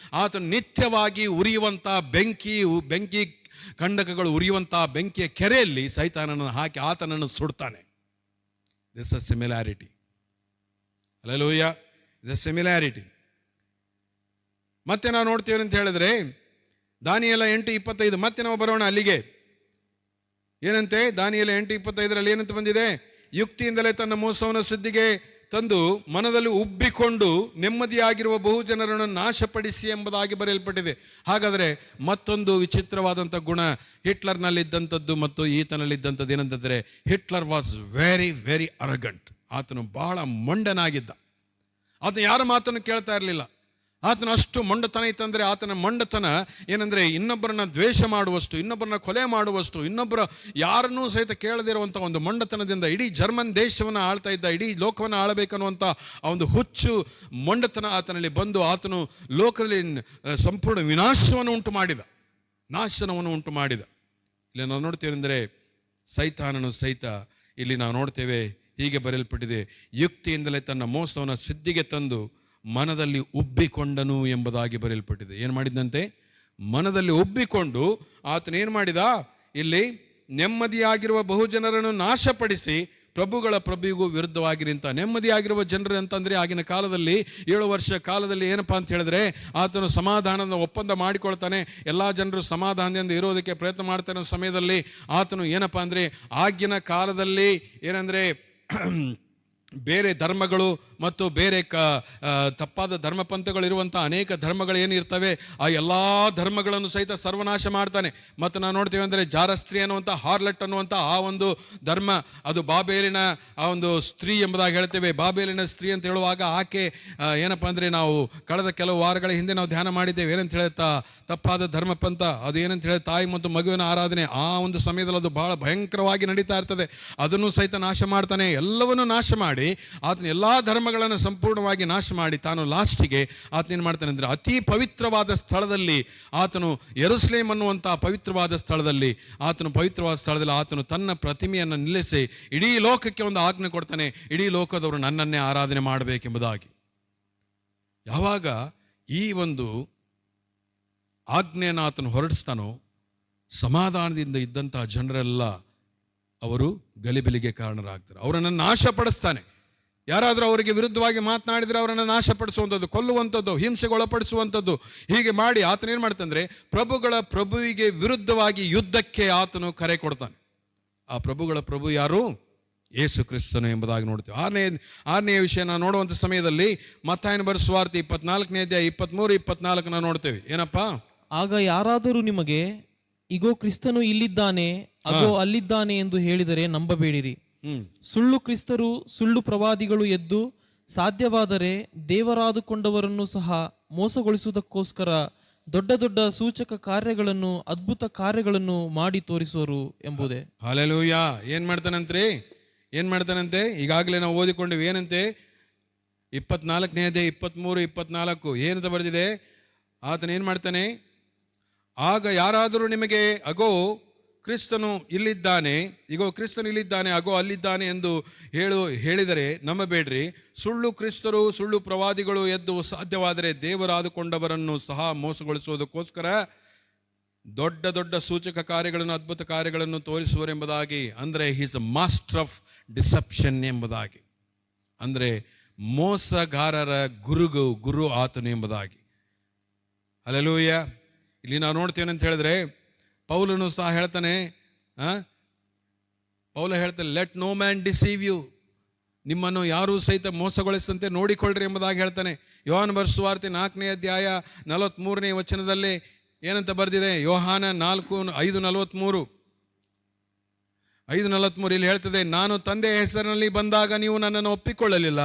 ಆತನು ನಿತ್ಯವಾಗಿ ಉರಿಯುವಂಥ ಬೆಂಕಿ ಕಂಡಕಗಳು ಉರಿಯುವಂತಹ ಬೆಂಕಿಯ ಕೆರೆಯಲ್ಲಿ ಸೈತಾನನನ್ನು ಹಾಕಿ ಆತನನ್ನು ಸುಡ್ತಾನೆ. This a similarity. Hallelujah, this similarity. ಮತ್ತೆ ನಾವು ನೋಡ್ತೀವಿ ಅಂತ ಹೇಳಿದ್ರೆ ದಾನಿಯೇಲ 8:25. ಮತ್ತೆ ನಾವು ಬರೋಣ ಅಲ್ಲಿಗೆ. ಏನಂತೆ? ದಾನಿಯೇಲ 8:25 ಏನಂತ ಬಂದಿದೆ? ಯುಕ್ತಿಯಿಂದಲೇ ತನ್ನ ಮೋಸವನ್ನು ಸಿದ್ಧಿಗೆ ತಂದು ಮನದಲ್ಲಿ ಉಬ್ಬಿಕೊಂಡು ನೆಮ್ಮದಿಯಾಗಿರುವ ಬಹುಜನರನ್ನು ನಾಶಪಡಿಸಿ ಎಂಬುದಾಗಿ ಬರೆಯಲ್ಪಟ್ಟಿದೆ. ಹಾಗಾದರೆ ಮತ್ತೊಂದು ವಿಚಿತ್ರವಾದಂಥ ಗುಣ ಹಿಟ್ಲರ್ನಲ್ಲಿದ್ದಂಥದ್ದು ಮತ್ತು ಈತನಲ್ಲಿದ್ದಂಥದ್ದು ಏನಂತಂದರೆ, ಹಿಟ್ಲರ್ ವಾಸ್ ವೆರಿ ವೆರಿ ಅರಗಂಟ್. ಆತನು ಬಹಳ ಮೊಂಡನಾಗಿದ್ದ. ಆತನು ಯಾರ ಮಾತನ್ನು ಕೇಳ್ತಾ ಇರಲಿಲ್ಲ. ಆತನ ಅಷ್ಟು ಮೊಂಡತನ ಇತ್ತಂದರೆ, ಆತನ ಮೊಂಡತನ ಏನಂದರೆ ಇನ್ನೊಬ್ಬರನ್ನ ದ್ವೇಷ ಮಾಡುವಷ್ಟು, ಇನ್ನೊಬ್ಬರನ್ನ ಕೊಲೆ ಮಾಡುವಷ್ಟು, ಇನ್ನೊಬ್ಬರ ಯಾರನ್ನೂ ಸಹಿತ ಕೇಳದಿರುವಂಥ ಒಂದು ಮೊಂಡತನದಿಂದ ಇಡೀ ಜರ್ಮನ್ ದೇಶವನ್ನು ಆಳ್ತಾ ಇದ್ದ, ಇಡೀ ಲೋಕವನ್ನು ಆಳಬೇಕನ್ನುವಂಥ ಆ ಒಂದು ಹುಚ್ಚು ಮೊಂಡತನ ಆತನಲ್ಲಿ ಬಂದು ಆತನು ಲೋಕದಲ್ಲಿ ಸಂಪೂರ್ಣ ವಿನಾಶವನ್ನು ಉಂಟು ಮಾಡಿದ, ನಾಶನವನ್ನು ಉಂಟು ಮಾಡಿದ. ಇಲ್ಲಿ ನಾವು ನೋಡ್ತೇವೆ ಅಂದರೆ ಸೈತಾನನು ಸಹಿತ ಇಲ್ಲಿ ನಾವು ನೋಡ್ತೇವೆ ಹೀಗೆ ಬರೆಯಲ್ಪಟ್ಟಿದೆ, ಯುಕ್ತಿಯಿಂದಲೇ ತನ್ನ ಮೋಸವನ್ನು ಸಿದ್ಧಿಗೆ ತಂದು ಮನದಲ್ಲಿ ಉಬ್ಬಿಕೊಂಡನು ಎಂಬುದಾಗಿ ಬರೆಯಲ್ಪಟ್ಟಿದೆ. ಏನು ಮಾಡಿದಂತೆ? ಮನದಲ್ಲಿ ಉಬ್ಬಿಕೊಂಡು ಆತನೇನು ಮಾಡಿದ? ಇಲ್ಲಿ ನೆಮ್ಮದಿಯಾಗಿರುವ ಬಹುಜನರನ್ನು ನಾಶಪಡಿಸಿ ಪ್ರಭುಗಳ ಪ್ರಭುವಿಗೂ ವಿರುದ್ಧವಾಗಿ ನಿಂತ. ನೆಮ್ಮದಿಯಾಗಿರುವ ಜನರು ಅಂತಂದರೆ ಆಗಿನ ಕಾಲದಲ್ಲಿ 7 ವರ್ಷ ಕಾಲದಲ್ಲಿ ಏನಪ್ಪ ಅಂತ ಹೇಳಿದ್ರೆ, ಆತನು ಸಮಾಧಾನದ ಒಪ್ಪಂದ ಮಾಡಿಕೊಳ್ತಾನೆ. ಎಲ್ಲ ಜನರು ಸಮಾಧಾನದಿಂದ ಇರೋದಕ್ಕೆ ಪ್ರಯತ್ನ ಮಾಡ್ತಾನೆ. ಸಮಯದಲ್ಲಿ ಆತನು ಏನಪ್ಪ ಅಂದರೆ, ಆಗಿನ ಕಾಲದಲ್ಲಿ ಏನಂದರೆ ಬೇರೆ ಧರ್ಮಗಳು ಮತ್ತು ಬೇರೆ ತಪ್ಪಾದ ಧರ್ಮಪಂಥಗಳು ಇರುವಂಥ ಅನೇಕ ಧರ್ಮಗಳು ಏನಿರ್ತವೆ, ಆ ಎಲ್ಲ ಧರ್ಮಗಳನ್ನು ಸಹಿತ ಸರ್ವನಾಶ ಮಾಡ್ತಾನೆ. ಮತ್ತು ನಾವು ನೋಡ್ತೀವಿ ಅಂದರೆ ಜಾರಸ್ತ್ರೀ ಅನ್ನುವಂಥ, ಹಾರ್ಲೆಟ್ ಅನ್ನುವಂಥ ಆ ಒಂದು ಧರ್ಮ, ಅದು ಬಾಬೇಲಿನ ಆ ಒಂದು ಸ್ತ್ರೀ ಎಂಬುದಾಗಿ ಹೇಳ್ತೇವೆ. ಬಾಬೇಲಿನ ಸ್ತ್ರೀ ಅಂತ ಹೇಳುವಾಗ ಆಕೆ ಏನಪ್ಪ ಅಂದರೆ, ನಾವು ಕಳೆದ ಕೆಲವು ವಾರಗಳ ಹಿಂದೆ ನಾವು ಧ್ಯಾನ ಮಾಡಿದ್ದೇವೆ. ಏನಂತ ಹೇಳ್ತಾ, ತಪ್ಪಾದ ಧರ್ಮಪಂಥ ಅದು ಏನಂತ ಹೇಳಿ ತಾಯಿ ಮತ್ತು ಮಗುವಿನ ಆರಾಧನೆ, ಆ ಒಂದು ಸಮಯದಲ್ಲಿ ಅದು ಬಹಳ ಭಯಂಕರವಾಗಿ ನಡೀತಾ ಇರ್ತದೆ. ಅದನ್ನು ಸಹಿತ ನಾಶ ಮಾಡ್ತಾನೆ. ಎಲ್ಲವನ್ನೂ ನಾಶ ಮಾಡಿ ಆತನ ಎಲ್ಲ ಧರ್ಮಗಳನ್ನು ಸಂಪೂರ್ಣವಾಗಿ ನಾಶ ಮಾಡಿ ತಾನು ಲಾಸ್ಟಿಗೆ ಆತನೇನು ಮಾಡ್ತಾನೆ ಅಂದರೆ, ಅತಿ ಪವಿತ್ರವಾದ ಸ್ಥಳದಲ್ಲಿ ಆತನು, ಯೆರೂಸಲೇಮ್ ಅನ್ನುವಂಥ ಪವಿತ್ರವಾದ ಸ್ಥಳದಲ್ಲಿ ಆತನು ತನ್ನ ಪ್ರತಿಮೆಯನ್ನು ನಿಲ್ಲಿಸಿ ಇಡೀ ಲೋಕಕ್ಕೆ ಒಂದು ಆಜ್ಞೆ ಕೊಡ್ತಾನೆ, ಇಡೀ ಲೋಕದವರು ನನ್ನನ್ನೇ ಆರಾಧನೆ ಮಾಡಬೇಕೆಂಬುದಾಗಿ. ಯಾವಾಗ ಈ ಒಂದು ಆಜ್ಞೆಯನ್ನು ಆತನು ಹೊರಡಿಸ್ತಾನೋ, ಸಮಾಧಾನದಿಂದ ಇದ್ದಂತಹ ಜನರೆಲ್ಲ ಅವರು ಗಲಿಬಿಲಿಗೆ ಕಾರಣರಾಗ್ತಾರೆ. ಅವರನ್ನು ನಾಶಪಡಿಸ್ತಾನೆ. ಯಾರಾದರೂ ಅವರಿಗೆ ವಿರುದ್ಧವಾಗಿ ಮಾತನಾಡಿದರೆ ಅವರನ್ನು ನಾಶಪಡಿಸುವಂಥದ್ದು, ಕೊಲ್ಲುವಂಥದ್ದು, ಹಿಂಸೆಗೆ ಒಳಪಡಿಸುವಂಥದ್ದು, ಹೀಗೆ ಮಾಡಿ ಆತನೇನು ಮಾಡ್ತಾನೆ, ಪ್ರಭುಗಳ ಪ್ರಭುವಿಗೆ ವಿರುದ್ಧವಾಗಿ ಯುದ್ಧಕ್ಕೆ ಆತನು ಕರೆ ಕೊಡ್ತಾನೆ. ಆ ಪ್ರಭುಗಳ ಪ್ರಭು ಯಾರು? ಯೇಸು ಕ್ರಿಸ್ತನು ಎಂಬುದಾಗಿ ನೋಡ್ತೀವಿ. ಆರನೆಯ ವಿಷಯ ನಾವು ನೋಡುವಂಥ ಸಮಯದಲ್ಲಿ ಮತ್ತಾಯನ ಬರೆದ ಸುವಾರ್ತೆ 24ನೇ ಅಧ್ಯಾಯ 23-24 ನಾವು ನೋಡ್ತೇವೆ. ಏನಪ್ಪ? ಆಗ ಯಾರಾದರೂ ನಿಮಗೆ ಇಗೋ ಕ್ರಿಸ್ತನು ಇಲ್ಲಿದ್ದಾನೆ, ಅಗೋ ಅಲ್ಲಿದ್ದಾನೆ ಎಂದು ಹೇಳಿದರೆ ನಂಬಬೇಡಿರಿ. ಸುಳ್ಳು ಕ್ರಿಸ್ತರು, ಸುಳ್ಳು ಪ್ರವಾದಿಗಳು ಎದ್ದು ಸಾಧ್ಯವಾದರೆ ದೇವರಾದುಕೊಂಡವರನ್ನು ಸಹ ಮೋಸಗೊಳಿಸುವುದಕ್ಕೋಸ್ಕರ ದೊಡ್ಡ ದೊಡ್ಡ ಸೂಚಕ ಕಾರ್ಯಗಳನ್ನು, ಅದ್ಭುತ ಕಾರ್ಯಗಳನ್ನು ಮಾಡಿ ತೋರಿಸುವರು ಎಂಬುದೇ. ಹಲ್ಲೆಲೂಯಾ. ಏನ್ ಮಾಡ್ತಾನಂತೆ? ಈಗಾಗಲೇ ನಾವು ಓದಿಕೊಂಡಿವಿ. ಏನಂತೆ? 24ನೇ ಅಧ್ಯಾಯ 23-24 ಏನಂತ ಬರೆದಿದೆ? ಆತನೇನು ಮಾಡ್ತಾನೆ? ಆಗ ಯಾರಾದರೂ ನಿಮಗೆ ಅಗೋ ಕ್ರಿಸ್ತನು ಇಲ್ಲಿದ್ದಾನೆ, ಇಗೋ ಕ್ರಿಸ್ತನು ಇಲ್ಲಿದ್ದಾನೆ, ಅಗೋ ಅಲ್ಲಿದ್ದಾನೆ ಎಂದು ಹೇಳಿದರೆ ನಂಬಬೇಡ್ರಿ. ಸುಳ್ಳು ಕ್ರಿಸ್ತರು, ಸುಳ್ಳು ಪ್ರವಾದಿಗಳು ಎದ್ದು ಸಾಧ್ಯವಾದರೆ ದೇವರಾದುಕೊಂಡವರನ್ನು ಸಹ ಮೋಸಗೊಳಿಸುವುದಕ್ಕೋಸ್ಕರ ದೊಡ್ಡ ದೊಡ್ಡ ಸೂಚಕ ಕಾರ್ಯಗಳನ್ನು, ಅದ್ಭುತ ಕಾರ್ಯಗಳನ್ನು ತೋರಿಸುವರೆಂಬುದಾಗಿ. ಅಂದರೆ is a master of deception ಎಂಬುದಾಗಿ. ಅಂದರೆ ಮೋಸಗಾರರ ಗುರು ಆತನು ಎಂಬುದಾಗಿ. ಹಲ್ಲೆಲೂಯ. ಇಲ್ಲಿ ನಾವು ನೋಡ್ತೇವೆ ಅಂತ ಹೇಳಿದ್ರೆ, ಪೌಲನು ಸಹ ಹೇಳ್ತಾನೆ, let no man deceive you, ನಿಮ್ಮನ್ನು ಯಾರೂ ಸಹಿತ ಮೋಸಗೊಳಿಸಂತೆ ನೋಡಿಕೊಳ್ಳ್ರಿ ಎಂಬುದಾಗಿ ಹೇಳ್ತಾನೆ. ಯೋಹಾನ ಬರೆದ ಸುವಾರ್ತೆ 4ನೇ ಅಧ್ಯಾಯ 43ನೇ ವಚನದಲ್ಲಿ ಏನಂತ ಬರೆದಿದೆ? ಯೋಹಾನ 5:43 ಇಲ್ಲಿ ಹೇಳ್ತದೆ, ನಾನು ತಂದೆಯ ಹೆಸರಿನಲ್ಲಿ ಬಂದಾಗ ನೀವು ನನ್ನನ್ನು ಒಪ್ಪಿಕೊಳ್ಳಲಿಲ್ಲ,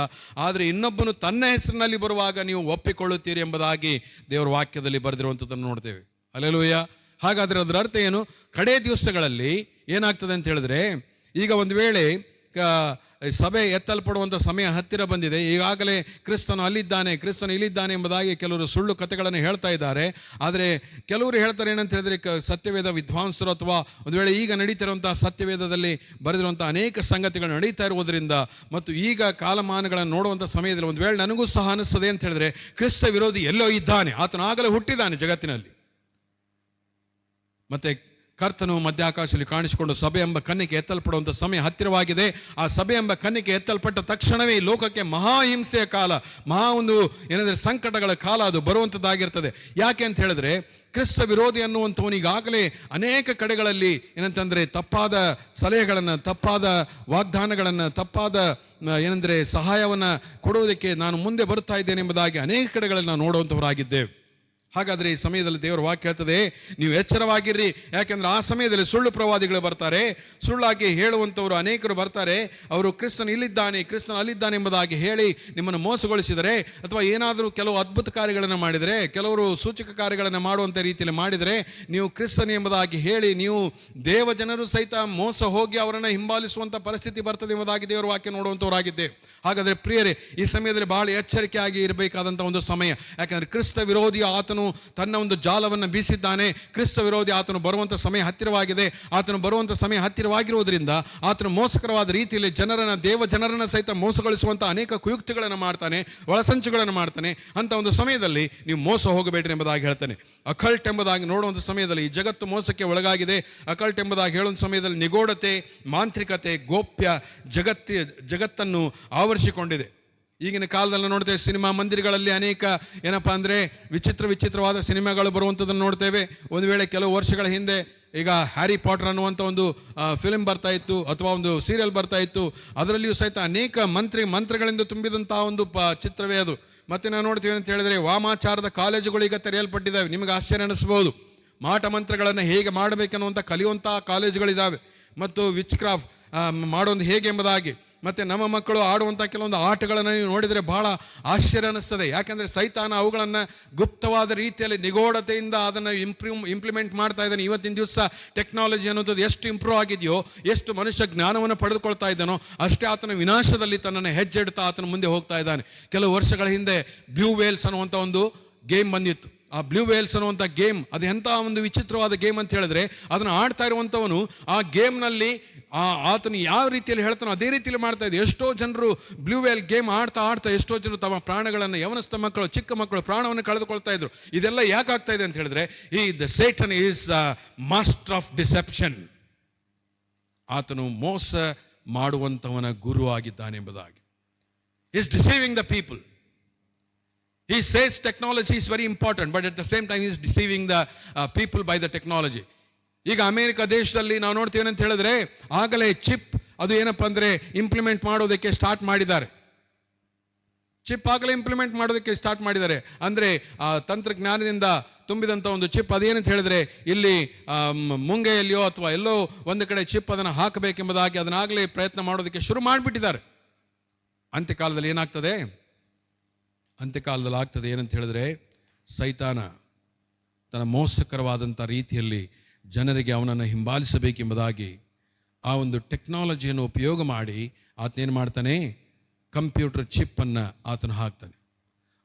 ಆದರೆ ಇನ್ನೊಬ್ಬನು ತನ್ನ ಹೆಸರಿನಲ್ಲಿ ಬರುವಾಗ ನೀವು ಒಪ್ಪಿಕೊಳ್ಳುತ್ತೀರಿ ಎಂಬುದಾಗಿ ದೇವರ ವಾಕ್ಯದಲ್ಲಿ ಬರೆದಿರುವಂಥದ್ದನ್ನು ನೋಡ್ತೇವೆ. ಹಲ್ಲೆಲೂಯ. ಹಾಗಾದರೆ ಅದರ ಅರ್ಥ ಏನು? ಕಡೇ ದಿವಸಗಳಲ್ಲಿ ಏನಾಗ್ತದೆ ಅಂತ ಹೇಳಿದ್ರೆ, ಈಗ ಒಂದು ವೇಳೆ ಸಭೆ ಎತ್ತಲ್ಪಡುವಂಥ ಸಮಯ ಹತ್ತಿರ ಬಂದಿದೆ, ಈಗಾಗಲೇ ಕ್ರಿಸ್ತನು ಅಲ್ಲಿದ್ದಾನೆ, ಕ್ರಿಸ್ತನು ಇಲ್ಲಿದ್ದಾನೆ ಎಂಬುದಾಗಿ ಕೆಲವರು ಸುಳ್ಳು ಕಥೆಗಳನ್ನು ಹೇಳ್ತಾ ಇದ್ದಾರೆ. ಆದರೆ ಕೆಲವರು ಹೇಳ್ತಾರೆ ಏನಂತ ಹೇಳಿದ್ರೆ, ಸತ್ಯವೇದ ವಿದ್ವಾಂಸರು ಅಥವಾ ಒಂದು ವೇಳೆ ಈಗ ನಡೀತಿರುವಂಥ ಸತ್ಯವೇದದಲ್ಲಿ ಬರೆದಿರುವಂಥ ಅನೇಕ ಸಂಗತಿಗಳು ನಡೀತಾ ಇರುವುದರಿಂದ ಮತ್ತು ಈಗ ಕಾಲಮಾನಗಳನ್ನು ನೋಡುವಂಥ ಸಮಯದಲ್ಲಿ ಒಂದು ವೇಳೆ ನನಗೂ ಸಹ ಅನಿಸ್ತದೆ ಅಂತ ಹೇಳಿದ್ರೆ, ಕ್ರಿಸ್ತ ವಿರೋಧಿ ಎಲ್ಲೋ ಇದ್ದಾನೆ, ಆತನು ಆಗಲೇ ಹುಟ್ಟಿದ್ದಾನೆ ಜಗತ್ತಿನಲ್ಲಿ. ಮತ್ತೆ ಕರ್ತನು ಮಧ್ಯಾಕಾಶದಲ್ಲಿ ಕಾಣಿಸಿಕೊಂಡು ಸಭೆ ಎಂಬ ಕನ್ನಿಕೆ ಎತ್ತಲ್ಪಡುವಂಥ ಸಮಯ ಹತ್ತಿರವಾಗಿದೆ. ಆ ಸಭೆ ಎಂಬ ಕನ್ನಿಕೆ ಎತ್ತಲ್ಪಟ್ಟ ತಕ್ಷಣವೇ ಈ ಲೋಕಕ್ಕೆ ಮಹಾಹಿಂಸೆಯ ಕಾಲ, ಒಂದು ಏನಂದರೆ ಸಂಕಟಗಳ ಕಾಲ ಅದು ಬರುವಂಥದ್ದಾಗಿರ್ತದೆ. ಯಾಕೆ ಅಂತ ಹೇಳಿದ್ರೆ, ಕ್ರಿಸ್ತ ವಿರೋಧಿ ಅನ್ನುವಂಥವನು ಈಗಾಗಲೇ ಅನೇಕ ಕಡೆಗಳಲ್ಲಿ ಏನಂತಂದರೆ ತಪ್ಪಾದ ಸಲಹೆಗಳನ್ನು, ತಪ್ಪಾದ ವಾಗ್ದಾನಗಳನ್ನು, ತಪ್ಪಾದ ಏನಂದರೆ ಸಹಾಯವನ್ನು ಕೊಡುವುದಕ್ಕೆ ನಾನು ಮುಂದೆ ಬರ್ತಾ ಇದ್ದೇನೆ ಎಂಬುದಾಗಿ ಅನೇಕ ಕಡೆಗಳಲ್ಲಿ ನಾವು ನೋಡುವಂಥವರಾಗಿದ್ದೇವೆ. ಹಾಗಾದರೆ ಈ ಸಮಯದಲ್ಲಿ ದೇವರ ವಾಕ್ಯ ಹೇಳ್ತದೆ, ನೀವು ಎಚ್ಚರವಾಗಿರ್ರಿ. ಯಾಕೆಂದರೆ ಆ ಸಮಯದಲ್ಲಿ ಸುಳ್ಳು ಪ್ರವಾದಿಗಳು ಬರ್ತಾರೆ, ಸುಳ್ಳಾಗಿ ಹೇಳುವಂಥವರು ಅನೇಕರು ಬರ್ತಾರೆ. ಅವರು ಕ್ರಿಸ್ತನು ಇಲ್ಲಿದ್ದಾನೆ, ಕ್ರಿಸ್ತನು ಅಲ್ಲಿದ್ದಾನೆ ಎಂಬುದಾಗಿ ಹೇಳಿ ನಿಮ್ಮನ್ನು ಮೋಸಗೊಳಿಸಿದರೆ, ಅಥವಾ ಏನಾದರೂ ಕೆಲವು ಅದ್ಭುತ ಕಾರ್ಯಗಳನ್ನು ಮಾಡಿದರೆ, ಕೆಲವರು ಸೂಚಕ ಕಾರ್ಯಗಳನ್ನು ಮಾಡುವಂಥ ರೀತಿಯಲ್ಲಿ ಮಾಡಿದರೆ, ನೀವು ಕ್ರಿಸ್ತನು ಎಂಬುದಾಗಿ ಹೇಳಿ ನೀವು ದೇವ ಜನರು ಸಹಿತ ಮೋಸ ಹೋಗಿ ಅವರನ್ನು ಹಿಂಬಾಲಿಸುವಂಥ ಪರಿಸ್ಥಿತಿ ಬರ್ತದೆ ಎಂಬುದಾಗಿ ದೇವರ ವಾಕ್ಯ ನೋಡುವಂಥವರಾಗಿದ್ದೇವೆ. ಹಾಗಾದರೆ ಪ್ರಿಯರೇ, ಈ ಸಮಯದಲ್ಲಿ ಬಹಳ ಎಚ್ಚರಿಕೆಯಾಗಿ ಇರಬೇಕಾದಂಥ ಒಂದು ಸಮಯ. ಯಾಕೆಂದರೆ ಕ್ರಿಸ್ತ ವಿರೋಧಿ ಆತನು ತನ್ನ ಒಂದು ಜಾಲವನ್ನು ಬೀಸಿದ್ದಾನೆ. ಕ್ರಿಸ್ತ ವಿರೋಧಿ ಆತನು ಬರುವಂಥ ಸಮಯ ಹತ್ತಿರವಾಗಿದೆ. ಆತನು ಬರುವಂಥ ಸಮಯ ಹತ್ತಿರವಾಗಿರುವುದರಿಂದ ಆತನು ಮೋಸಕರವಾದ ರೀತಿಯಲ್ಲಿ ದೇವ ಜನರನ್ನು ಸಹಿತ ಮೋಸಗೊಳಿಸುವಂಥ ಅನೇಕ ಕುಯುಕ್ತಿಗಳನ್ನು ಮಾಡ್ತಾನೆ, ಒಳಸಂಚುಗಳನ್ನು ಮಾಡ್ತಾನೆ. ಅಂತ ಒಂದು ಸಮಯದಲ್ಲಿ ನೀವು ಮೋಸ ಹೋಗಬೇಡ್ರಿ ಎಂಬುದಾಗಿ ಹೇಳ್ತಾನೆ. ಅಕಲ್ಟ್ ಎಂಬುದಾಗಿ ನೋಡುವಂಥ ಸಮಯದಲ್ಲಿ ಈ ಜಗತ್ತು ಮೋಸಕ್ಕೆ ಒಳಗಾಗಿದೆ. ಅಕಲ್ಟ್ ಎಂಬುದಾಗಿ ಹೇಳುವಂಥ ಸಮಯದಲ್ಲಿ ನಿಗೂಢತೆ, ಮಾಂತ್ರಿಕತೆ, ಗೋಪ್ಯ ಜಗತ್ತನ್ನು ಆವರಿಸಿಕೊಂಡಿದೆ. ಈಗಿನ ಕಾಲದಲ್ಲಿ ನೋಡ್ತೇವೆ, ಸಿನಿಮಾ ಮಂದಿರಗಳಲ್ಲಿ ಅನೇಕ ಏನಪ್ಪಾ ಅಂದರೆ ವಿಚಿತ್ರವಾದ ಸಿನಿಮಾಗಳು ಬರುವಂಥದ್ದನ್ನು ನೋಡ್ತೇವೆ. ಒಂದು ವೇಳೆ ಕೆಲವು ವರ್ಷಗಳ ಹಿಂದೆ ಈಗ ಹ್ಯಾರಿ ಪಾಟರ್ ಅನ್ನುವಂಥ ಒಂದು ಫಿಲ್ಮ್ ಬರ್ತಾ ಇತ್ತು, ಅಥವಾ ಒಂದು ಸೀರಿಯಲ್ ಬರ್ತಾ ಇತ್ತು. ಅದರಲ್ಲಿಯೂ ಸಹಿತ ಅನೇಕ ಮಂತ್ರಗಳಿಂದ ತುಂಬಿದಂಥ ಒಂದು ಚಿತ್ರವೇ ಅದು. ಮತ್ತೆ ನಾವು ನೋಡ್ತೀವಿ ಅಂತ ಹೇಳಿದ್ರೆ, ವಾಮಾಚಾರದ ಕಾಲೇಜುಗಳು ಈಗ ತೆರೆಯಲ್ಪಟ್ಟಿದ್ದಾವೆ. ನಿಮಗೆ ಆಶ್ಚರ್ಯ ಅನ್ನಿಸ್ಬೋದು. ಮಾಟ ಮಂತ್ರಗಳನ್ನು ಹೇಗೆ ಮಾಡಬೇಕನ್ನುವಂಥ ಕಲಿಯುವಂಥ ಕಾಲೇಜುಗಳಿದ್ದಾವೆ. ಮತ್ತು ವಿಚ್ ಕ್ರಾಫ್ಟ್ ಮಾಡೋದು ಹೇಗೆ ಎಂಬುದಾಗಿ. ಮತ್ತು ನಮ್ಮ ಮಕ್ಕಳು ಆಡುವಂಥ ಕೆಲವೊಂದು ಆಟಗಳನ್ನು ನೀವು ನೋಡಿದರೆ ಬಹಳ ಆಶ್ಚರ್ಯ ಅನ್ನಿಸ್ತದೆ. ಯಾಕೆಂದರೆ ಸೈತಾನ ಅವುಗಳನ್ನು ಗುಪ್ತವಾದ ರೀತಿಯಲ್ಲಿ ನಿಗೂಢತೆಯಿಂದ ಅದನ್ನು ಇಂಪ್ಲಿಮೆಂಟ್ ಮಾಡ್ತಾ ಇದ್ದಾನೆ. ಇವತ್ತಿನ ದಿವಸ ಟೆಕ್ನಾಲಜಿ ಅನ್ನೋದು ಎಷ್ಟು ಇಂಪ್ರೂವ್ ಆಗಿದೆಯೋ, ಎಷ್ಟು ಮನುಷ್ಯ ಜ್ಞಾನವನ್ನು ಪಡೆದುಕೊಳ್ತಾ ಇದ್ದಾನೋ, ಅಷ್ಟೇ ಆತನ ವಿನಾಶದಲ್ಲಿ ತನ್ನನ್ನು ಹೆಜ್ಜೆ ಇಡ್ತಾ ಆತನ ಮುಂದೆ ಹೋಗ್ತಾ ಇದ್ದಾನೆ. ಕೆಲವು ವರ್ಷಗಳ ಹಿಂದೆ ಬ್ಲೂ ವೇಲ್ಸ್ ಅನ್ನುವಂಥ ಒಂದು ಗೇಮ್ ಬಂದಿತ್ತು. ಆ ಬ್ಲೂ ವೇಲ್ಸ್ ಅನ್ನುವಂಥ ಗೇಮ್ ಅದು ಎಂಥ ಒಂದು ವಿಚಿತ್ರವಾದ ಗೇಮ್ ಅಂತ ಹೇಳಿದ್ರೆ, ಅದನ್ನು ಆಡ್ತಾ ಇರುವಂಥವನು ಆ ಗೇಮ್ನಲ್ಲಿ ಆತನು ಯಾವ ರೀತಿಯಲ್ಲಿ ಹೇಳ್ತಾನೋ ಅದೇ ರೀತಿಯಲ್ಲಿ ಮಾಡ್ತಾ ಇದೆ. ಎಷ್ಟೋ ಜನರು ಬ್ಲೂ ವೇಲ್ ಗೇಮ್ ಆಡ್ತಾ ಎಷ್ಟೋ ಜನರು ತಮ್ಮ ಪ್ರಾಣಗಳನ್ನು, ಯವನಸ್ಥ ಮಕ್ಕಳು, ಚಿಕ್ಕ ಮಕ್ಕಳು ಪ್ರಾಣವನ್ನು ಕಳೆದುಕೊಳ್ತಾ ಇದ್ರು. ಇದೆಲ್ಲ ಯಾಕೆ ಆಗ್ತಾ ಇದೆ ಅಂತ ಹೇಳಿದ್ರೆ, the Satan is master of deception. ಆತನು ಮೋಸ ಮಾಡುವಂಥವನ ಗುರು ಆಗಿದ್ದಾನೆ ಎಂಬುದಾಗಿ. Is deceiving the people. He says technology is very important, but at the same time he is deceiving the people by the technology. ಈಗ ಅಮೇರಿಕ ದೇಶದಲ್ಲಿ ನಾವು ನೋಡ್ತೀವಿ ಅಂತ ಹೇಳಿದ್ರೆ, ಆಗಲೇ ಚಿಪ್ ಅದು ಏನಪ್ಪ ಅಂದರೆ ಇಂಪ್ಲಿಮೆಂಟ್ ಮಾಡೋದಕ್ಕೆ ಸ್ಟಾರ್ಟ್ ಮಾಡಿದ್ದಾರೆ. ಚಿಪ್ ಆಗಲೇ ಇಂಪ್ಲಿಮೆಂಟ್ ಮಾಡೋದಕ್ಕೆ ಸ್ಟಾರ್ಟ್ ಮಾಡಿದ್ದಾರೆ. ಅಂದರೆ ತಂತ್ರಜ್ಞಾನದಿಂದ ತುಂಬಿದಂಥ ಒಂದು ಚಿಪ್. ಅದೇನಂತ ಹೇಳಿದ್ರೆ, ಇಲ್ಲಿ ಮುಂಗೆಯಲ್ಲಿಯೋ ಅಥವಾ ಎಲ್ಲೋ ಒಂದು ಕಡೆ ಚಿಪ್ ಅದನ್ನು ಹಾಕಬೇಕೆಂಬುದಾಗಿ ಅದನ್ನಾಗಲೇ ಪ್ರಯತ್ನ ಮಾಡೋದಕ್ಕೆ ಶುರು ಮಾಡಿಬಿಟ್ಟಿದ್ದಾರೆ. ಅಂತ್ಯಕಾಲದಲ್ಲಿ ಏನಾಗ್ತದೆ? ಅಂತ್ಯಕಾಲದಲ್ಲಿ ಆಗ್ತದೆ ಏನಂತ ಹೇಳಿದ್ರೆ, ಸೈತಾನ ತನ್ನ ಮೋಸಕರವಾದಂಥ ರೀತಿಯಲ್ಲಿ ಜನರಿಗೆ ಅವನನ್ನು ಹಿಂಬಾಲಿಸಬೇಕೆಂಬುದಾಗಿ ಆ ಒಂದು ಟೆಕ್ನಾಲಜಿಯನ್ನು ಉಪಯೋಗ ಮಾಡಿ ಆತನೇನು ಮಾಡ್ತಾನೆ, ಕಂಪ್ಯೂಟರ್ ಚಿಪ್ಪನ್ನು ಆತನು ಹಾಕ್ತಾನೆ.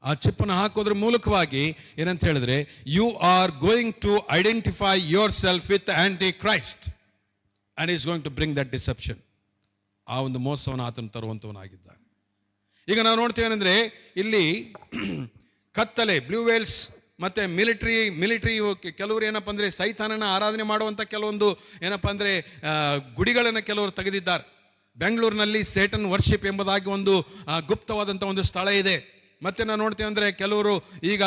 ಆ ಚಿಪ್ಪನ್ನು ಹಾಕೋದ್ರ ಮೂಲಕವಾಗಿ ಏನಂತ ಹೇಳಿದ್ರೆ, you are going to identify yourself with Antichrist and is going to bring that deception. ಆ ಒಂದು ಮೋಸವನ್ನು ಆತನು ತರುವಂಥವನಾಗಿದ್ದಾನೆ. ಈಗ ನಾವು ನೋಡ್ತೇವೆಂದರೆ, ಇಲ್ಲಿ ಕತ್ತಲೆ, ಬ್ಲೂ ವೇಲ್ಸ್ ಮತ್ತು ಮಿಲಿಟರಿ ಕೆಲವರು ಏನಪ್ಪ ಅಂದರೆ ಸೈತಾನನ ಆರಾಧನೆ ಮಾಡುವಂಥ ಕೆಲವೊಂದು ಏನಪ್ಪ ಅಂದರೆ ಗುಡಿಗಳನ್ನು ಕೆಲವರು ತೆಗೆದಿದ್ದಾರೆ. ಬೆಂಗಳೂರಿನಲ್ಲಿ ಸೇಟನ್ ವರ್ಷಿಪ್ ಎಂಬುದಾಗಿ ಒಂದು ಗುಪ್ತವಾದಂಥ ಒಂದು ಸ್ಥಳ ಇದೆ. ಮತ್ತೆ ನಾವು ನೋಡ್ತೀವಿ ಅಂದರೆ ಕೆಲವರು ಈಗ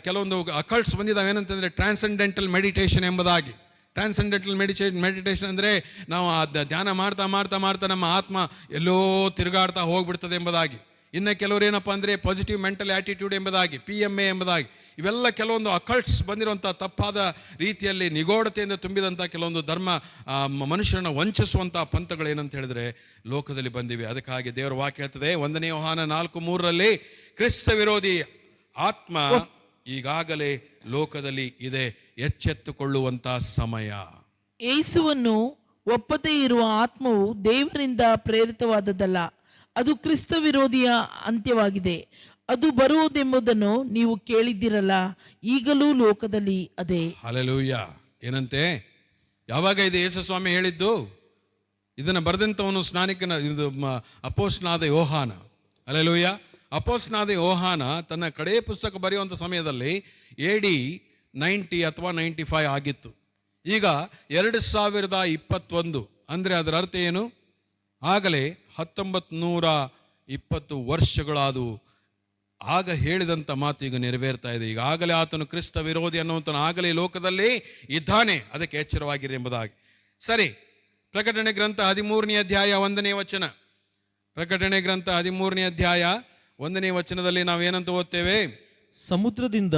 ಕೆಲವೊಂದು ಅಕಲ್ಟ್ಸ್ ಬಂದಿದ್ದಾವೆ. ಏನಂತಂದರೆ ಟ್ರಾನ್ಸೆಂಡೆಂಟಲ್ ಮೆಡಿಟೇಷನ್ ಎಂಬುದಾಗಿ. ಟ್ರಾನ್ಸೆಂಡೆಂಟಲ್ ಮೆಡಿಟೇಷನ್ ಅಂದರೆ ನಾವು ಧ್ಯಾನ ಮಾಡ್ತಾ ನಮ್ಮ ಆತ್ಮ ಎಲ್ಲೋ ತಿರುಗಾಡ್ತಾ ಹೋಗ್ಬಿಡ್ತದೆ ಎಂಬುದಾಗಿ. ಇನ್ನು ಕೆಲವರು ಏನಪ್ಪ ಅಂದರೆ ಪಾಸಿಟಿವ್ ಮೆಂಟಲ್ ಆ್ಯಟಿಟ್ಯೂಡ್ ಎಂಬುದಾಗಿ, PMA ಎಂಬುದಾಗಿ. ಇವೆಲ್ಲ ಕೆಲವೊಂದು ಅಕಲ್ಟ್ಸ್ ಬಂದಿರುವಂಥ ತಪ್ಪಾದ ರೀತಿಯಲ್ಲಿ ನಿಗೂಢತೆಯಿಂದ ತುಂಬಿದಂಥ ಕೆಲವೊಂದು ಧರ್ಮ ಮನುಷ್ಯರನ್ನು ವಂಚಿಸುವಂಥ ಪಂಥಗಳು ಏನಂತ ಹೇಳಿದ್ರೆ ಲೋಕದಲ್ಲಿ ಬಂದಿವೆ. ಅದಕ್ಕಾಗಿ ದೇವರ ವಾಕ್ಯ ಹೇಳ್ತದೆ, 1 ಯೋಹಾನ 4:3 ಕ್ರಿಸ್ತ ವಿರೋಧಿ ಆತ್ಮ ಈಗಾಗಲೇ ಲೋಕದಲ್ಲಿ ಇದೆ, ಎಚ್ಚೆತ್ತುಕೊಳ್ಳುವಂಥ ಸಮಯ. ಯೇಸುವನ್ನು ಒಪ್ಪದೇ ಇರುವ ಆತ್ಮವು ದೇವರಿಂದ ಪ್ರೇರಿತವಾದದ್ದಲ್ಲ, ಅದು ಕ್ರಿಸ್ತ ವಿರೋಧಿಯ ಅಂತ್ಯವಾಗಿದೆ. ಅದು ಬರುವುದೆಂಬುದನ್ನು ನೀವು ಕೇಳಿದ್ದಿರಲ್ಲ, ಈಗಲೂ ಲೋಕದಲ್ಲಿ ಅದೇ. ಹಲ್ಲೆಲೂಯಾ. ಏನಂತೆ? ಯಾವಾಗ ಇದು ಯೇಸು ಸ್ವಾಮಿ ಹೇಳಿದ್ದು? ಇದನ್ನು ಬರೆದಂಥವನು ಅಪೊಸ್ತಲನಾದ ಯೋಹಾನ. ಹಲ್ಲೆಲೂಯಾ. ಅಪೊಸ್ತಲನಾದ ಯೋಹಾನ ತನ್ನ ಕಡೆಯ ಪುಸ್ತಕ ಬರೆಯುವಂಥ ಸಮಯದಲ್ಲಿ AD 90 ಅಥವಾ 95 ಆಗಿತ್ತು. ಈಗ 2021 ಅಂದರೆ ಅದರ ಅರ್ಥ ಏನು? ಆಗಲೇ 1920 ವರ್ಷಗಳಾದವು. ಆಗ ಹೇಳಿದಂಥ ಮಾತು ಈಗ ನೆರವೇರ್ತಾ ಇದೆ. ಈಗಾಗಲೇ ಆತನು ಕ್ರಿಸ್ತ ವಿರೋಧಿ ಅನ್ನುವಂಥನು ಆಗಲೇ ಲೋಕದಲ್ಲಿ ಇದ್ದಾನೆ, ಅದಕ್ಕೆ ಎಚ್ಚರವಾಗಿರಿ ಎಂಬುದಾಗಿ. ಸರಿ, ಪ್ರಕಟಣೆ ಗ್ರಂಥ 13ನೇ ಅಧ್ಯಾಯ 1ನೇ ವಚನ. ಪ್ರಕಟಣೆ ಗ್ರಂಥ 13ನೇ ಅಧ್ಯಾಯ 1ನೇ ವಚನದಲ್ಲಿ ನಾವೇನಂತ ಓದ್ತೇವೆ? ಸಮುದ್ರದಿಂದ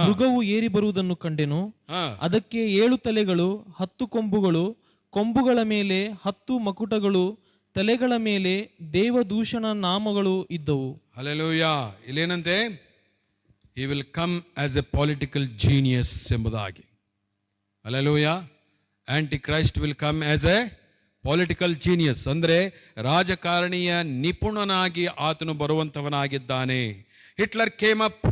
ಮೃಗವು ಏರಿ ಬರುವುದನ್ನು ಕಂಡೆನು. ಅದಕ್ಕೆ 7 ತಲೆಗಳು, 10 ಕೊಂಬುಗಳು, ಕೊಂಬುಗಳ ಮೇಲೆ 10 ಮಕುಟಗಳು, ತಲೆಗಳ ಮೇಲೆ ದೇವದೂಷಣ ನಾಮಗಳು ಇದ್ದವು. ಹಲ್ಲೆಲೂಯಾ. ಇಲ್ಲೇನಂತೆ? He will come as a political genius ಎಂಬುದಾಗಿ. Hallelujah. Antichrist will come as a political genius, ಅಂದರೆ ರಾಜಕಾರಣೀಯ ನಿಪುಣನಾಗಿ ಆತನು ಬರುವಂತವನಾಗಿದ್ದಾನೆ. Hitler came up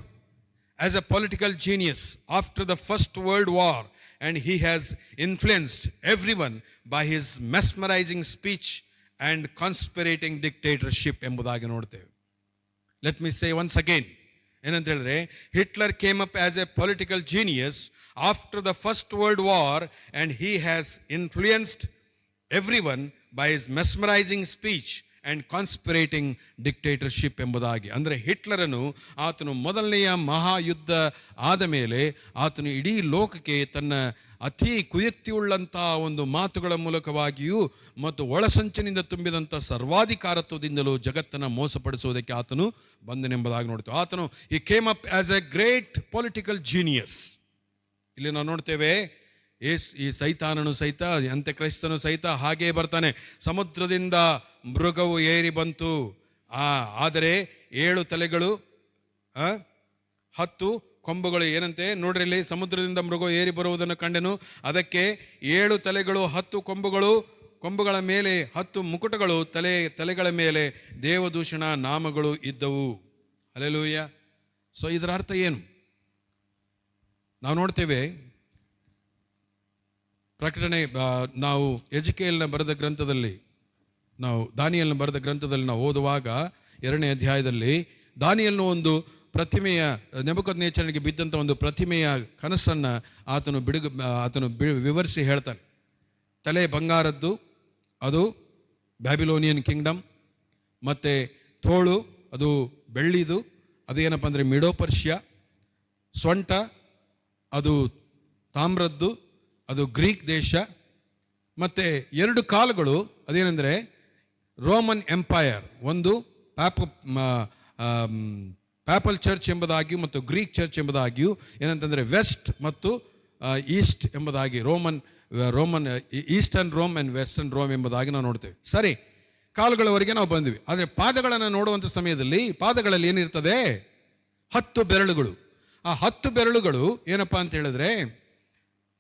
as a political genius after the First World War, and he has influenced everyone by his mesmerizing speech and conspirating dictatorship ಎಂಬುದಾಗಿ ನೋಡ್ತೇವೆ. Let me say once again, ಏನಂತ ಹೇಳಿದ್ರೆ, Hitler came up as a political genius after the First World War, and he has influenced everyone by his mesmerizing speech and conspirating dictatorship ಎಂಬುದಾಗಿ. ಅಂದರೆ ಹಿಟ್ಲರನು ಆತನು ಮೊದಲನೆಯ ಮಹಾಯುದ್ಧ ಆದ ಮೇಲೆ ಆತನು ಇಡೀ ಲೋಕಕ್ಕೆ ತನ್ನ ಅತಿ ಕುಯುಕ್ತಿಯುಳ್ಳಂಥ ಒಂದು ಮಾತುಗಳ ಮೂಲಕವಾಗಿಯೂ ಮತ್ತು ಒಳಸಂಚಿನಿಂದ ತುಂಬಿದಂಥ ಸರ್ವಾಧಿಕಾರತ್ವದಿಂದಲೂ ಜಗತ್ತನ್ನು ಮೋಸಪಡಿಸುವುದಕ್ಕೆ ಆತನು ಬಂದನೆಂಬುದಾಗಿ ನೋಡ್ತೇವೆ. ಆತನು ಈ came up as A great political genius. ಇಲ್ಲಿ ನಾವು ನೋಡ್ತೇವೆ, ಈ ಸೈತಾನನು ಸಹಿತ, ಅಂತ್ಯಕ್ರೈಸ್ತನು ಸಹಿತ ಹಾಗೇ ಬರ್ತಾನೆ. ಸಮುದ್ರದಿಂದ ಮೃಗವು ಏರಿ ಬಂತು, ಆದರೆ 7 ತಲೆಗಳು 10 ಕೊಂಬುಗಳು. ಏನಂತೆ ನೋಡ್ರಿ, ಇಲ್ಲಿ ಸಮುದ್ರದಿಂದ ಮೃಗವು ಏರಿ ಬರುವುದನ್ನು ಕಂಡೆನು. ಅದಕ್ಕೆ 7 ತಲೆಗಳು, 10 ಕೊಂಬುಗಳು, ಕೊಂಬುಗಳ ಮೇಲೆ 10 ಮುಕುಟಗಳು, ತಲೆಗಳ ಮೇಲೆ ದೇವದೂಷಣ ನಾಮಗಳು ಇದ್ದವು. ಹಲ್ಲೆಲೂಯಾ. ಸೊ ಇದರ ಅರ್ಥ ಏನು? ನಾವು ನೋಡ್ತೇವೆ, ಪ್ರಕಟಣೆ ನಾವು ಎಜಿಕೇಲ್ನ ಬರೆದ ಗ್ರಂಥದಲ್ಲಿ, ನಾವು ದಾನಿಯಲ್ನ ಬರೆದ ಗ್ರಂಥದಲ್ಲಿ ನಾವು ಓದುವಾಗ 2ನೇ ಅಧ್ಯಾಯದಲ್ಲಿ ದಾನಿಯಲ್ನ ಒಂದು ಪ್ರತಿಮೆಯ, ನೆಬೂಕದ್ನೆಚ್ಚರನಿಗೆ ಬಿದ್ದಂಥ ಒಂದು ಪ್ರತಿಮೆಯ ಕನಸನ್ನು ಆತನು ವಿವರಿಸಿ ಹೇಳ್ತಾನೆ. ತಲೆ ಬಂಗಾರದ್ದು, ಅದು ಬ್ಯಾಬಿಲೋನಿಯನ್ ಕಿಂಗ್ಡಮ್. ಮತ್ತು ತೋಳು ಅದು ಬೆಳ್ಳಿದು, ಅದೇನಪ್ಪ ಅಂದರೆ ಮಿಡೋ ಪರ್ಷಿಯಾ. ಸೊಂಟ ಅದು ತಾಮ್ರದ್ದು, ಅದು ಗ್ರೀಕ್ ದೇಶ. ಮತ್ತು 2 ಕಾಲುಗಳು ಅದೇನೆಂದರೆ ರೋಮನ್ ಎಂಪೈರ್, ಒಂದು ಪ್ಯಾಪಲ್ ಚರ್ಚ್ ಎಂಬುದಾಗಿಯೂ ಮತ್ತು ಗ್ರೀಕ್ ಚರ್ಚ್ ಎಂಬುದಾಗಿಯೂ, ಏನಂತಂದರೆ ವೆಸ್ಟ್ ಮತ್ತು ಈಸ್ಟ್ ಎಂಬುದಾಗಿ, Roman eastern Rome and western Rome ಎಂಬುದಾಗಿ ನಾವು ನೋಡ್ತೇವೆ. ಸರಿ, ಕಾಲುಗಳವರೆಗೆ ನಾವು ಬಂದ್ವಿ. ಆದರೆ ಪಾದಗಳನ್ನು ನೋಡುವಂಥ ಸಮಯದಲ್ಲಿ ಪಾದಗಳಲ್ಲಿ ಏನಿರ್ತದೆ? 10 ಬೆರಳುಗಳು. ಆ 10 ಬೆರಳುಗಳು ಏನಪ್ಪ ಅಂತ ಹೇಳಿದ್ರೆ,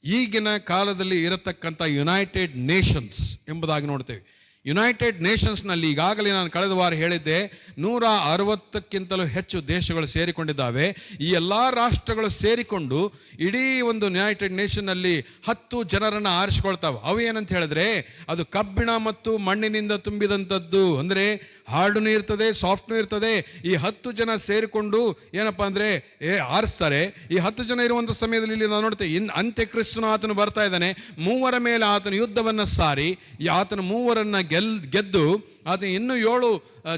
ಈಗಿನ ಕಾಲದಲ್ಲಿ ಇರತಕ್ಕಂಥ ಯುನೈಟೆಡ್ ನೇಷನ್ಸ್ ಎಂಬುದಾಗಿ ನೋಡ್ತೇವೆ. ಯುನೈಟೆಡ್ ನೇಷನ್ಸ್ನಲ್ಲಿ ಈಗಾಗಲೇ ನಾನು ಕಳೆದ ವಾರ ಹೇಳಿದ್ದೆ, 160ಕ್ಕಿಂತಲೂ ಹೆಚ್ಚು ದೇಶಗಳು ಸೇರಿಕೊಂಡಿದ್ದಾವೆ. ಈ ಎಲ್ಲ ರಾಷ್ಟ್ರಗಳು ಸೇರಿಕೊಂಡು ಇಡೀ ಒಂದು ಯುನೈಟೆಡ್ ನೇಷನ್ನಲ್ಲಿ 10 ಜನರನ್ನು ಆರಿಸಿಕೊಳ್ತಾವೆ. ಅವು ಏನಂತ ಹೇಳಿದ್ರೆ, ಅದು ಕಬ್ಬಿಣ ಮತ್ತು ಮಣ್ಣಿನಿಂದ ತುಂಬಿದಂಥದ್ದು. ಅಂದರೆ ಹಾರ್ಡ್ನೂ ಇರ್ತದೆ, ಸಾಫ್ಟ್ನೂ ಇರ್ತದೆ. ಈ 10 ಜನ ಸೇರಿಕೊಂಡು ಏನಪ್ಪ ಅಂದರೆ ಆರಿಸ್ತಾರೆ. ಈ 10 ಜನ ಇರುವಂಥ ಸಮಯದಲ್ಲಿ ಇಲ್ಲಿ ನಾವು ನೋಡ್ತೇವೆ, ಅಂತ್ಯಕ್ರಿಸ್ತನು ಆತನು ಬರ್ತಾ ಇದ್ದಾನೆ. 3 ಮೇಲೆ ಆತನ ಯುದ್ಧವನ್ನು ಸಾರಿ ಆತನ 3 ಗೆದ್ದು ಆತನ ಇನ್ನೂ 7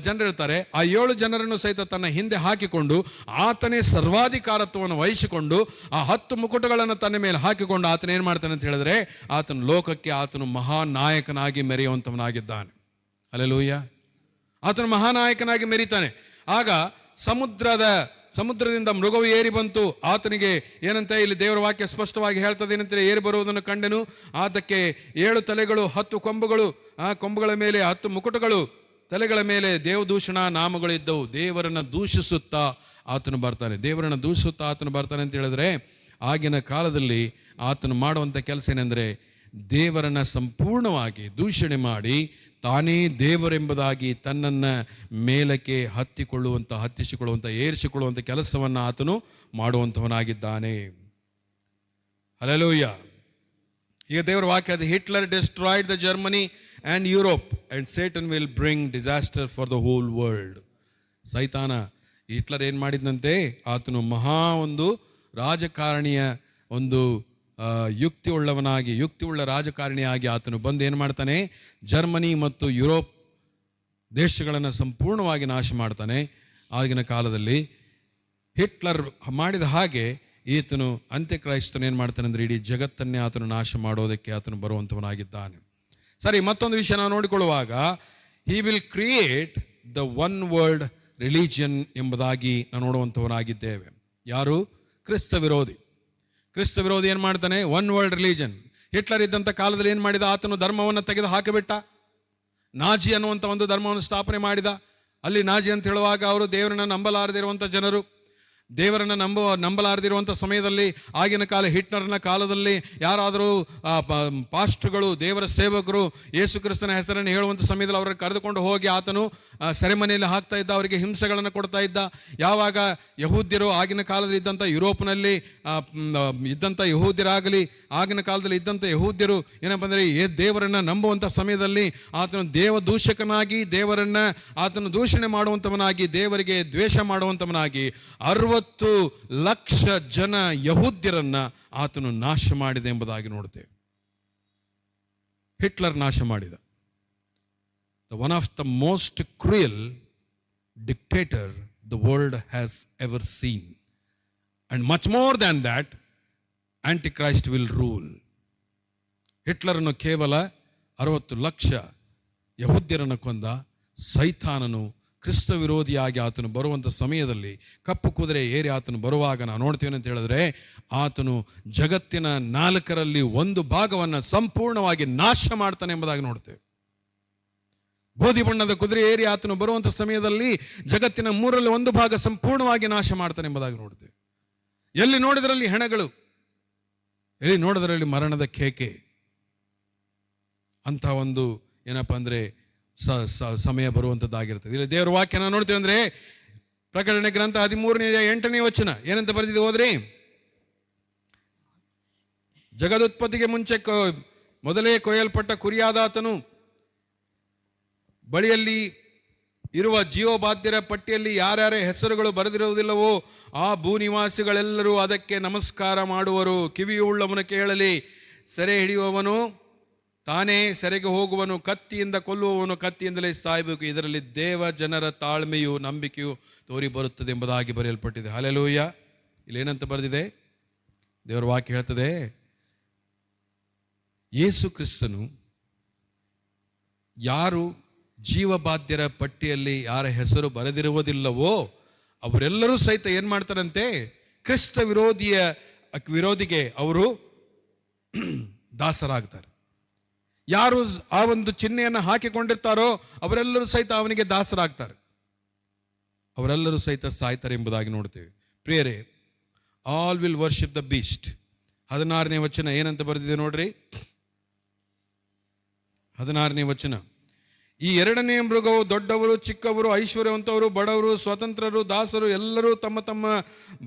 ಜನರಿರ್ತಾರೆ. ಆ 7 ಜನರನ್ನು ಸಹಿತ ತನ್ನ ಹಿಂದೆ ಹಾಕಿಕೊಂಡು ಆತನೇ ಸರ್ವಾಧಿಕಾರತ್ವವನ್ನು ವಹಿಸಿಕೊಂಡು ಆ 10 ಮುಕುಟಗಳನ್ನು ತನ್ನ ಮೇಲೆ ಹಾಕಿಕೊಂಡು ಆತನ ಏನು ಮಾಡ್ತಾನೆ ಅಂತ ಹೇಳಿದ್ರೆ, ಆತನ ಲೋಕಕ್ಕೆ ಆತನು ಮಹಾನಾಯಕನಾಗಿ ಮೆರೆಯುವಂಥವನಾಗಿದ್ದಾನೆ. ಹಲ್ಲೆಲೂಯಾ. ಆತನು ಮಹಾನಾಯಕನಾಗಿ ಮೆರೀತಾನೆ. ಆಗ ಸಮುದ್ರದಿಂದ ಮೃಗವು ಏರಿ ಬಂತು. ಆತನಿಗೆ ಏನಂತ ಇಲ್ಲಿ ದೇವರ ವಾಕ್ಯ ಸ್ಪಷ್ಟವಾಗಿ ಹೇಳ್ತದೆ, ಏನಂತ ಏರಿ ಬರುವುದನ್ನು ಕಂಡೆನು. ಆತಕ್ಕೆ 7 ತಲೆಗಳು, 10 ಕೊಂಬುಗಳು, ಕೊಂಬುಗಳ ಮೇಲೆ 10 ಮುಕುಟಗಳು, ತಲೆಗಳ ಮೇಲೆ ದೇವದೂಷಣ ನಾಮಗಳು ಇದ್ದವು. ದೇವರನ್ನು ದೂಷಿಸುತ್ತಾ ಆತನು ಬರ್ತಾನೆ. ದೇವರನ್ನು ದೂಷಿಸುತ್ತಾ ಆತನು ಬರ್ತಾನೆ ಅಂತ ಹೇಳಿದ್ರೆ, ಆಗಿನ ಕಾಲದಲ್ಲಿ ಆತನು ಮಾಡುವಂಥ ಕೆಲಸ ಏನೆಂದರೆ, ದೇವರನ್ನು ಸಂಪೂರ್ಣವಾಗಿ ದೂಷಣೆ ಮಾಡಿ ತಾನೇ ದೇವರೆಂಬುದಾಗಿ ತನ್ನನ್ನು ಮೇಲಕ್ಕೆ ಹತ್ತಿಸಿಕೊಳ್ಳುವಂಥ ಏರಿಸಿಕೊಳ್ಳುವಂಥ ಕೆಲಸವನ್ನು ಆತನು ಮಾಡುವಂಥವನಾಗಿದ್ದಾನೆ. ಹಲ್ಲೆಲೂಯಾ. ಈಗ ದೇವರ ವಾಕ್ಯ, Hitler destroyed the Germany and Europe and Satan will bring disaster for the whole world. ಸೈತಾನ ಹಿಟ್ಲರ್ ಏನು ಮಾಡಿದಂತೆ, ಆತನು ಮಹಾ ಒಂದು ರಾಜಕಾರಣಿಯ ಒಂದು ಯುಕ್ತಿಯುಳ್ಳ ರಾಜಕಾರಣಿಯಾಗಿ ಆತನು ಬಂದು ಏನು ಮಾಡ್ತಾನೆ, ಜರ್ಮನಿ ಮತ್ತು ಯುರೋಪ್ ದೇಶಗಳನ್ನು ಸಂಪೂರ್ಣವಾಗಿ ನಾಶ ಮಾಡ್ತಾನೆ. ಆಗಿನ ಕಾಲದಲ್ಲಿ ಹಿಟ್ಲರ್ ಮಾಡಿದ ಹಾಗೆ ಈತನು ಅಂತ್ಯಕ್ರೈಸ್ತನು ಏನು ಮಾಡ್ತಾನೆ ಅಂದರೆ ಇಡೀ ಜಗತ್ತನ್ನೇ ಆತನು ನಾಶ ಮಾಡೋದಕ್ಕೆ ಆತನು ಬರುವಂಥವನಾಗಿದ್ದಾನೆ. ಸರಿ, ಮತ್ತೊಂದು ವಿಷಯ ನಾವು ನೋಡಿಕೊಳ್ಳುವಾಗ he will create the one world religion ಎಂಬುದಾಗಿ ನಾವು ನೋಡುವಂಥವನಾಗಿದ್ದೇವೆ. ಯಾರು? ಕ್ರಿಸ್ತ ವಿರೋಧಿ ಏನು ಮಾಡ್ತಾನೆ? One world religion. ಹಿಟ್ಲರ್ ಇದ್ದಂಥ ಕಾಲದಲ್ಲಿ ಏನು ಮಾಡಿದ? ಆತನು ಧರ್ಮವನ್ನು ತೆಗೆದು ಹಾಕಿಬಿಟ್ಟ. ನಾಜಿ ಅನ್ನುವಂಥ ಒಂದು ಧರ್ಮವನ್ನು ಸ್ಥಾಪನೆ ಮಾಡಿದ. ಅಲ್ಲಿ ನಾಜಿ ಅಂತ ಹೇಳುವಾಗ ಅವರು ದೇವರನ್ನು ನಂಬಲಾರದಿರುವಂಥ ಜನರು, ದೇವರನ್ನು ನಂಬಲಾರದಿರುವಂಥ ಸಮಯದಲ್ಲಿ ಆಗಿನ ಕಾಲ ಹಿಟ್ಲರ್ನ ಕಾಲದಲ್ಲಿ ಯಾರಾದರೂ ಪಾಸ್ಟ್ಗಳು, ದೇವರ ಸೇವಕರು ಯೇಸು ಕ್ರಿಸ್ತನ ಹೆಸರನ್ನು ಹೇಳುವಂಥ ಸಮಯದಲ್ಲಿ ಅವರನ್ನು ಕರೆದುಕೊಂಡು ಹೋಗಿ ಆತನು ಸೆರೆಮನೆಯಲ್ಲಿ ಹಾಕ್ತಾ ಇದ್ದ, ಅವರಿಗೆ ಹಿಂಸೆಗಳನ್ನು ಕೊಡ್ತಾ ಇದ್ದ. ಯಾವಾಗ ಯಹೂದ್ಯರು ಆಗಿನ ಕಾಲದಲ್ಲಿ ಇದ್ದಂಥ ಯುರೋಪ್ನಲ್ಲಿ ಇದ್ದಂಥ ಯಹೂದ್ಯರಾಗಲಿ, ಆಗಿನ ಕಾಲದಲ್ಲಿ ಇದ್ದಂಥ ಯಹೂದ್ಯರು ಏನಪ್ಪ ಅಂದರೆ ದೇವರನ್ನು ನಂಬುವಂಥ ಸಮಯದಲ್ಲಿ ಆತನು ದೇವದೂಷಕನಾಗಿ, ದೇವರನ್ನು ಆತನು ದೂಷಣೆ ಮಾಡುವಂಥವನಾಗಿ, ದೇವರಿಗೆ ದ್ವೇಷ ಮಾಡುವಂಥವನಾಗಿ 60 ಲಕ್ಷ ಜನ ಯಹೂದ್ಯರನ್ನ ಆತನು ನಾಶ ಮಾಡಿದ ಎಂಬುದಾಗಿ ನೋಡ್ತೇವೆ. ಹಿಟ್ಲರ್ ನಾಶ ಮಾಡಿದ. One of the most cruel dictator the world has ever seen, and much more than that Antichrist will rule. ಹಿಟ್ಲರನ್ನು ಕೇವಲ 60 ಲಕ್ಷ ಯಹೂದ್ಯರನ್ನು ಕೊಂದ ಸೈತಾನನು ಕ್ರಿಸ್ತ ವಿರೋಧಿಯಾಗಿ ಆತನು ಬರುವಂಥ ಸಮಯದಲ್ಲಿ ಕಪ್ಪು ಕುದುರೆ ಏರಿ ಆತನು ಬರುವಾಗ ನಾವು ನೋಡ್ತೇವೆ ಅಂತ ಹೇಳಿದ್ರೆ ಆತನು ಜಗತ್ತಿನ 4ರಲ್ಲಿ 1 ಭಾಗವನ್ನು ಸಂಪೂರ್ಣವಾಗಿ ನಾಶ ಮಾಡ್ತಾನೆ ಎಂಬುದಾಗಿ ನೋಡ್ತೇವೆ. ಗೋಧಿ ಬಣ್ಣದ ಕುದುರೆ ಏರಿ ಆತನು ಬರುವಂಥ ಸಮಯದಲ್ಲಿ ಜಗತ್ತಿನ 3ರಲ್ಲಿ 1 ಭಾಗ ಸಂಪೂರ್ಣವಾಗಿ ನಾಶ ಮಾಡ್ತಾನೆ ಎಂಬುದಾಗಿ ನೋಡ್ತೇವೆ. ಎಲ್ಲಿ ನೋಡಿದರಲ್ಲಿ ಹೆಣಗಳು, ಎಲ್ಲಿ ನೋಡಿದರಲ್ಲಿ ಮರಣದ ಕೇಕೆ. ಅಂತ ಒಂದು ಏನಪ್ಪ ಅಂದರೆ ಸಮಯ ಬರುವಂಥದ್ದಾಗಿರ್ತದೆ. ಇಲ್ಲಿ ದೇವರ ವಾಕ್ಯನ ನೋಡ್ತೇವೆ ಅಂದರೆ ಪ್ರಕಟಣೆ ಗ್ರಂಥ 13:8 ವಚನ ಏನಂತ ಬರೆದಿದೆ ಹೋದ್ರಿ? ಜಗದುತ್ಪತ್ತಿಗೆ ಮುಂಚೆ ಮೊದಲೇ ಕೊಯ್ಯಲ್ಪಟ್ಟ ಕುರಿಯಾದಾತನು ಬಳಿಯಲ್ಲಿ ಇರುವ ಜೀವಬಾಧ್ಯರ ಪಟ್ಟಿಯಲ್ಲಿ ಯಾರ್ಯಾರ ಹೆಸರುಗಳು ಬರೆದಿರುವುದಿಲ್ಲವೋ ಆ ಭೂನಿವಾಸಿಗಳೆಲ್ಲರೂ ಅದಕ್ಕೆ ನಮಸ್ಕಾರ ಮಾಡುವರು. ಕಿವಿಯುಳ್ಳವನು ಕೇಳಲಿ. ಸೆರೆ ಹಿಡಿಯುವವನು ತಾನೇ ಸೆರೆಗೆ ಹೋಗುವನು, ಕತ್ತಿಯಿಂದ ಕೊಲ್ಲುವವನು ಕತ್ತಿಯಿಂದಲೇ ಸಾಯಬೇಕು. ಇದರಲ್ಲಿ ದೇವ ಜನರ ತಾಳ್ಮೆಯು ನಂಬಿಕೆಯು ತೋರಿ ಬರುತ್ತದೆ ಎಂಬುದಾಗಿ ಬರೆಯಲ್ಪಟ್ಟಿದೆ. ಹಲ್ಲೆಲೂಯಾ. ಇಲ್ಲೇನಂತ ಬರೆದಿದೆ? ದೇವರ ವಾಕ್ಯ ಹೇಳ್ತದೆ, ಯೇಸು ಕ್ರಿಸ್ತನು ಯಾರು ಜೀವಬಾಧ್ಯರ ಪಟ್ಟಿಯಲ್ಲಿ ಯಾರ ಹೆಸರು ಬರೆದಿರುವುದಿಲ್ಲವೋ ಅವರೆಲ್ಲರೂ ಸಹಿತ ಏನು ಮಾಡ್ತಾರಂತೆ? ಕ್ರಿಸ್ತ ವಿರೋಧಿಗೆ ಅವರು ದಾಸರಾಗ್ತಾರೆ. ಯಾರು ಆ ಒಂದು ಚಿಹ್ನೆಯನ್ನು ಹಾಕಿಕೊಂಡಿರ್ತಾರೋ ಅವರೆಲ್ಲರೂ ಸಹಿತ ಅವನಿಗೆ ದಾಸರಾಗ್ತಾರೆ, ಅವರೆಲ್ಲರೂ ಸಹಿತ ಸಾಯ್ತಾರೆ ಎಂಬುದಾಗಿ ನೋಡ್ತೇವೆ. ಪ್ರಿಯರೇ, all will worship the beast. 16ನೇ ವಚನ ಏನಂತ ಬರೆದಿದೆ ನೋಡ್ರಿ. 16ನೇ ವಚನ, ಈ 2ನೇ ಮೃಗವು ದೊಡ್ಡವರು, ಚಿಕ್ಕವರು, ಐಶ್ವರ್ಯವಂತವರು, ಬಡವರು, ಸ್ವತಂತ್ರರು, ದಾಸರು ಎಲ್ಲರೂ ತಮ್ಮ ತಮ್ಮ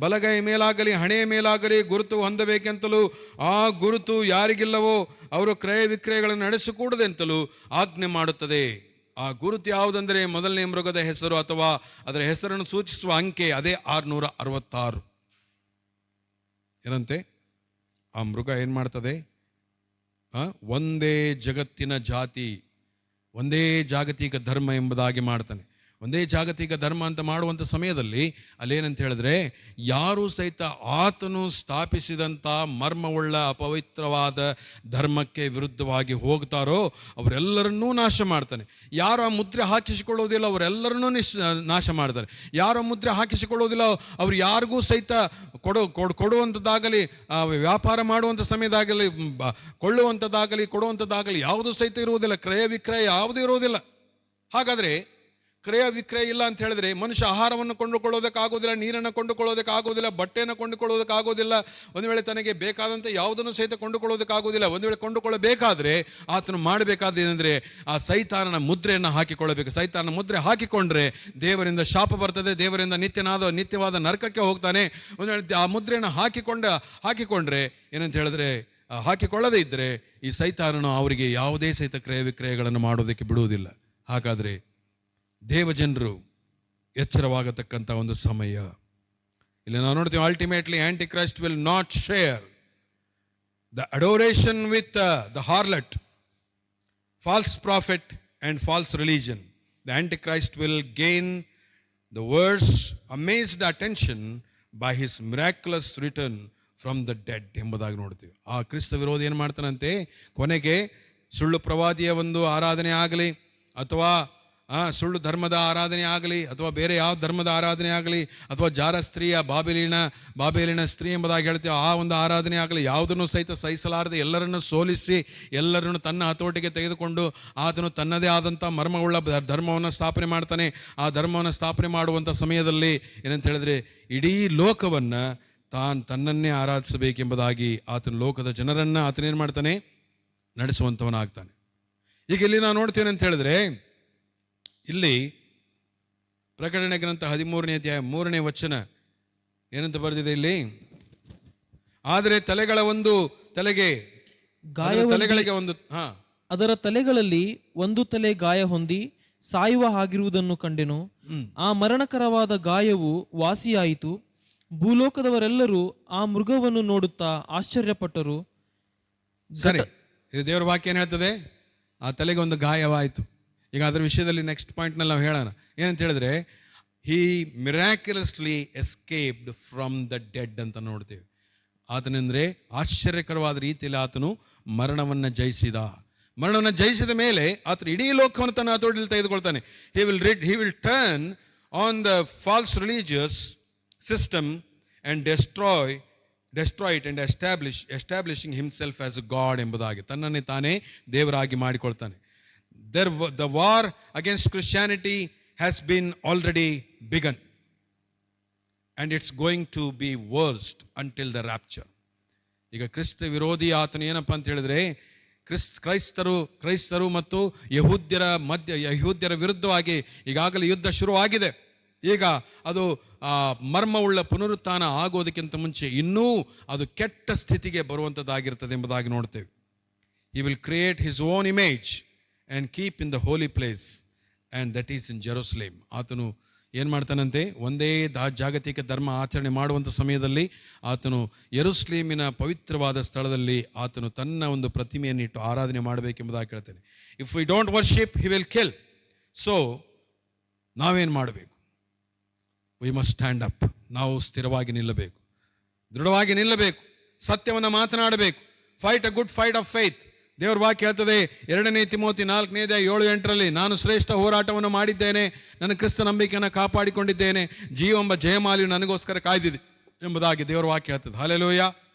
ಬಲಗೈ ಮೇಲಾಗಲಿ ಹಣೆಯ ಮೇಲಾಗಲಿ ಗುರುತು ಹೊಂದಬೇಕೆಂತಲೂ ಆ ಗುರುತು ಯಾರಿಗಿಲ್ಲವೋ ಅವರು ಕ್ರಯ ವಿಕ್ರಯಗಳನ್ನು ನಡೆಸಕೂಡದೆಂತಲೂ ಆಜ್ಞೆ ಮಾಡುತ್ತದೆ. ಆ ಗುರುತು ಯಾವುದಂದರೆ 1ನೇ ಮೃಗದ ಹೆಸರು ಅಥವಾ ಅದರ ಹೆಸರನ್ನು ಸೂಚಿಸುವ ಅಂಕೆ, ಅದೇ 666. ಏನಂತೆ? ಆ ಮೃಗ ಏನು ಮಾಡ್ತದೆ? ಒಂದೇ ಜಗತ್ತಿನ ಜಾತಿ, ಒಂದೇ ಜಾಗತಿಕ ಧರ್ಮ ಎಂಬುದಾಗಿ ಮಾಡ್ತಾನೆ. ಒಂದೇ ಜಾಗತಿಕ ಧರ್ಮ ಅಂತ ಮಾಡುವಂಥ ಸಮಯದಲ್ಲಿ ಅಲ್ಲೇನಂತ ಹೇಳಿದ್ರೆ, ಯಾರು ಸಹಿತ ಆತನು ಸ್ಥಾಪಿಸಿದಂಥ ಮರ್ಮವುಳ್ಳ ಅಪವಿತ್ರವಾದ ಧರ್ಮಕ್ಕೆ ವಿರುದ್ಧವಾಗಿ ಹೋಗ್ತಾರೋ ಅವರೆಲ್ಲರನ್ನೂ ನಾಶ ಮಾಡ್ತಾನೆ. ಯಾರು ಆ ಮುದ್ರೆ ಹಾಕಿಸಿಕೊಳ್ಳೋದಿಲ್ಲ ಅವರೆಲ್ಲರನ್ನೂ ನಾಶ ಮಾಡ್ತಾರೆ. ಯಾರು ಮುದ್ರೆ ಹಾಕಿಸಿಕೊಳ್ಳೋದಿಲ್ಲ ಅವ್ರು ಯಾರಿಗೂ ಸಹಿತ ಕೊಡುವಂಥದ್ದಾಗಲಿ, ವ್ಯಾಪಾರ ಮಾಡುವಂಥ ಸಮಯದಾಗಲಿ, ಕೊಳ್ಳುವಂಥದ್ದಾಗಲಿ ಕೊಡುವಂಥದ್ದಾಗಲಿ ಯಾವುದೂ ಸಹಿತ ಇರುವುದಿಲ್ಲ. ಕ್ರಯ ವಿಕ್ರಯ ಯಾವುದೂ ಇರುವುದಿಲ್ಲ. ಹಾಗಾದರೆ ಕ್ರಯ ವಿಕ್ರಯ ಇಲ್ಲ ಅಂತ ಹೇಳಿದ್ರೆ ಮನುಷ್ಯ ಆಹಾರವನ್ನು ಕೊಂಡುಕೊಳ್ಳೋದಕ್ಕಾಗೋದಿಲ್ಲ, ನೀರನ್ನು ಕೊಂಡುಕೊಳ್ಳೋದಕ್ಕಾಗೋದಿಲ್ಲ, ಬಟ್ಟೆಯನ್ನು ಕೊಂಡುಕೊಳ್ಳೋದಕ್ಕಾಗೋದಿಲ್ಲ, ಒಂದು ವೇಳೆ ತನಗೆ ಬೇಕಾದಂಥ ಯಾವುದನ್ನು ಸಹಿತ ಕೊಂಡುಕೊಳ್ಳೋದಕ್ಕಾಗೋದಿಲ್ಲ. ಒಂದು ವೇಳೆ ಕೊಂಡುಕೊಳ್ಳಬೇಕಾದ್ರೆ ಆತನು ಮಾಡಬೇಕಾದೇನೆಂದರೆ ಆ ಸೈತಾನನ ಮುದ್ರೆಯನ್ನು ಹಾಕಿಕೊಳ್ಳಬೇಕು. ಸೈತಾನನ ಮುದ್ರೆ ಹಾಕಿಕೊಂಡ್ರೆ ದೇವರಿಂದ ಶಾಪ ಬರ್ತದೆ, ದೇವರಿಂದ ನಿತ್ಯವಾದ ನರಕಕ್ಕೆ ಹೋಗ್ತಾನೆ. ಒಂದು ವೇಳೆ ಆ ಮುದ್ರೆಯನ್ನು ಹಾಕಿಕೊಂಡ್ರೆ ಏನಂತ ಹೇಳಿದ್ರೆ, ಹಾಕಿಕೊಳ್ಳದೇ ಇದ್ದರೆ ಈ ಸೈತಾನನು ಅವರಿಗೆ ಯಾವುದೇ ಸಹಿತ ಕ್ರಯ ವಿಕ್ರಯಗಳನ್ನು ಮಾಡೋದಕ್ಕೆ ಬಿಡುವುದಿಲ್ಲ. ಹಾಗಾದರೆ ದೇವಜನರು ಎಚ್ಚರವಾಗತಕ್ಕಂಥ ಒಂದು ಸಮಯ ಇಲ್ಲಿ ನಾವು ನೋಡ್ತೀವಿ. Ultimately Antichrist will not share the adoration with the harlot, false prophet and false religion. The Antichrist will gain the world's amazed attention by his miraculous return from the dead ಎಂಬುದಾಗಿ ನೋಡ್ತೀವಿ. ಆ ಕ್ರಿಸ್ತ ವಿರೋಧಿ ಏನು ಮಾಡ್ತಾನಂತೆ, ಕೊನೆಗೆ ಸುಳ್ಳು ಪ್ರವಾದಿಯ ಒಂದು ಆರಾಧನೆ ಆಗಲಿ, ಅಥವಾ ಸುಳ್ಳು ಧರ್ಮದ ಆರಾಧನೆ ಆಗಲಿ, ಅಥವಾ ಬೇರೆ ಯಾವ ಧರ್ಮದ ಆರಾಧನೆ ಆಗಲಿ, ಅಥವಾ ಜಾರ ಸ್ತ್ರೀಯ ಬಾಬೇಲಿನ ಸ್ತ್ರೀ ಎಂಬುದಾಗಿ ಹೇಳ್ತೀವಿ, ಆ ಒಂದು ಆರಾಧನೆ ಆಗಲಿ, ಯಾವುದನ್ನು ಸಹಿತ ಸಹಿಸಲಾರದೆ ಎಲ್ಲರನ್ನು ಸೋಲಿಸಿ ಎಲ್ಲರನ್ನು ತನ್ನ ಹತೋಟಿಗೆ ತೆಗೆದುಕೊಂಡು ಆತನು ತನ್ನದೇ ಆದಂಥ ಮರ್ಮವುಳ್ಳ ಧರ್ಮವನ್ನು ಸ್ಥಾಪನೆ ಮಾಡ್ತಾನೆ. ಆ ಧರ್ಮವನ್ನು ಸ್ಥಾಪನೆ ಮಾಡುವಂಥ ಸಮಯದಲ್ಲಿ ಏನಂತ ಹೇಳಿದ್ರೆ, ಇಡೀ ಲೋಕವನ್ನು ತನ್ನನ್ನೇ ಆರಾಧಿಸಬೇಕೆಂಬುದಾಗಿ ಆತನ ಲೋಕದ ಜನರನ್ನು ಆತನೇನು ಮಾಡ್ತಾನೆ, ನಡೆಸುವಂಥವನಾಗ್ತಾನೆ. ಈಗ ಇಲ್ಲಿ ನಾವು ನೋಡ್ತೇನೆ ಅಂತ ಹೇಳಿದ್ರೆ, ಇಲ್ಲಿ ಪ್ರಕಟಣೆ ಗ್ರಂಥ 13ನೇ ಅಧ್ಯಾಯ 3ನೇ ವಚನ ಏನಂತ ಬರೆದಿದೆ ಇಲ್ಲಿ, ಆದರೆ ತಲೆಗಳ ಒಂದು ತಲೆಗೆ ತಲೆಗಳಿಗೆ ಒಂದು ಅದರ ತಲೆಗಳಲ್ಲಿ ಒಂದು ತಲೆ ಗಾಯ ಹೊಂದಿ ಸಾಯುವ ಹಾಗಿರುವುದನ್ನು ಕಂಡೆನು. ಆ ಮರಣಕರವಾದ ಗಾಯವು ವಾಸಿಯಾಯಿತು. ಭೂಲೋಕದವರೆಲ್ಲರೂ ಆ ಮೃಗವನ್ನು ನೋಡುತ್ತಾ ಆಶ್ಚರ್ಯಪಟ್ಟರು. ಸರಿ, ಇದು ದೇವರ ವಾಕ್ಯ ಏನ್ ಹೇಳ್ತದೆ, ಆ ತಲೆಗೆ ಒಂದು ಗಾಯವಾಯಿತು. ಈಗ ಅದರ ವಿಷಯದಲ್ಲಿ ನೆಕ್ಸ್ಟ್ ಪಾಯಿಂಟ್ನಲ್ಲಿ ನಾವು ಹೇಳೋಣ. ಏನಂತ ಹೇಳಿದ್ರೆ, ಹಿ ಮಿರಾಕ್ಯುಲಸ್ಲಿ ಎಸ್ಕೇಪ್ಡ್ ಫ್ರಮ್ ದ ಡೆಡ್ ಅಂತ ನೋಡ್ತೇವೆ. ಆತನೆಂದರೆ ಆಶ್ಚರ್ಯಕರವಾದ ರೀತಿಯಲ್ಲಿ ಆತನು ಮರಣವನ್ನು ಜಯಿಸಿದ. ಮರಣವನ್ನು ಜಯಿಸಿದ ಮೇಲೆ ಆತನು ಇಡೀ ಲೋಕವನ್ನು ತನ್ನ ಹತೋಟಿಯಲ್ಲಿ ತೆಗೆದುಕೊಳ್ತಾನೆ. He will turn on the false religious system and destroy it and establishing himself as a God ಎಂಬುದಾಗಿ ತನ್ನನ್ನೇ ತಾನೇ ದೇವರಾಗಿ ಮಾಡಿಕೊಳ್ತಾನೆ. The war against Christianity has been already begun and it's going to be worst until the rapture. ಈಗ ಕ್ರಿಸ್ತ ವಿರೋಧಿ ಆತನ ಏನಪ್ಪ ಅಂತ ಹೇಳಿದ್ರೆ, ಕ್ರೈಸ್ತರು ಮತ್ತು ಯಹೂದ್ಯರ ವಿರುದ್ಧವಾಗಿ ಈಗಾಗಲೇ ಯುದ್ಧ ಶುರುವಾಗಿದೆ. ಈಗ ಅದು ಮರ್ಮವುಳ್ಳ ಪುನರುತ್ಥಾನ ಆಗೋದಕ್ಕಿಂತ ಮುಂಚೆ ಇನ್ನೂ ಅದು ಕೆಟ್ಟ ಸ್ಥಿತಿಗೆ ಬರುವಂಥದ್ದಾಗಿರ್ತದೆ ಎಂಬುದಾಗಿ ನೋಡ್ತೇವೆ. ಹಿ will create his own image and keep in the Holi place and that is in Jerusalem. ಆತನು ಏನು ಮಾಡ್ತಾನಂತೆ, ಒಂದೇ ಜಾಗತಿಕ ಧರ್ಮ ಆಚರಣೆ ಮಾಡುವಂಥ ಸಮಯದಲ್ಲಿ ಆತನು ಯೆರೂಸಲೇಮಿನ ಪವಿತ್ರವಾದ ಸ್ಥಳದಲ್ಲಿ ಆತನು ತನ್ನ ಒಂದು ಪ್ರತಿಮೆಯನ್ನಿಟ್ಟು ಆರಾಧನೆ ಮಾಡಬೇಕೆಂಬುದಾಗಿ ಹೇಳ್ತಾನೆ. If we don't worship he will kill. So ನಾವೇನು ಮಾಡಬೇಕು? We must stand up. ನಾವು ಸ್ಥಿರವಾಗಿ ನಿಲ್ಲಬೇಕು, ದೃಢವಾಗಿ ನಿಲ್ಲಬೇಕು, ಸತ್ಯವನ್ನು ಮಾತನಾಡಬೇಕು. Fight a good fight of faith. ದೇವರ ವಾಕ್ಯ ಹೇಳ್ತದೆ 2 ತಿಮೋಥಿ 4:7-8 ನಾನು ಶ್ರೇಷ್ಠ ಹೋರಾಟವನ್ನು ಮಾಡಿದ್ದೇನೆ, ನನ್ನ ಕ್ರಿಸ್ತ ನಂಬಿಕೆಯನ್ನು ಕಾಪಾಡಿಕೊಂಡಿದ್ದೇನೆ, ಜೀವೆಂಬ ಜಯಮಾಲಿಯು ನನಗೋಸ್ಕರ ಕಾಯ್ದಿದೆ ಎಂಬುದಾಗಿ ದೇವರ ವಾಕ್ಯ ಹೇಳ್ತದೆ. ಹಲ್ಲೆಲೂಯಾ.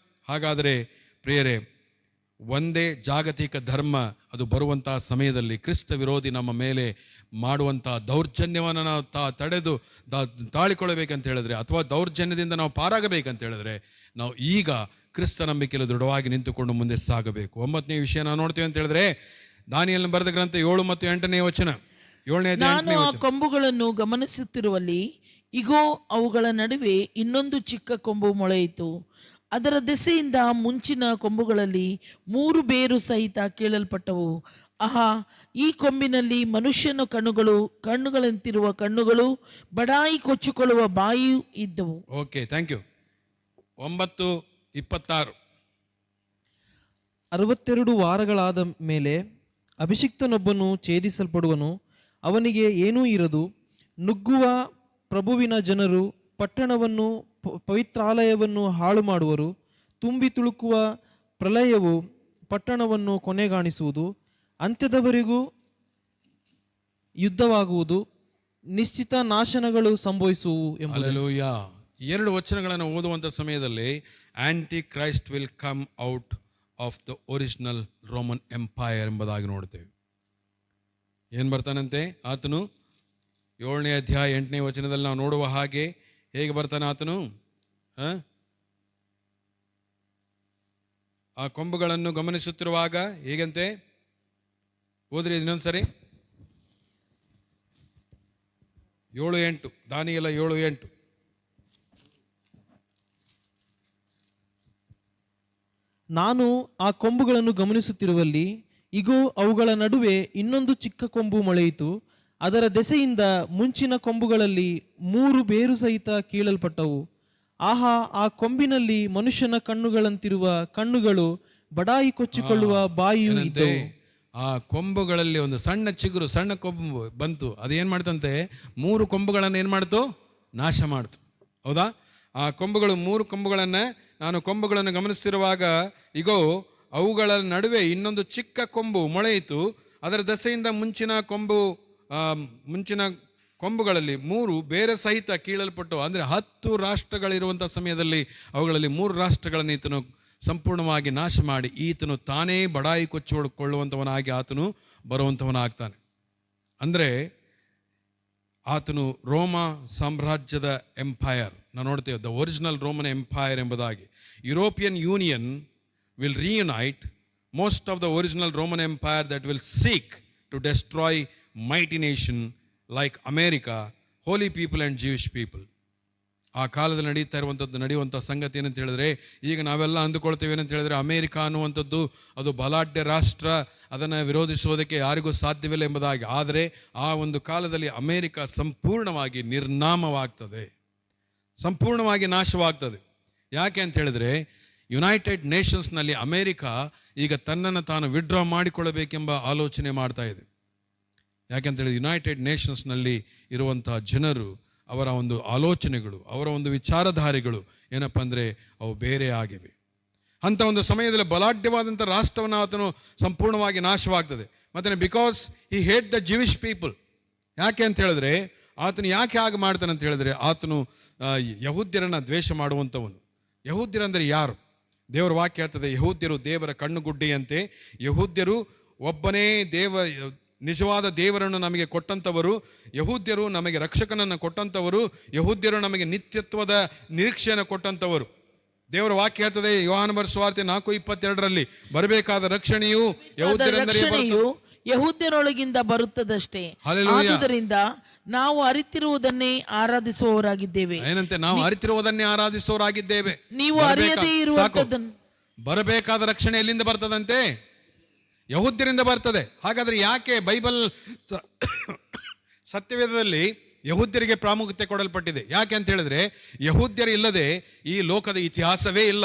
ಹಾಗಾದರೆ ಪ್ರಿಯರೇ, ಒಂದೇ ಜಾಗತಿಕ ಧರ್ಮ ಅದು ಬರುವಂತಹ ಸಮಯದಲ್ಲಿ ಕ್ರಿಸ್ತ ವಿರೋಧಿ ನಮ್ಮ ಮೇಲೆ ಮಾಡುವಂತಹ ದೌರ್ಜನ್ಯವನ್ನು ನಾವು ತಡೆದು ತಾಳಿಕೊಳ್ಳಬೇಕಂತ ಹೇಳಿದ್ರೆ, ಅಥವಾ ದೌರ್ಜನ್ಯದಿಂದ ನಾವು ಪಾರಾಗಬೇಕಂತ ಹೇಳಿದ್ರೆ, ನಾವು ಈಗ ಕ್ರಿಸ್ತ ನಂಬಿಕೆಯಲ್ಲಿ ದೃಢವಾಗಿ ನಿಂತುಕೊಂಡು ಮುಂದೆ ಸಾಗಬೇಕು. 9ನೇ ವಿಷಯ ನಾವು ನೋಡ್ತೇವೆ ಅಂತ ಹೇಳಿದ್ರೆ, ದಾನಿಯೇಲನ ಬರೆದ ಗ್ರಂಥ 7 ಮತ್ತು 8ನೇ ವಚನ. 7ನೇ ನಾನು ಆ ಕೊಂಬುಗಳನ್ನು ಗಮನಿಸುತ್ತಿರುವಲ್ಲಿ ಇಗೋ ಅವುಗಳ ನಡುವೆ ಇನ್ನೊಂದು ಚಿಕ್ಕ ಕೊಂಬು ಮೊಳೆಯಿತು. ಅದರ ದೆಸೆಯಿಂದ ಮುಂಚಿನ ಕೊಂಬುಗಳಲ್ಲಿ 3 ಬೇರು ಸಹಿತ ಕೀಳಲ್ಪಟ್ಟವು. ಆಹಾ, ಈ ಕೊಂಬಿನಲ್ಲಿ ಮನುಷ್ಯನ ಕಣ್ಣುಗಳಂತಿರುವ ಕಣ್ಣುಗಳು, ಬಡಾಯಿ ಕೊಚ್ಚಿಕೊಳ್ಳುವ ಬಾಯಿಯೂ ಇದ್ದವು. Okay, thank you. 9:26 62 ವಾರಗಳಾದ ಮೇಲೆ ಅಭಿಷಿಕ್ತನೊಬ್ಬನು ಛೇದಿಸಲ್ಪಡುವನು, ಅವನಿಗೆ ಏನೂ ಇರದು. ನುಗ್ಗುವ ಪ್ರಭುವಿನ ಜನರು ಪಟ್ಟಣವನ್ನು ಪವಿತ್ರಾಲಯವನ್ನು ಹಾಳು ಮಾಡುವರು. ತುಂಬಿ ತುಳುಕುವ ಪ್ರಳಯವು ಪಟ್ಟಣವನ್ನು ಕೊನೆಗಾಣಿಸುವುದು. ಅಂತ್ಯದವರೆಗೂ ಯುದ್ಧವಾಗುವುದು, ನಿಶ್ಚಿತ ನಾಶನಗಳು ಸಂಭವಿಸುವು ಎಂಬುದು. ಹಲ್ಲೆಲೂಯಾ. 2 ವಚನಗಳನ್ನು ಓದುವಂಥ ಸಮಯದಲ್ಲಿ Antichrist will come out of the original Roman empire ಎಂಬುದಾಗಿ ನೋಡ್ತೇವೆ. ಏನು ಬರ್ತಾನಂತೆ ಆತನು? 7ನೇ ಅಧ್ಯಾಯ 8ನೇ ವಚನದಲ್ಲಿ ನಾವು ನೋಡುವ ಹಾಗೆ ಹೇಗೆ ಬರ್ತಾನೆ ಆತನು? ಆ ಕೊಂಬುಗಳನ್ನು ಗಮನಿಸುತ್ತಿರುವಾಗ ಹೇಗಂತೆ? ಓದ್ರಿ ಇನ್ನೊಂದ್ಸರಿ. 7:8 ದಾನಿಯೇಲ 7:8. ನಾನು ಆ ಕೊಂಬುಗಳನ್ನು ಗಮನಿಸುತ್ತಿರುವಲ್ಲಿ ಇಗೋ ಅವುಗಳ ನಡುವೆ ಇನ್ನೊಂದು ಚಿಕ್ಕ ಕೊಂಬು ಮೊಳೆಯಿತು. ಅದರ ದೆಸೆಯಿಂದ ಮುಂಚಿನ ಕೊಂಬುಗಳಲ್ಲಿ 3 ಬೇರು ಸಹಿತ ಕೀಳಲ್ಪಟ್ಟವು. ಆಹಾ, ಆ ಕೊಂಬಿನಲ್ಲಿ ಮನುಷ್ಯನ ಕಣ್ಣುಗಳಂತಿರುವ ಕಣ್ಣುಗಳು, ಬಡಾಯಿ ಕೊಚ್ಚಿಕೊಳ್ಳುವ ಬಾಯಿಯೂ ಏನಂತೆ? ಇದ್ದವು. ಆ ಕೊಂಬುಗಳಲ್ಲಿ ಒಂದು ಸಣ್ಣ ಚಿಗುರು, ಸಣ್ಣ ಕೊಂಬು ಬಂತು. ಅದೇನ್ ಮಾಡ್ತಂತೆ? 3 ಕೊಂಬುಗಳನ್ನು ಏನ್ ಮಾಡ್ತು? ನಾಶ ಮಾಡ್ತು. ಹೌದಾ? ಆ ಕೊಂಬುಗಳು, 3 ಕೊಂಬುಗಳನ್ನ, ನಾನು ಕೊಂಬುಗಳನ್ನು ಗಮನಿಸ್ತಿರುವಾಗ ಇಗೋ ಅವುಗಳ ನಡುವೆ ಇನ್ನೊಂದು ಚಿಕ್ಕ ಕೊಂಬು ಮೊಳೆಯಿತು. ಅದರ ದಸೆಯಿಂದ ಮುಂಚಿನ ಕೊಂಬುಗಳಲ್ಲಿ 3 ಬೇರೆ ಸಹಿತ ಕೀಳಲ್ಪಟ್ಟು, ಅಂದರೆ 10 ರಾಷ್ಟ್ರಗಳಿರುವಂಥ ಸಮಯದಲ್ಲಿ ಅವುಗಳಲ್ಲಿ 3 ರಾಷ್ಟ್ರಗಳನ್ನು ಈತನು ಸಂಪೂರ್ಣವಾಗಿ ನಾಶ ಮಾಡಿ ಈತನು ತಾನೇ ಬಡಾಯಿ ಕೊಚ್ಚಿಕೊಳ್ಳುವಂಥವನಾಗಿ ಆತನು ಬರುವಂಥವನಾಗ್ತಾನೆ. ಅಂದರೆ ಆತನು ರೋಮ ಸಾಮ್ರಾಜ್ಯದ ಎಂಪೈರ್ ನಾವು ನೋಡ್ತೇವೆ, ದ ಒರಿಜಿನಲ್ ರೋಮನ್ ಎಂಪೈರ್ ಎಂಬುದಾಗಿ. European union will reunite most of the original Roman Empire that will seek to destroy mighty nation like America, holy people and Jewish people. ಆ ಕಾಲದಲ್ಲಿ ನಡೆಯುವಂಥ ಸಂಗತಿ ಏನಂತ ಹೇಳಿದ್ರೆ, ಈಗ ನಾವೆಲ್ಲ ಅಂದುಕೊಳ್ತೇವೆ ಏನಂತ ಹೇಳಿದ್ರೆ, ಅಮೇರಿಕಾ ಅನ್ನುವಂಥದ್ದು ಅದು ಬಲಾಢ್ಯ ರಾಷ್ಟ್ರ, ಅದನ್ನು ವಿರೋಧಿಸುವುದಕ್ಕೆ ಯಾರಿಗೂ ಸಾಧ್ಯವಿಲ್ಲ ಎಂಬುದಾಗಿ. ಆದರೆ ಆ ಒಂದು ಕಾಲದಲ್ಲಿ ಅಮೇರಿಕಾ ಸಂಪೂರ್ಣವಾಗಿ ನಿರ್ನಾಮವಾಗ್ತದೆ, ಸಂಪೂರ್ಣವಾಗಿ ನಾಶವಾಗ್ತದೆ. ಯಾಕೆ ಅಂತ ಹೇಳಿದ್ರೆ, ಯುನೈಟೆಡ್ ನೇಷನ್ಸ್ನಲ್ಲಿ ಅಮೇರಿಕಾ ಈಗ ತನ್ನನ್ನು ತಾನು ವಿಡ್ರಾ ಮಾಡಿಕೊಳ್ಳಬೇಕೆಂಬ ಆಲೋಚನೆ ಮಾಡ್ತಾ ಇದೆ. ಯಾಕೆಂತೇಳಿ ಯುನೈಟೆಡ್ ನೇಷನ್ಸ್ನಲ್ಲಿ ಇರುವಂತಹ ಜನರು, ಅವರ ಒಂದು ಆಲೋಚನೆಗಳು, ಅವರ ಒಂದು ವಿಚಾರಧಾರೆಗಳು ಏನಪ್ಪ ಅಂದರೆ ಅವು ಬೇರೆ ಆಗಿವೆ. ಅಂಥ ಒಂದು ಸಮಯದಲ್ಲಿ ಬಲಾಢ್ಯವಾದಂಥ ರಾಷ್ಟ್ರವನ್ನು ಆತನು ಸಂಪೂರ್ಣವಾಗಿ ನಾಶವಾಗ್ತದೆ. ಮತ್ತು because he hate the Jewish people. ಯಾಕೆ ಅಂತ ಹೇಳಿದ್ರೆ, ಆತನು ಯಾಕೆ ಹಾಗೆ ಮಾಡ್ತಾನೆ ಅಂತ ಹೇಳಿದ್ರೆ, ಆತನು ಯಹೂದ್ಯರನ್ನು ದ್ವೇಷ ಮಾಡುವಂಥವನು. ಯಹೂದ್ಯರಂದರೆ ಯಾರು? ದೇವರ ವಾಕ್ಯ ಹೇಳ್ತದೆ, ಯಹೂದ್ಯರು ದೇವರ ಕಣ್ಣುಗುಡ್ಡೆಯಂತೆ. ಯಹೂದ್ಯರು ಒಬ್ಬನೇ ನಿಜವಾದ ದೇವರನ್ನು ನಮಗೆ ಕೊಟ್ಟಂಥವರು. ಯಹೂದ್ಯರು ನಮಗೆ ರಕ್ಷಕನನ್ನು ಕೊಟ್ಟಂಥವರು. ಯಹೂದ್ಯರು ನಮಗೆ ನಿತ್ಯತ್ವದ ನಿರೀಕ್ಷೆಯನ್ನು ಕೊಟ್ಟಂಥವರು. ದೇವರ ವಾಕ್ಯ ಹೇಳ್ತದೆ, ಯೋಹಾನ ಬರೆದ ಸುವಾರ್ತೆ 4:22 ಬರಬೇಕಾದ ರಕ್ಷಣೆಯು ಯಹೂದ್ಯರೊಳಗಿಂದ ಬರುತ್ತದಷ್ಟೇ. ಆದುದರಿಂದ ನಾವು ಅರಿತಿರುವುದನ್ನೇ ಆರಾಧಿಸುವವರಾಗಿದ್ದೇವೆ. ಏನಂತೆ? ನಾವು ಅರಿತಿರುವುದನ್ನೇ ಆರಾಧಿಸುವವರಾಗಿದ್ದೇವೆ. ನೀವು ಅರಿಯದೇ ಇರುವಂತದ್ದನ್ನು. ಬರಬೇಕಾದ ರಕ್ಷಣೆ ಎಲ್ಲಿಂದ ಬರ್ತದಂತೆ? ಯಹೂದ್ಯರಿಂದ ಬರ್ತದೆ. ಹಾಗಾದ್ರೆ ಯಾಕೆ ಬೈಬಲ್ ಸತ್ಯವೇದದಲ್ಲಿ ಯಹೂದ್ಯರಿಗೆ ಪ್ರಾಮುಖ್ಯತೆ ಕೊಡಲ್ಪಟ್ಟಿದೆ? ಯಾಕೆ ಅಂತ ಹೇಳಿದ್ರೆ, ಯಹೂದ್ಯರು ಇಲ್ಲದೆ ಈ ಲೋಕದ ಇತಿಹಾಸವೇ ಇಲ್ಲ.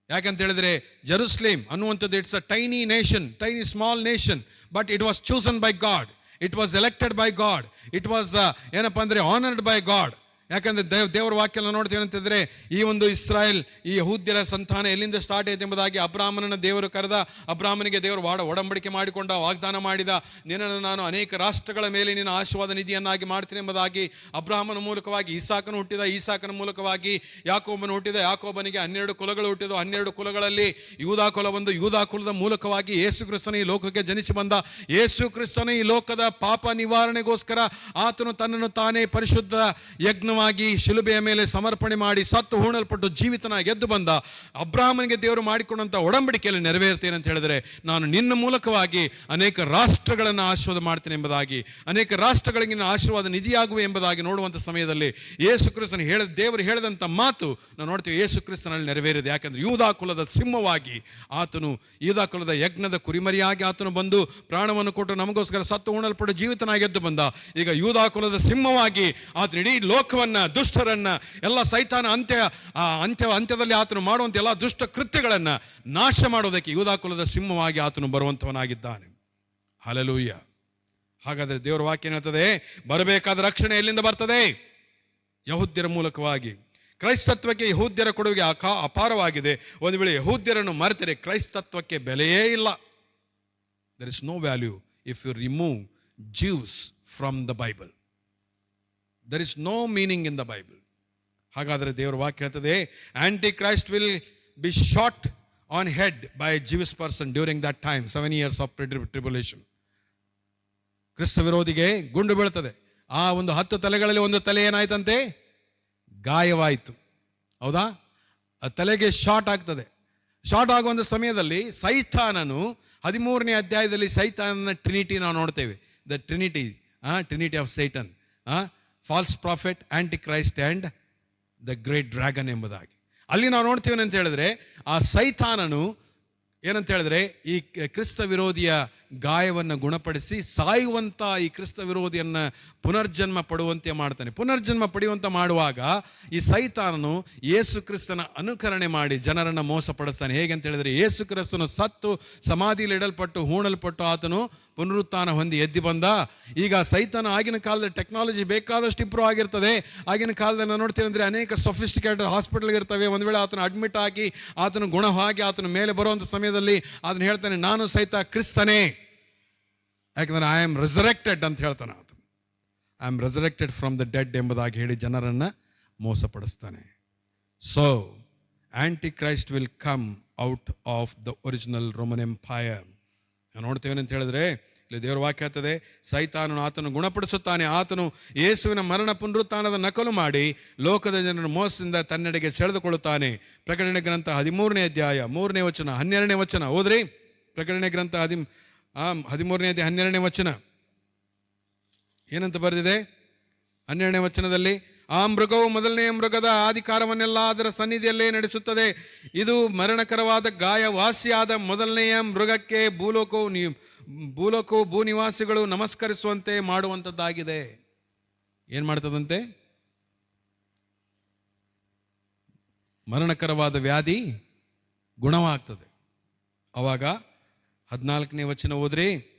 ಯಾಕಂತ ಹೇಳಿದ್ರೆ, ಜೆರುಸಲೇಮ್ ಅನ್ನುವಂಥದ್ದು it's a tiny nation, tiny small nation, but it was chosen by god, it was elected by god, it was ಏನಪ್ಪ ಅಂದರೆ ಆನರ್ಡ್ ಬೈ ಗಾಡ್. ಯಾಕಂದ್ರೆ ದೇವರ ವಾಕ್ಯ ನೋಡ್ತೀವಿ ಅಂತಂದ್ರೆ, ಈ ಒಂದು ಇಸ್ರಾಯೇಲ್, ಈ ಯಹೂದ್ಯರ ಸಂತಾನ ಎಲ್ಲಿಂದ ಸ್ಟಾರ್ಟ್ ಆಯ್ತು ಎಂಬುದಾಗಿ ಅಬ್ರಾಹ್ಮನನ ದೇವರು ಕರೆದ, ಅಬ್ರಾಹ್ಮನಿಗೆ ದೇವರು ಒಡಂಬಡಿಕೆ ಮಾಡಿಕೊಂಡ, ವಾಗ್ದಾನ ಮಾಡಿದ, ನಿನ್ನನ್ನು ನಾನು ಅನೇಕ ರಾಷ್ಟ್ರಗಳ ಮೇಲೆ ನಿನ್ನ ಆಶೀರ್ವಾದ ನಿಧಿಯನ್ನಾಗಿ ಮಾಡ್ತೀನಿ ಎಂಬುದಾಗಿ. ಅಬ್ರಾಹ್ಮನ ಮೂಲಕವಾಗಿ ಇಸಾಕನು ಹುಟ್ಟಿದ, ಇಸಾಕನ ಮೂಲಕವಾಗಿ ಯಾಕೋಬನು ಹುಟ್ಟಿದ, ಯಾಕೋಬನಿಗೆ 12 ಕುಲಗಳು ಹುಟ್ಟಿದವು. 12 ಕುಲಗಳಲ್ಲಿ ಯೂದಾ ಕುಲ ಒಂದು, ಯೂದಾ ಕುಲದ ಮೂಲಕವಾಗಿ ಯೇಸು ಕ್ರಿಸ್ತನ ಈ ಲೋಕಕ್ಕೆ ಜನಿಸಿ ಬಂದ. ಯೇಸು ಕ್ರಿಸ್ತನ ಈ ಲೋಕದ ಪಾಪ ನಿವಾರಣೆಗೋಸ್ಕರ ಆತನು ತನ್ನನ್ನು ತಾನೇ ಪರಿಶುದ್ಧ ಯಜ್ಞ ಶಿಲುಬೆಯ ಮೇಲೆ ಸಮರ್ಪಣೆ ಮಾಡಿ ಸತ್ತು ಹೂಣಲ್ಪಟ್ಟು ಜೀವಿತನಾಗಿ ಎದ್ದು ಬಂದ. ಅಬ್ರಾಹ್ಮನಿಗೆ ದೇವರು ಮಾಡಿಕೊಂಡಂತ ಒಡಂಬಡಿಕೆಯಲ್ಲಿ ನೆರವೇರ್ತೇನೆ ಅಂತ ಹೇಳಿದ್ರೆ, ನಾನು ನಿನ್ನ ಮೂಲಕವಾಗಿ ಅನೇಕ ರಾಷ್ಟ್ರಗಳನ್ನು ಆಶೀರ್ವಾದ ಮಾಡ್ತೇನೆ ಎಂಬುದಾಗಿ, ಅನೇಕ ರಾಷ್ಟ್ರಗಳಿಗೆ ನಿನ್ನ ಆಶೀರ್ವಾದ ನಿಧಿಯಾಗುವೆ ಎಂಬುದಾಗಿ ನೋಡುವಂಥ ಸಮಯದಲ್ಲಿ ಯೇಸು ಕ್ರಿಸ್ತನ ದೇವರು ಹೇಳಿದಂಥ ಮಾತು ನಾವು ನೋಡ್ತೀವಿ, ಯೇಸು ಕ್ರಿಸ್ತನಲ್ಲಿ ನೆರವೇರಿದೆ. ಯಾಕಂದ್ರೆ ಯೂದಾ ಕುಲದ ಸಿಂಹವಾಗಿ ಆತನು, ಯೂದಾ ಕುಲದ ಯಜ್ಞದ ಕುರಿಮರಿಯಾಗಿ ಆತನು ಬಂದು ಪ್ರಾಣವನ್ನು ಕೊಟ್ಟು ನಮಗೋಸ್ಕರ ಸತ್ತು ಹೂಣಲ್ಪಟ್ಟು ಜೀವಿತನಾಗಿ ಎದ್ದು ಬಂದ. ಈಗ ಯೂದಾ ಕುಲದ ಸಿಂಹವಾಗಿ ಆತನ ಇಡೀ ಲೋಕವನ್ನ, ದುಷ್ಟರನ್ನ, ಎಲ್ಲ ಸೈತಾನ ಅಂತ್ಯದಲ್ಲಿ ಆತನು ಮಾಡುವಂತ ಎಲ್ಲ ದುಷ್ಟ ಕೃತ್ಯಗಳನ್ನ ನಾಶ ಮಾಡೋದಕ್ಕೆ ಯೂದಾ ಕುಲದ ಸಿಂಹವಾಗಿ ಆತನು ಬರುವಂತವನಾಗಿದ್ದಾನೆ. ಹಲ್ಲೆಲೂಯಾ. ಹಾಗಾದ್ರೆ ದೇವರ ವಾಕ್ಯ ಹೇಳ್ತದೆ, ಬರಬೇಕಾದ ರಕ್ಷಣೆ ಎಲ್ಲಿಂದ ಬರ್ತದೆ? ಯಹೂದ್ಯರ ಮೂಲಕವಾಗಿ. ಕ್ರೈಸ್ತತ್ವಕ್ಕೆ ಯಹೂದ್ಯರ ಕೊಡುಗೆ ಅಪಾರವಾಗಿದೆ. ಒಂದು ವೇಳೆ ಯಹೂದ್ಯರನ್ನು ಮರೆತರೆ ಕ್ರೈಸ್ತತ್ವಕ್ಕೆ ಬೆಲೆಯೇ ಇಲ್ಲ. there is no value if you remove Jews from the Bible. There is no meaning in the Bible. ಹಾಗಾದರೆ ದೇವರ ವಾಕ್ಯ ಹೇಳ್ತದೆ, Antichrist will be shot on head by a Jewish person during that time, 7 years of tribulation. ಕ್ರಿಸ್ತ ವಿರೋಧಿಗೆ ಗುಂಡು ಬೀಳ್ತದೆ. ಆ ಒಂದು 10 ತಲೆಗಳಲ್ಲಿ ಒಂದು ತಲೆ ಏನಾಯ್ತಂತೆ? ಗಾಯವಾಯಿತು. ಹೌದಾ? ಆ ತಲೆಗೆ ಶಾಟ್ ಆಗ್ತದೆ. ಶಾಟ್ ಆಗುವಂಥ ಸಮಯದಲ್ಲಿ ಸೈತಾನನು 13ನೇ ಅಧ್ಯಾಯದಲ್ಲಿ ಸೈತಾನನ ಟ್ರಿನಿಟಿ ನಾವು ನೋಡ್ತೇವೆ. The trinity of Satan, false prophet, Antichrist and the great dragon ಎಂಬುದಾಗಿ. ಅಲ್ಲಿ ನಾವು ನೋಡ್ತೀವಿ ಅಂತ ಹೇಳಿದ್ರೆ, ಆ ಸೈತಾನನು ಏನಂತ ಹೇಳಿದ್ರೆ ಈ ಕ್ರಿಸ್ತ ವಿರೋಧಿಯ ಗಾಯವನ್ನು ಗುಣಪಡಿಸಿ ಸಾಯುವಂಥ ಈ ಕ್ರಿಸ್ತ ವಿರೋಧಿಯನ್ನು ಪುನರ್ಜನ್ಮ ಪಡುವಂತೆ ಮಾಡ್ತಾನೆ. ಪುನರ್ಜನ್ಮ ಪಡೆಯುವಂತೆ ಮಾಡುವಾಗ ಈ ಸೈತಾನನು ಯೇಸು ಕ್ರಿಸ್ತನ ಅನುಕರಣೆ ಮಾಡಿ ಜನರನ್ನು ಮೋಸಪಡಿಸ್ತಾನೆ. ಹೇಗೆ ಅಂತ ಹೇಳಿದ್ರೆ, ಯೇಸು ಕ್ರಿಸ್ತನು ಸತ್ತು ಸಮಾಧಿಯಲ್ಲಿ ಇಡಲ್ಪಟ್ಟು ಹೂಣಲ್ಪಟ್ಟು ಆತನು ಪುನರುತ್ಥಾನ ಹೊಂದಿ ಎದ್ದು ಬಂದ. ಈಗ ಸೈತಾನ ಆಗಿನ ಕಾಲದಲ್ಲಿ ಟೆಕ್ನಾಲಜಿ ಬೇಕಾದಷ್ಟು ಇಂಪ್ರೂವ್ ಆಗಿರ್ತದೆ. ಆಗಿನ ಕಾಲದಲ್ಲಿ ನಾವು ನೋಡ್ತೀವಿ ಅಂದರೆ ಅನೇಕ ಸೊಫಿಸ್ಟಿಕೇಟೆಡ್ ಹಾಸ್ಪಿಟಲ್ಗಿರ್ತವೆ. ಒಂದು ವೇಳೆ ಆತನ ಅಡ್ಮಿಟ್ ಆಗಿ ಆತನ ಗುಣವಾಗಿ ಆತನ ಮೇಲೆ ಬರುವಂಥ ಸಮಯದಲ್ಲಿ ಅದನ್ನು ಹೇಳ್ತಾನೆ, ನಾನು ಸಹಿತ ಕ್ರಿಸ್ತನೇ, ಯಾಕಂದರೆ ಐ ಆಮ್ ರೆಸರೆಕ್ಟೆಡ್ ಅಂತ ಹೇಳ್ತಾನೆ. ಆತನು I am resurrected from the dead ಎಂಬುದಾಗಿ ಹೇಳಿ ಜನರನ್ನು ಮೋಸಪಡಿಸ್ತಾನೆ. So Antichrist will come out of the original Roman Empire. ನಾವು ನೋಡ್ತೇವೆ ಅಂತ ಹೇಳಿದ್ರೆ, ಇಲ್ಲಿ ದೇವರ ವಾಕ್ಯ ಹೇಳ್ತದೆ, ಸೈತಾನನು ಆತನು ಗುಣಪಡಿಸುತ್ತಾನೆ. ಆತನು ಯೇಸುವಿನ ಮರಣ ಪುನರುತ್ಥಾನದ ನಕಲು ಮಾಡಿ ಲೋಕದ ಜನರ ಮೋಸದಿಂದ ತನ್ನೆಡೆಗೆ ಸೆಳೆದುಕೊಳ್ಳುತ್ತಾನೆ. ಪ್ರಕಟಣೆ ಗ್ರಂಥ 13ನೇ ಅಧ್ಯಾಯ 3ನೇ ವಚನ 12ನೇ ವಚನ ಓದ್ರಿ. ಪ್ರಕಟಣೆ ಗ್ರಂಥ 13ನೇ ಅಧ್ಯಾಯ 12ನೇ ವಚನ ಏನಂತ ಬರೆದಿದೆ? 12ನೇ ವಚನದಲ್ಲಿ, ಆ ಮೃಗವು ಮೊದಲನೆಯ ಮೃಗದ ಅಧಿಕಾರವನ್ನೆಲ್ಲ ಅದರ ಸನ್ನಿಧಿಯಲ್ಲೇ ನಡೆಸುತ್ತದೆ. ಇದು ಮರಣಕರವಾದ ಗಾಯ ವಾಸಿಯಾದ ಮೊದಲನೆಯ ಮೃಗಕ್ಕೆ ಭೂಲೋಕವು ಭೂನಿವಾಸಿಗಳು ನಮಸ್ಕರಿಸುವಂತೆ ಮಾಡುವಂಥದ್ದಾಗಿದೆ. ಏನು ಮಾಡ್ತದಂತೆ? ಮರಣಕರವಾದ ವ್ಯಾಧಿ ಗುಣವಾಗ್ತದೆ. ಅವಾಗ 14ನೇ ವಚನ ಓದ್ರಿ.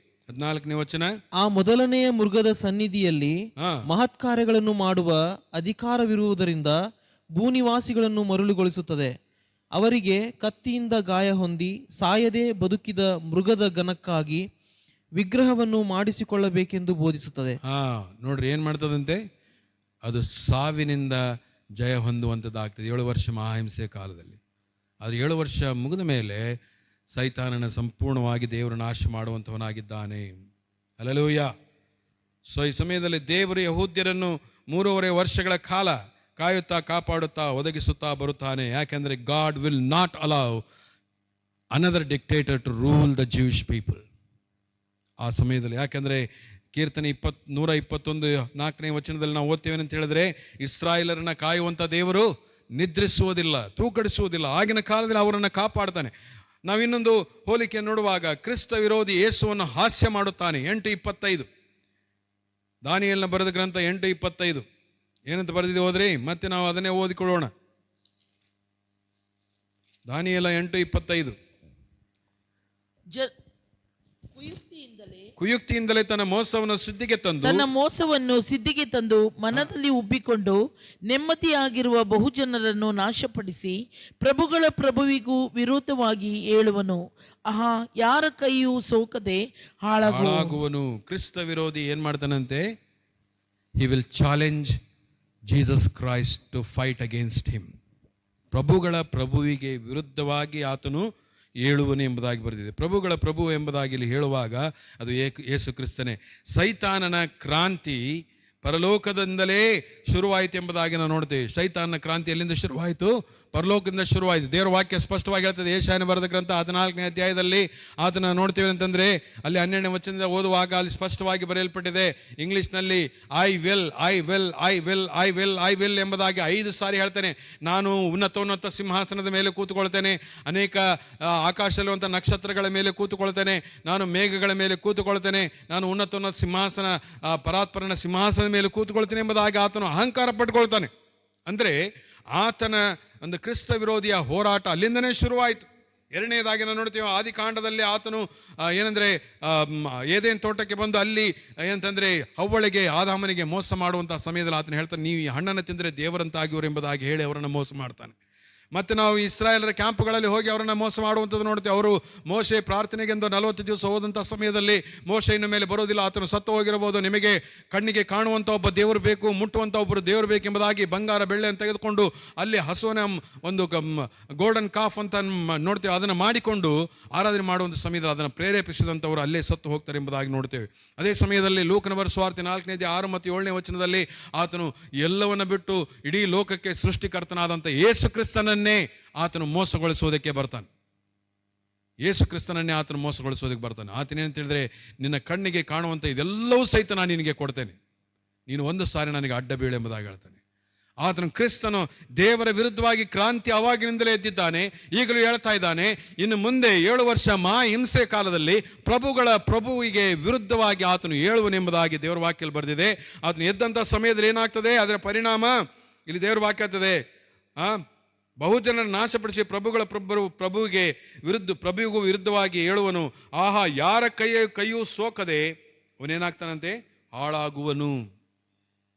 14ನೇ ವಚನ, ಆ ಮೊದಲನೆಯ ಮೃಗದ ಸನ್ನಿಧಿಯಲ್ಲಿ ಮಹತ್ಕಾರ್ಯಗಳನ್ನು ಮಾಡುವ ಅಧಿಕಾರವಿರುವುದರಿಂದ ಭೂನಿವಾಸಿಗಳನ್ನು ಮರುಳುಗೊಳಿಸುತ್ತದೆ. ಅವರಿಗೆ ಕತ್ತಿಯಿಂದ ಗಾಯ ಹೊಂದಿ ಸಾಯದೆ ಬದುಕಿದ ಮೃಗದ ಘನಕ್ಕಾಗಿ ವಿಗ್ರಹವನ್ನು ಮಾಡಿಸಿಕೊಳ್ಳಬೇಕೆಂದು ಬೋಧಿಸುತ್ತದೆ. ನೋಡ್ರಿ, ಏನ್ ಮಾಡ್ತದಂತೆ? ಅದು ಸಾವಿನಿಂದ ಜಯ ಹೊಂದುವಂಥದ್ದಾಗ್ತದೆ 7 ವರ್ಷ ಮಹಾಹಿಂಸೆಯ ಕಾಲದಲ್ಲಿ. ಆದರೆ 7 ವರ್ಷ ಮುಗಿದ ಮೇಲೆ ಸೈತಾನನ ಸಂಪೂರ್ಣವಾಗಿ ದೇವರು ನಾಶ ಮಾಡುವಂಥವನಾಗಿದ್ದಾನೆ. ಹಲ್ಲೆಲೂಯಾ. ಸೊ ಈ ಸಮಯದಲ್ಲಿ ದೇವರು ಯಹೂದ್ಯರನ್ನು 3.5 ವರ್ಷಗಳ ಕಾಲ ಕಾಯುತ್ತಾ ಕಾಪಾಡುತ್ತಾ ಒದಗಿಸುತ್ತಾ ಬರುತ್ತಾನೆ. ಯಾಕೆಂದರೆ God will not allow another dictator to rule the Jewish people. ಆ ಸಮಯದಲ್ಲಿ ಯಾಕೆಂದರೆ ಕೀರ್ತನೆ 121:4ನೇ ವಚನದಲ್ಲಿ ನಾವು ಓದ್ತೇವೆ ಅಂತ ಹೇಳಿದ್ರೆ, ಇಸ್ರಾಯೇಲರನ್ನ ಕಾಯುವಂಥ ದೇವರು ನಿದ್ರಿಸುವುದಿಲ್ಲ, ತೂಕಡಿಸುವುದಿಲ್ಲ. ಆಗಿನ ಕಾಲದಲ್ಲಿ ಅವರನ್ನು ಕಾಪಾಡ್ತಾನೆ. ನಾವಿನ್ನೊಂದು ಹೋಲಿಕೆ ನೋಡುವಾಗ, ಕ್ರಿಸ್ತ ವಿರೋಧಿ ಯೇಸುವನ್ನು ಹಾಸ್ಯ ಮಾಡುತ್ತಾನೆ. 8:25 ದಾನಿಯೇಲನ ಬರೆದ ಗ್ರಂಥ 8:25 ಏನಂತ ಬರೆದಿದೆ ಹೋದ್ರಿ? ಮತ್ತೆ ನಾವು ಅದನ್ನೇ ಓದಿಕೊಳ್ಳೋಣ. ದಾನಿಯೇಲ 8:25. ಕುಯುಕ್ತಿಯಿಂದಲೇ ತನ್ನ ಮೋಸವನ್ನು ಸಿದ್ಧಿಗೆ ತಂದು ಮನದಲ್ಲಿ ಉಬ್ಬಿಕೊಂಡು ನೆಮ್ಮದಿಯಾಗಿರುವ ಬಹುಜನರನ್ನು ನಾಶಪಡಿಸಿ ಪ್ರಭುಗಳ ಪ್ರಭುವಿಗೂ ವಿರೋಧವಾಗಿ ಏಳುವನು. ಆಹಾ, ಯಾರ ಕೈಯೂ ಸೋಕದೆ ಹಾಳಾಗುವನು. ಕ್ರಿಸ್ತ ವಿರೋಧಿ ಏನ್ ಮಾಡ್ತಾನಂತೆ? He will challenge Jesus Christ to fight against him. ಪ್ರಭುಗಳ ಪ್ರಭುವಿಗೆ ವಿರುದ್ಧವಾಗಿ ಆತನು ಏಳುವನು ಎಂಬುದಾಗಿ ಬರೆದಿದೆ. ಪ್ರಭುಗಳ ಪ್ರಭು ಎಂಬುದಾಗಿ ಇಲ್ಲಿ ಹೇಳುವಾಗ ಅದು ಯೇಸು ಕ್ರಿಸ್ತನೇ. ಸೈತಾನನ ಕ್ರಾಂತಿ ಪರಲೋಕದಿಂದಲೇ ಶುರುವಾಯಿತು ಎಂಬುದಾಗಿ ನಾವು ನೋಡ್ತೇವೆ. ಸೈತಾನನ ಕ್ರಾಂತಿ ಎಲ್ಲಿಂದ ಶುರುವಾಯಿತು? ಪರಲೋಕದಿಂದ ಶುರುವಾಯಿತು. ದೇವರ ವಾಕ್ಯ ಸ್ಪಷ್ಟವಾಗಿ ಹೇಳ್ತದೆ. ಯೆಶಾಯನ ಬರೆದ ಗ್ರಂಥ 14ನೇ ಅಧ್ಯಾಯದಲ್ಲಿ ಅದನ್ನು ನೋಡ್ತೇವೆ ಅಂತಂದ್ರೆ, ಅಲ್ಲಿ 12ನೇ ವಚನದಿಂದ ಓದುವಾಗ ಅಲ್ಲಿ ಸ್ಪಷ್ಟವಾಗಿ ಬರೆಯಲ್ಪಟ್ಟಿದೆ ಇಂಗ್ಲಿಷ್ನಲ್ಲಿ, I will I will I will I will I will ಎಂಬುದಾಗಿ 5 ಸಾರಿ ಹೇಳ್ತೇನೆ. ನಾನು ಉನ್ನತೋನ್ನತ ಸಿಂಹಾಸನದ ಮೇಲೆ ಕೂತುಕೊಳ್ತೇನೆ, ಅನೇಕ ಆಕಾಶದಲ್ಲಿರುವಂಥ ನಕ್ಷತ್ರಗಳ ಮೇಲೆ ಕೂತುಕೊಳ್ತೇನೆ, ನಾನು ಮೇಘಗಳ ಮೇಲೆ ಕೂತುಕೊಳ್ತೇನೆ, ನಾನು ಉನ್ನತೋನ್ನತ ಸಿಂಹಾಸನ ಪರಾತ್ಪರನ ಸಿಂಹಾಸನದ ಮೇಲೆ ಕೂತುಕೊಳ್ತೇನೆ ಎಂಬುದಾಗಿ ಆತನು ಅಹಂಕಾರ ಪಟ್ಟುಕೊಳ್ತಾನೆ. ಅಂದರೆ ಆತನ ಒಂದು ಕ್ರಿಸ್ತ ವಿರೋಧಿಯ ಹೋರಾಟ ಅಲ್ಲಿಂದನೇ ಶುರುವಾಯಿತು. ಎರಡನೇದಾಗಿ ನಾವು ನೋಡ್ತೀವಿ, ಆದಿಕಾಂಡದಲ್ಲಿ ಆತನು ಏನಂದರೆ ಏದೇನ್ ತೋಟಕ್ಕೆ ಬಂದು ಅಲ್ಲಿ ಏನಂತಂದರೆ ಹವ್ವಳಿಗೆ ಆದಾಮನಿಗೆ ಮೋಸ ಮಾಡುವಂಥ ಸಮಯದಲ್ಲಿ ಆತನು ಹೇಳ್ತಾನೆ, ನೀವು ಈ ಹಣ್ಣನ್ನು ತಿಂದರೆ ದೇವರಂತಾಗಿವರು ಎಂಬುದಾಗಿ ಹೇಳಿ ಅವರನ್ನು ಮೋಸ ಮಾಡ್ತಾನೆ. ಮತ್ತು ನಾವು ಇಸ್ರಾಯೇಲರ ಕ್ಯಾಂಪ್ಗಳಲ್ಲಿ ಹೋಗಿ ಅವರನ್ನು ಮೋಸ ಮಾಡುವಂಥದ್ದು ನೋಡ್ತೀವಿ. ಅವರು ಮೋಶೆ ಪ್ರಾರ್ಥನೆಗೆಂದು 40 ದಿವಸ ಹೋದಂಥ ಸಮಯದಲ್ಲಿ ಮೋಶೆ ಇನ್ನು ಮೇಲೆ ಬರೋದಿಲ್ಲ, ಆತನು ಸತ್ತು ಹೋಗಿರಬಹುದು, ನಿಮಗೆ ಕಣ್ಣಿಗೆ ಕಾಣುವಂಥ ಒಬ್ಬ ದೇವರು ಬೇಕು, ಮುಟ್ಟುವಂಥ ಒಬ್ಬರು ದೇವರು ಬೇಕೆಂಬುದಾಗಿ ಬಂಗಾರ ಬೆಳ್ಳೆಯನ್ನು ತೆಗೆದುಕೊಂಡು ಅಲ್ಲಿ ಹಸುವಿನ ಒಂದು ಗೋಲ್ಡನ್ ಕಾಫ್ ಅಂತ ನೋಡ್ತೇವೆ, ಅದನ್ನು ಮಾಡಿಕೊಂಡು ಆರಾಧನೆ ಮಾಡುವಂಥ ಸಮಯದಲ್ಲಿ ಅದನ್ನು ಪ್ರೇರೇಪಿಸಿದಂಥವರು ಅಲ್ಲೇ ಸತ್ತು ಹೋಗ್ತಾರೆ ಎಂಬುದಾಗಿ ನೋಡ್ತೇವೆ. ಅದೇ ಸಮಯದಲ್ಲಿ ಲೂಕನ ಬರೆಸುವಾರ್ತೆ 4ನೇ ಅಧ್ಯಾಯ 6 ಮತ್ತು 7ನೇ ವಚನದಲ್ಲಿ ಆತನು ಎಲ್ಲವನ್ನ ಬಿಟ್ಟು ಇಡೀ ಲೋಕಕ್ಕೆ ಸೃಷ್ಟಿಕರ್ತನಾದಂಥ ಯೇಸು ಕ್ರಿಸ್ತನನ್ನೇ ಆತನು ಮೋಸಗೊಳಿಸುವುದಕ್ಕೆ ಬರ್ತಾನೆ. ಯೇಸು ಕ್ರಿಸ್ತನನ್ನೇ ಆತನು ಮೋಸಗೊಳಿಸೋದಕ್ಕೆ ಬರ್ತಾನೆ. ಆತನೇನಂತ ಹೇಳಿದ್ರೆ, ನಿನ್ನ ಕಣ್ಣಿಗೆ ಕಾಣುವಂಥ ಇದೆಲ್ಲವೂ ಸಹಿತ ನಾನು ನಿನಗೆ ಕೊಡ್ತೇನೆ, ನೀನು ಒಂದು ಸಾರಿ ನನಗೆ ಅಡ್ಡ ಬೀಳು ಎಂಬುದಾಗಿ ಹೇಳ್ತಾನೆ. ಆತನು ಕ್ರಿಸ್ತನು ದೇವರ ವಿರುದ್ಧವಾಗಿ ಕ್ರಾಂತಿ ಅವಾಗಿನಿಂದಲೇ ಎದ್ದಿದ್ದಾನೆ. ಈಗಲೂ ಹೇಳ್ತಾ ಇದ್ದಾನೆ, ಇನ್ನು ಮುಂದೆ 7 ವರ್ಷ ಹಿಂಸೆ ಕಾಲದಲ್ಲಿ ಪ್ರಭುವಿಗೆ ವಿರುದ್ಧವಾಗಿ ಆತನು ಏಳುವನೆಂಬುದಾಗಿ ದೇವರ ವಾಕ್ಯದಲ್ಲಿ ಬರೆದಿದೆ. ಆತನು ಎದ್ದಂಥ ಸಮಯದಲ್ಲಿ ಏನಾಗ್ತದೆ, ಅದರ ಪರಿಣಾಮ ಇಲ್ಲಿ ದೇವರ ವಾಕ್ಯ ಆಗ್ತದೆ. ಬಹುಜನರನ್ನು ನಾಶಪಡಿಸಿ ಪ್ರಭುವಿಗೂ ವಿರುದ್ಧವಾಗಿ ಹೇಳುವನು. ಆಹಾ, ಯಾರ ಕೈಯೂ ಸೋಕದೆ ಅವನೇನಾಗ್ತಾನಂತೆ, ಹಾಳಾಗುವನು.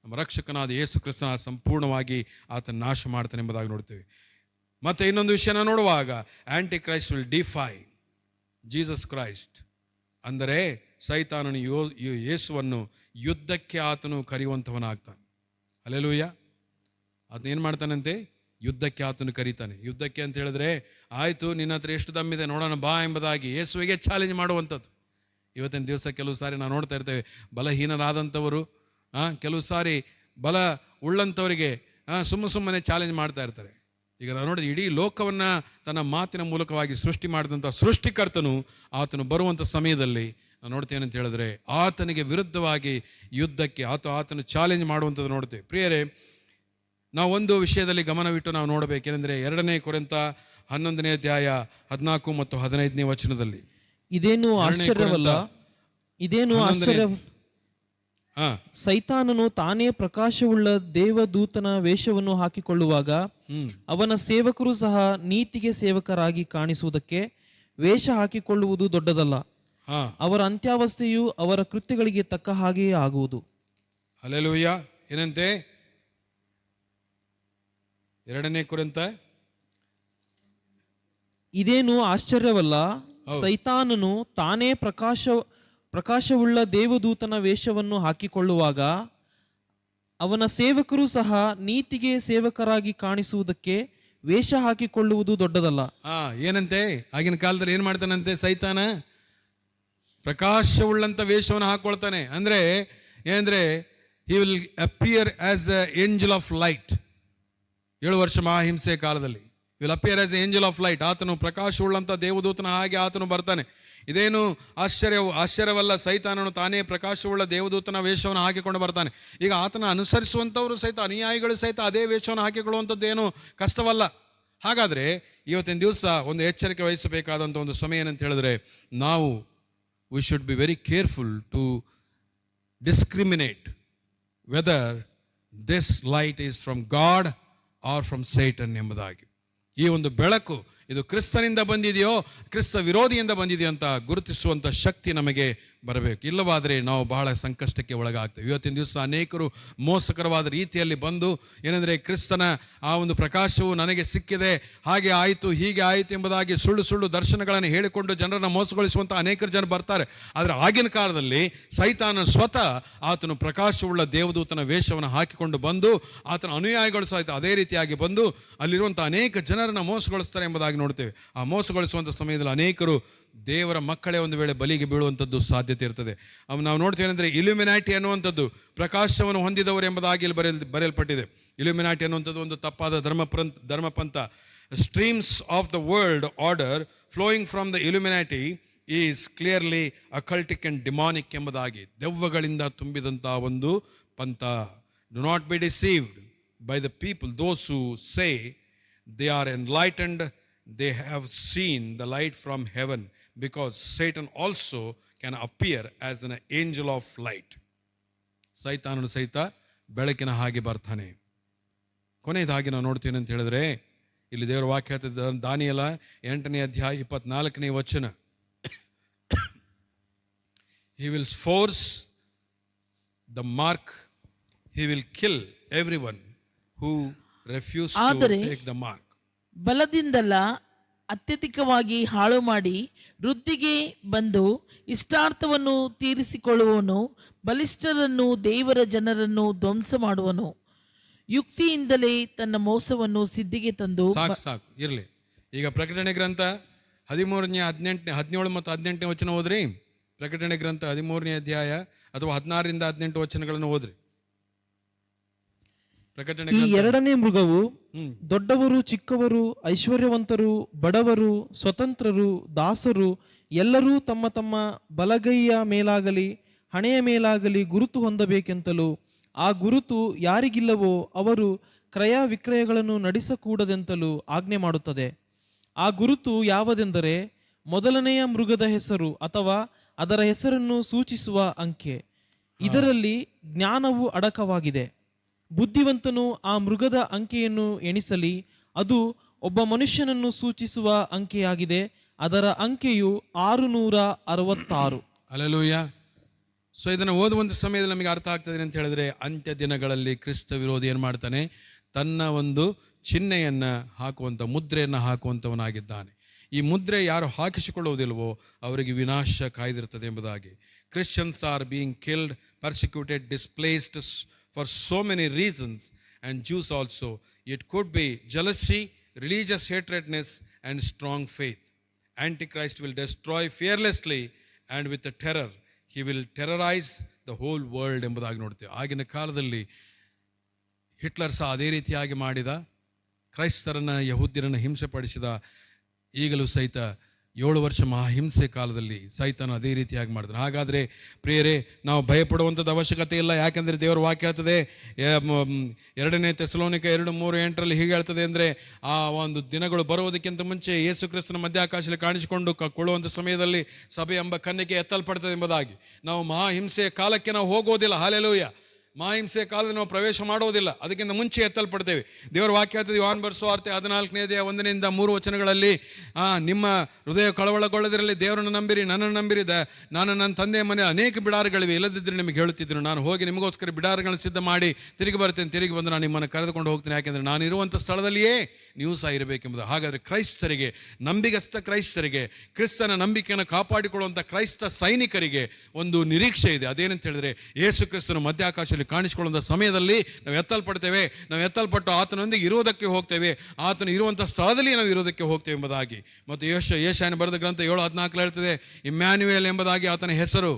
ನಮ್ಮ ರಕ್ಷಕನಾದ ಯೇಸು ಕ್ರಿಸ್ತನ ಸಂಪೂರ್ಣವಾಗಿ ಆತನ ನಾಶ ಮಾಡ್ತಾನೆ ಎಂಬುದಾಗಿ ನೋಡ್ತೇವೆ. ಮತ್ತೆ ಇನ್ನೊಂದು ವಿಷಯನ ನೋಡುವಾಗ, Antichrist will defy Jesus Christ. ಅಂದರೆ ಸೈತಾನನು ಯೇಸುವನ್ನು ಯುದ್ಧಕ್ಕೆ ಆತನು ಕರೆಯುವಂಥವನಾಗ್ತಾನೆ. ಹಲ್ಲೆಲೂಯಾ. ಆತನ ಏನು ಮಾಡ್ತಾನಂತೆ, ಯುದ್ಧಕ್ಕೆ ಆತನು ಕರೀತಾನೆ. ಯುದ್ಧಕ್ಕೆ ಅಂತ ಹೇಳಿದ್ರೆ, ಆಯಿತು ನಿನ್ನ ಹತ್ರ ಎಷ್ಟು ದಮ್ಮಿದೆ ನೋಡೋಣ ಬಾ ಎಂಬುದಾಗಿ ಯೇಸುವಿಗೆ ಚಾಲೆಂಜ್ ಮಾಡುವಂಥದ್ದು. ಇವತ್ತಿನ ದಿವಸ ಕೆಲವು ಸಾರಿ ನಾವು ನೋಡ್ತಾ ಇರ್ತೇವೆ, ಬಲಹೀನರಾದಂಥವರು ಕೆಲವು ಸಾರಿ ಬಲ ಉಳ್ಳಂಥವರಿಗೆ ಸುಮ್ಮನೆ ಚಾಲೆಂಜ್ ಮಾಡ್ತಾ ಇರ್ತಾರೆ. ಈಗ ನಾವು ನೋಡಿದ್ರೆ ಇಡೀ ಲೋಕವನ್ನು ತನ್ನ ಮಾತಿನ ಮೂಲಕವಾಗಿ ಸೃಷ್ಟಿ ಮಾಡಿದಂಥ ಸೃಷ್ಟಿಕರ್ತನು ಆತನು ಬರುವಂಥ ಸಮಯದಲ್ಲಿ ನಾವು ನೋಡ್ತೇವೆ ಅಂತ ಹೇಳಿದ್ರೆ, ಆತನಿಗೆ ವಿರುದ್ಧವಾಗಿ ಯುದ್ಧಕ್ಕೆ ಆತನು ಚಾಲೆಂಜ್ ಮಾಡುವಂಥದ್ದು ನೋಡ್ತೇವೆ. ಪ್ರಿಯರೇ, ನಾವು ಒಂದು ವಿಷಯದಲ್ಲಿ ಗಮನವಿಟ್ಟು ನಾವು ನೋಡಬೇಕೆಂದರೆ 2 ಕೊರಿಂಥ 11ನೇ ಅಧ್ಯಾಯ 14 ಮತ್ತು 15ನೇ ವಚನದಲ್ಲಿ, ಇದೇನು ಆಶ್ಚರ್ಯ, ಸೈತಾನನು ತಾನೇ ಪ್ರಕಾಶವುಳ್ಳ ದೇವದೂತನ ವೇಷವನ್ನು ಹಾಕಿಕೊಳ್ಳುವಾಗ ಅವನ ಸೇವಕರು ಸಹ ನೀತಿಗೆ ಸೇವಕರಾಗಿ ಕಾಣಿಸುವುದಕ್ಕೆ ವೇಷ ಹಾಕಿಕೊಳ್ಳುವುದು ದೊಡ್ಡದಲ್ಲ. ಅವರ ಅಂತ್ಯಾವಸ್ಥೆಯು ಅವರ ಕೃತ್ಯಗಳಿಗೆ ತಕ್ಕ ಹಾಗೆಯೇ ಆಗುವುದು. ಹಲ್ಲೆಲೂಯಾ. ಏನಂತೆ 2 ಕೊರಿಂಥ, ಇದೇನು ಆಶ್ಚರ್ಯವಲ್ಲ, ಸೈತಾನನು ತಾನೇ ಪ್ರಕಾಶವುಳ್ಳ ದೇವದೂತನ ವೇಷವನ್ನು ಹಾಕಿಕೊಳ್ಳುವಾಗ ಅವನ ಸೇವಕರು ಸಹ ನೀತಿಗೆ ಸೇವಕರಾಗಿ ಕಾಣಿಸುವುದಕ್ಕೆ ವೇಷ ಹಾಕಿಕೊಳ್ಳುವುದು ದೊಡ್ಡದಲ್ಲ. ಏನಂತೆ, ಆಗಿನ ಕಾಲದಲ್ಲಿ ಏನ್ ಮಾಡ್ತಾನಂತೆ, ಸೈತಾನ ಪ್ರಕಾಶವುಳ್ಳಂತ ವೇಷವನ್ನು ಹಾಕೊಳ್ತಾನೆ. ಏನಂದ್ರೆ he will appear as an angel of light. 7 ವರ್ಷ ಮಹಾಹಿಂಸೆ ಕಾಲದಲ್ಲಿ will appear as an angel of light. ಆತನು ಪ್ರಕಾಶವುಳ್ಳಂತ ದೇವದೂತನ ಹಾಗೆ ಆತನು ಬರ್ತಾನೆ. ಇದೇನು ಆಶ್ಚರ್ಯವಲ್ಲ, ಸೈತಾನನು ತಾನೇ ಪ್ರಕಾಶವುಳ್ಳ ದೇವದೂತನ ವೇಷವನ್ನು ಹಾಕಿಕೊಂಡು ಬರ್ತಾನೆ. ಈಗ ಆತನ ಅನುಸರಿಸುವಂಥವರು ಸಹಿತ, ಅನುಯಾಯಿಗಳು ಸಹಿತ ಅದೇ ವೇಷವನ್ನು ಹಾಕಿಕೊಳ್ಳುವಂಥದ್ದು ಏನು ಕಷ್ಟವಲ್ಲ. ಹಾಗಾದರೆ ಇವತ್ತಿನ ದಿವಸ ಒಂದು ಎಚ್ಚರಿಕೆ ವಹಿಸಬೇಕಾದಂಥ ಒಂದು ಸಮಯ ಏನಂತ ಹೇಳಿದ್ರೆ, ನಾವು we should be very careful to discriminate whether this light is from God or from Satan ಎಂಬುದಾಗಿ. ಈ ಒಂದು ಬೆಳಕು ಇದು ಕ್ರಿಸ್ತನಿಂದ ಬಂದಿದೆಯೋ ಕ್ರಿಸ್ತ ವಿರೋಧಿಯಿಂದ ಬಂದಿದೆಯೋ ಅಂತ ಗುರುತಿಸುವಂಥ ಶಕ್ತಿ ನಮಗೆ ಬರಬೇಕು. ಇಲ್ಲವಾದರೆ ನಾವು ಬಹಳ ಸಂಕಷ್ಟಕ್ಕೆ ಒಳಗಾಗ್ತೇವೆ. ಇವತ್ತಿನ ದಿವಸ ಅನೇಕರು ಮೋಸಕರವಾದ ರೀತಿಯಲ್ಲಿ ಬಂದು ಏನಂದರೆ, ಕ್ರಿಸ್ತನ ಆ ಒಂದು ಪ್ರಕಾಶವು ನನಗೆ ಸಿಕ್ಕಿದೆ, ಹಾಗೆ ಆಯಿತು ಹೀಗೆ ಆಯಿತು ಎಂಬುದಾಗಿ ಸುಳ್ಳು ದರ್ಶನಗಳನ್ನು ಹೇಳಿಕೊಂಡು ಜನರನ್ನು ಮೋಸಗೊಳಿಸುವಂಥ ಅನೇಕರು ಜನ ಬರ್ತಾರೆ. ಆದರೆ ಆಗಿನ ಕಾಲದಲ್ಲಿ ಸೈತಾನ ಸ್ವತಃ ಆತನು ಪ್ರಕಾಶವುಳ್ಳ ದೇವದೂತನ ವೇಷವನ್ನು ಹಾಕಿಕೊಂಡು ಬಂದು ಆತನ ಅನುಯಾಯಿಗಳು ಸಹಿತ ಅದೇ ರೀತಿಯಾಗಿ ಬಂದು ಅಲ್ಲಿರುವಂಥ ಅನೇಕ ಜನರನ್ನು ಮೋಸಗೊಳಿಸ್ತಾರೆ ಎಂಬುದಾಗಿ ನೋಡ್ತೇವೆ. ಆ ಮೋಸಗೊಳಿಸುವಂಥ ಸಮಯದಲ್ಲಿ ಅನೇಕರು ದೇವರ ಮಕ್ಕಳೇ ಒಂದು ವೇಳೆ ಬಲಿಗೆ ಬೀಳುವಂಥದ್ದು ಸಾಧ್ಯತೆ ಇರ್ತದೆ. ನಾವು ನೋಡ್ತೇವೆ ಅಂದರೆ, ಇಲ್ಯುಮಿನಾಟಿ ಅನ್ನುವಂಥದ್ದು ಪ್ರಕಾಶವನ್ನು ಹೊಂದಿದವರು ಎಂಬುದಾಗಿ ಇಲ್ಲಿ ಬರೆಯಲ್ಪಟ್ಟಿದೆ. ಇಲ್ಯುಮಿನಾಟಿ ಅನ್ನುವಂಥದ್ದು ಒಂದು ತಪ್ಪಾದ ಧರ್ಮಪಂಥ. Streams of the world order flowing from the Illuminati is clearly occultic and demonic ಎಂಬುದಾಗಿ, ದೆವ್ವಗಳಿಂದ ತುಂಬಿದಂಥ ಒಂದು ಪಂಥ. Do not be deceived by the people those who say they are enlightened, they have seen the light from heaven, because Satan also can appear as an angel of light. ಸೈತಾನನು ಸಹಿತ ಬೆಳಕಿನ ಹಾಗೆ ಬರ್ತಾನೆ. ಕೊನೆಯದಾಗಿ ನಾವು ನೋಡ್ತೀವಿ ಅಂತ ಹೇಳಿದ್ರೆ, ಇಲ್ಲಿ ದೇವರ ವಾಕ್ಯ ಹೇಳ್ತದೆ, ದಾನಿಯೇಲ 8ನೇ ಅಧ್ಯಾಯ 24ನೇ ವಚನ, he will force the mark, he will kill everyone who refuse to take the mark. ಬಲದಿಂದಲ್ಲ ಅತ್ಯಧಿಕವಾಗಿ ಹಾಳು ಮಾಡಿ ವೃದ್ಧಿಗೆ ಬಂದು ಇಷ್ಟಾರ್ಥವನ್ನು ತೀರಿಸಿಕೊಳ್ಳುವನು, ಬಲಿಷ್ಠರನ್ನು ದೇವರ ಜನರನ್ನು ಧ್ವಂಸ ಮಾಡುವನು, ಯುಕ್ತಿಯಿಂದಲೇ ತನ್ನ ಮೋಸವನ್ನು ಸಿದ್ಧಿಗೆ ತಂದು. ಸಾಕು ಇರಲಿ. ಈಗ ಪ್ರಕಟಣೆ ಗ್ರಂಥ 13ನೇ 17 ಮತ್ತು 18ನೇ ವಚನ ಓದ್ರಿ. ಪ್ರಕಟಣೆ ಗ್ರಂಥ 13ನೇ ಅಧ್ಯಾಯ ಅಥವಾ 16ರಿಂದ 18 ವಚನಗಳನ್ನು ಓದ್ರಿ. ಈ 2ನೇ ಮೃಗವು ದೊಡ್ಡವರು ಚಿಕ್ಕವರು, ಐಶ್ವರ್ಯವಂತರು ಬಡವರು, ಸ್ವತಂತ್ರರು ದಾಸರು ಎಲ್ಲರೂ ತಮ್ಮ ತಮ್ಮ ಬಲಗೈಯ ಮೇಲಾಗಲಿ ಹಣೆಯ ಮೇಲಾಗಲಿ ಗುರುತು ಹೊಂದಬೇಕೆಂತಲೂ, ಆ ಗುರುತು ಯಾರಿಗಿಲ್ಲವೋ ಅವರು ಕ್ರಯ ವಿಕ್ರಯಗಳನ್ನು ನಡೆಸಕೂಡದೆಂತಲೂ ಆಜ್ಞೆ ಮಾಡುತ್ತದೆ. ಆ ಗುರುತು ಯಾವುದೆಂದರೆ ಮೊದಲನೆಯ ಮೃಗದ ಹೆಸರು ಅಥವಾ ಅದರ ಹೆಸರನ್ನು ಸೂಚಿಸುವ ಅಂಕೆ. ಇದರಲ್ಲಿ ಜ್ಞಾನವು ಅಡಕವಾಗಿದೆ. ಬುದ್ಧಿವಂತನು ಆ ಮೃಗದ ಅಂಕೆಯನ್ನು ಎಣಿಸಲಿ. ಅದು ಒಬ್ಬ ಮನುಷ್ಯನನ್ನು ಸೂಚಿಸುವ ಅಂಕೆಯಾಗಿದೆ. ಅದರ ಅಂಕೆಯು 666. ಹಲ್ಲೆಲೂಯಾ. ಸೊ ಇದನ್ನು ಓದುವಂಥ ಸಮಯದಲ್ಲಿ ನಮಗೆ ಅರ್ಥ ಆಗ್ತದೆ ಅಂತ ಹೇಳಿದ್ರೆ, ಅಂತ್ಯ ದಿನಗಳಲ್ಲಿ ಕ್ರಿಸ್ತ ವಿರೋಧಿ ಏನು ಮಾಡ್ತಾನೆ, ತನ್ನ ಒಂದು ಚಿಹ್ನೆಯನ್ನು ಹಾಕುವಂಥ, ಮುದ್ರೆಯನ್ನು ಹಾಕುವಂಥವನಾಗಿದ್ದಾನೆ. ಈ ಮುದ್ರೆ ಯಾರು ಹಾಕಿಸಿಕೊಳ್ಳುವುದಿಲ್ವೋ ಅವರಿಗೆ ವಿನಾಶ ಕಾಯ್ದಿರ್ತದೆ ಎಂಬುದಾಗಿ. Christians are being killed, persecuted, displaced for so many reasons, and Jews also. It could be jealousy, religious hatredness and strong faith. Antichrist will destroy fearlessly and with the terror. He will terrorize the whole world ಎಂಬುದಾಗಿ ನೋಡ್ತೇವೆ. ಆಗಿನ ಕಾಲದಲ್ಲಿ Hitler ಸಹ ಅದೇ ರೀತಿಯಾಗಿ ಮಾಡಿದ, ಕ್ರೈಸ್ತರನ್ನು, ಯಹೂದ್ಯರನ್ನು ಹಿಂಸೆ ಪಡಿಸಿದ. ಈಗಲೂ ಸಹಿತ 7 ವರ್ಷ ಮಹಾಹಿಂಸೆ ಕಾಲದಲ್ಲಿ ಸೈತಾನ ಅದೇ ರೀತಿಯಾಗಿ ಮಾಡಿದ್ರು. ಹಾಗಾದರೆ ಪ್ರಿಯರೇ, ನಾವು ಭಯಪಡುವಂಥದ್ದು ಅವಶ್ಯಕತೆ ಇಲ್ಲ. ಯಾಕೆಂದರೆ ದೇವರ ವಾಕ್ಯ ಹೇಳ್ತದೆ, 2 ಥೆಸಲೋನಿಕ 2:3-8 ಹೀಗೆ ಹೇಳ್ತದೆ ಅಂದರೆ, ಆ ಒಂದು ದಿನಗಳು ಬರುವುದಕ್ಕಿಂತ ಮುಂಚೆ ಯೇಸು ಕ್ರಿಸ್ತನ ಮಧ್ಯಾಕಾಶದಲ್ಲಿ ಕಾಣಿಸಿಕೊಂಡು ಕೊಳ್ಳುವಂಥ ಸಮಯದಲ್ಲಿ ಸಭೆ ಎಂಬ ಕನ್ನಿಕೆ ಎತ್ತಲ್ಪಡ್ತದೆ ಎಂಬುದಾಗಿ. ನಾವು ಮಹಾಹಿಂಸೆಯ ಕಾಲಕ್ಕೆ ನಾವು ಹೋಗೋದಿಲ್ಲ. ಹಲ್ಲೆಲೂಯಾ. ಮಹಾಹಿಂಸೆಯ ಕಾಲದಲ್ಲಿ ನಾವು ಪ್ರವೇಶ ಮಾಡೋದಿಲ್ಲ, ಅದಕ್ಕಿಂತ ಮುಂಚೆ ಎತ್ತಲ್ಪಡ್ತೇವೆ. ದೇವರ ವಾಕ್ಯ ಹೇಳ್ತದೆ, ಯೋಹಾನ ಬರೆಸುವ ವಾರ್ತೆ 14:1-3 ನಿಮ್ಮ ಹೃದಯ ಕಳವಳಗೊಳ್ಳದಿರಲಿ, ದೇವರನ್ನು ನಂಬಿರಿ, ನನ್ನನ್ನು ನಂಬಿರಿ. ನಾನು ನನ್ನ ತಂದೆಯ ಮನೆ ಅನೇಕ ಬಿಡಾರಗಳಿವೆ, ಇಲ್ಲದಿದ್ದರೆ ನಿಮಗೆ ಹೇಳುತ್ತಿದ್ದನು. ನಾನು ಹೋಗಿ ನಿಮಗೋಸ್ಕರ ಬಿಡಾರಗಳನ್ನು ಸಿದ್ಧ ಮಾಡಿ ತಿರುಗಿ ಬರ್ತೇನೆ. ತಿರುಗಿ ಬಂದು ನಾನು ನಿಮ್ಮನ್ನು ಕರೆದುಕೊಂಡು ಹೋಗ್ತೇನೆ. ಯಾಕೆಂದರೆ ನಾನು ಇರುವಂಥ ಸ್ಥಳದಲ್ಲಿಯೇ ನೀವು ಸಹ ಇರಬೇಕೆಂಬುದು. ಹಾಗಾದರೆ ಕ್ರೈಸ್ತರಿಗೆ, ನಂಬಿಗಸ್ತ ಕ್ರೈಸ್ತರಿಗೆ, ಕ್ರಿಸ್ತನ ನಂಬಿಕೆಯನ್ನು ಕಾಪಾಡಿಕೊಳ್ಳುವಂಥ ಕ್ರೈಸ್ತ ಸೈನಿಕರಿಗೆ ಒಂದು ನಿರೀಕ್ಷೆ ಇದೆ. ಅದೇನಂತ ಹೇಳಿದ್ರೆ, ಯೇಸು ಕ್ರಿಸ್ತನು ಮಧ್ಯಾಕಾಶದಲ್ಲಿ ಕಾಣಿಸಿಕೊಳ್ಳುವಂಥ ಸಮಯದಲ್ಲಿ ನಾವು ಎತ್ತಲ್ಪಡ್ತೇವೆ. ನಾವು ಎತ್ತಲ್ಪಟ್ಟು ಆತನೊಂದಿಗೆ ಇರುವುದಕ್ಕೆ ಹೋಗ್ತೇವೆ, ಆತನು ಇರುವಂಥ ಸ್ಥಳದಲ್ಲಿ ನಾವು ಇರೋದಕ್ಕೆ ಹೋಗ್ತೇವೆ ಎಂಬುದಾಗಿ. ಮತ್ತು ಯೆಶಾಯನ ಬರೆದ ಗ್ರಂಥ 7:14 ಹೇಳ್ತದೆ, ಇಮ್ಯಾನ್ಯುಯೇಲ್ ಎಂಬುದಾಗಿ ಆತನ ಹೆಸರು.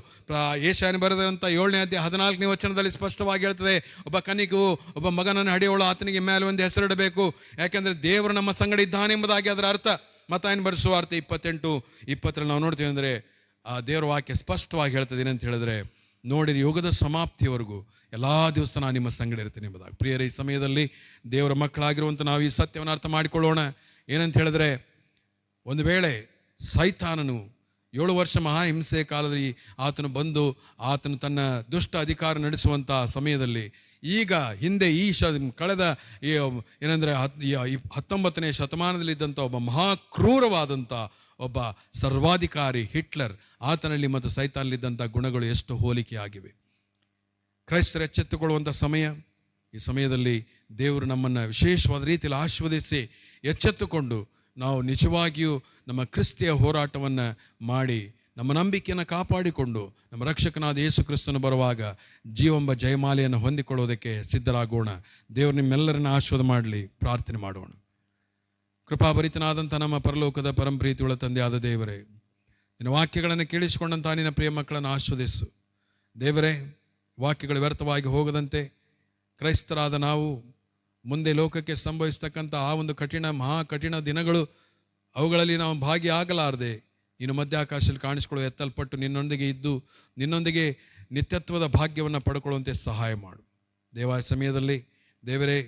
ಯೆಶಾಯನ ಬರೆದ ಗ್ರಂಥ 7ನೇ ಅಧ್ಯಾಯ 14ನೇ ವಚನದಲ್ಲಿ ಸ್ಪಷ್ಟವಾಗಿ ಹೇಳ್ತದೆ, ಒಬ್ಬ ಕನ್ನಿಕೆಯು ಒಬ್ಬ ಮಗನನ್ನು ಹಡೆಯೋಳು, ಆತನಿಗೆ ಮೇಲೆ ಒಂದು ಹೆಸರಿಡಬೇಕು, ಯಾಕೆಂದರೆ ದೇವರು ನಮ್ಮ ಸಂಗಡ ಇದ್ದಾನೆ ಎಂಬುದಾಗಿ ಅದರ ಅರ್ಥ. ಮತ್ತಾಯನ ಬರೆಸುವ ವಾರ್ತೆ 28:20 ನಾವು ನೋಡ್ತೀವಿ. ಅಂದರೆ ಆ ದೇವರ ವಾಕ್ಯ ಸ್ಪಷ್ಟವಾಗಿ ಹೇಳ್ತದೆ ಏನಂತ ಹೇಳಿದ್ರೆ, ನೋಡಿರಿ, ಯುಗದ ಸಮಾಪ್ತಿಯವರೆಗೂ ಎಲ್ಲ ದಿವಸ ನಾನು ನಿಮ್ಮ ಸಂಗಡ ಇರ್ತೇನೆ ಎಂಬುದಾಗಿ. ಪ್ರಿಯರೇ, ಈ ಸಮಯದಲ್ಲಿ ದೇವರ ಮಕ್ಕಳಾಗಿರುವಂಥ ನಾವು ಈ ಸತ್ಯವನ್ನು ಅರ್ಥ ಮಾಡಿಕೊಳ್ಳೋಣ. ಏನಂತ ಹೇಳಿದ್ರೆ, ಒಂದು ವೇಳೆ ಸೈತಾನನು 7 ವರ್ಷ ಮಹಾಹಿಂಸೆಯ ಕಾಲದಲ್ಲಿ ಆತನು ಬಂದು ಆತನು ತನ್ನ ದುಷ್ಟ ಅಧಿಕಾರ ನಡೆಸುವಂಥ ಸಮಯದಲ್ಲಿ, ಈಗ ಹಿಂದೆ ಕಳೆದ ಏನಂದರೆ 19ನೇ ಶತಮಾನದಲ್ಲಿದ್ದಂಥ ಒಬ್ಬ ಮಹಾಕ್ರೂರವಾದಂಥ ಒಬ್ಬ ಸರ್ವಾಧಿಕಾರಿ ಹಿಟ್ಲರ್, ಆತನಲ್ಲಿ ಮತ್ತು ಸೈತಾನಲ್ಲಿದ್ದಂಥ ಗುಣಗಳು ಎಷ್ಟು ಹೋಲಿಕೆ ಆಗಿವೆ. ಕ್ರೈಸ್ತರು ಎಚ್ಚೆತ್ತುಕೊಳ್ಳುವಂಥ ಸಮಯ. ಈ ಸಮಯದಲ್ಲಿ ದೇವರು ನಮ್ಮನ್ನು ವಿಶೇಷವಾದ ರೀತಿಯಲ್ಲಿ ಆಶೀರ್ವದಿಸಿ ಎಚ್ಚೆತ್ತುಕೊಂಡು ನಾವು ನಿಜವಾಗಿಯೂ ನಮ್ಮ ಕ್ರಿಸ್ತಿಯ ಹೋರಾಟವನ್ನು ಮಾಡಿ ನಮ್ಮ ನಂಬಿಕೆಯನ್ನು ಕಾಪಾಡಿಕೊಂಡು ನಮ್ಮ ರಕ್ಷಕನಾದ ಯೇಸು ಕ್ರಿಸ್ತನು ಬರುವಾಗ ಜೀವೆಂಬ ಜಯಮಾಲೆಯನ್ನು ಹೊಂದಿಕೊಳ್ಳೋದಕ್ಕೆ ಸಿದ್ಧರಾಗೋಣ. ದೇವರು ನಿಮ್ಮೆಲ್ಲರನ್ನ ಆಶೀರ್ವಾದ ಮಾಡಲಿ. ಪ್ರಾರ್ಥನೆ ಮಾಡೋಣ. ಕೃಪಾಭರಿತನಾದಂಥ ನಮ್ಮ ಪರಲೋಕದ ಪರಂಪ್ರೀತಿಯುಳ್ಳ ತಂದೆಯಾದ ದೇವರೇ, ನಿನ್ನ ವಾಕ್ಯಗಳನ್ನು ಕೇಳಿಸಿಕೊಂಡಂಥ ನಿನ್ನ ಪ್ರಿಯ ಮಕ್ಕಳನ್ನು ಆಶೀರ್ವದಿಸು. ದೇವರೇ, ವಾಕ್ಯಗಳು ವ್ಯರ್ಥವಾಗಿ ಹೋಗದಂತೆ ಕ್ರೈಸ್ತರಾದ ನಾವು ಮುಂದೆ ಲೋಕಕ್ಕೆ ಸಂಭವಿಸ್ತಕ್ಕಂಥ ಆ ಒಂದು ಮಹಾ ಕಠಿಣ ದಿನಗಳು, ಅವುಗಳಲ್ಲಿ ನಾವು ಭಾಗಿಯಾಗಲಾರದೆ ಇನ್ನು ಮಧ್ಯಾಕಾಶದಲ್ಲಿ ಕಾಣಿಸಿಕೊಳ್ಳುವ ಎತ್ತಲ್ಪಟ್ಟು ನಿನ್ನೊಂದಿಗೆ ಇದ್ದು ನಿನ್ನೊಂದಿಗೆ ನಿತ್ಯತ್ವದ ಭಾಗ್ಯವನ್ನು ಪಡ್ಕೊಳ್ಳುವಂತೆ ಸಹಾಯ ಮಾಡು. ದೇವಾಯ ಸಮಯದಲ್ಲಿ ದೇವರೇ,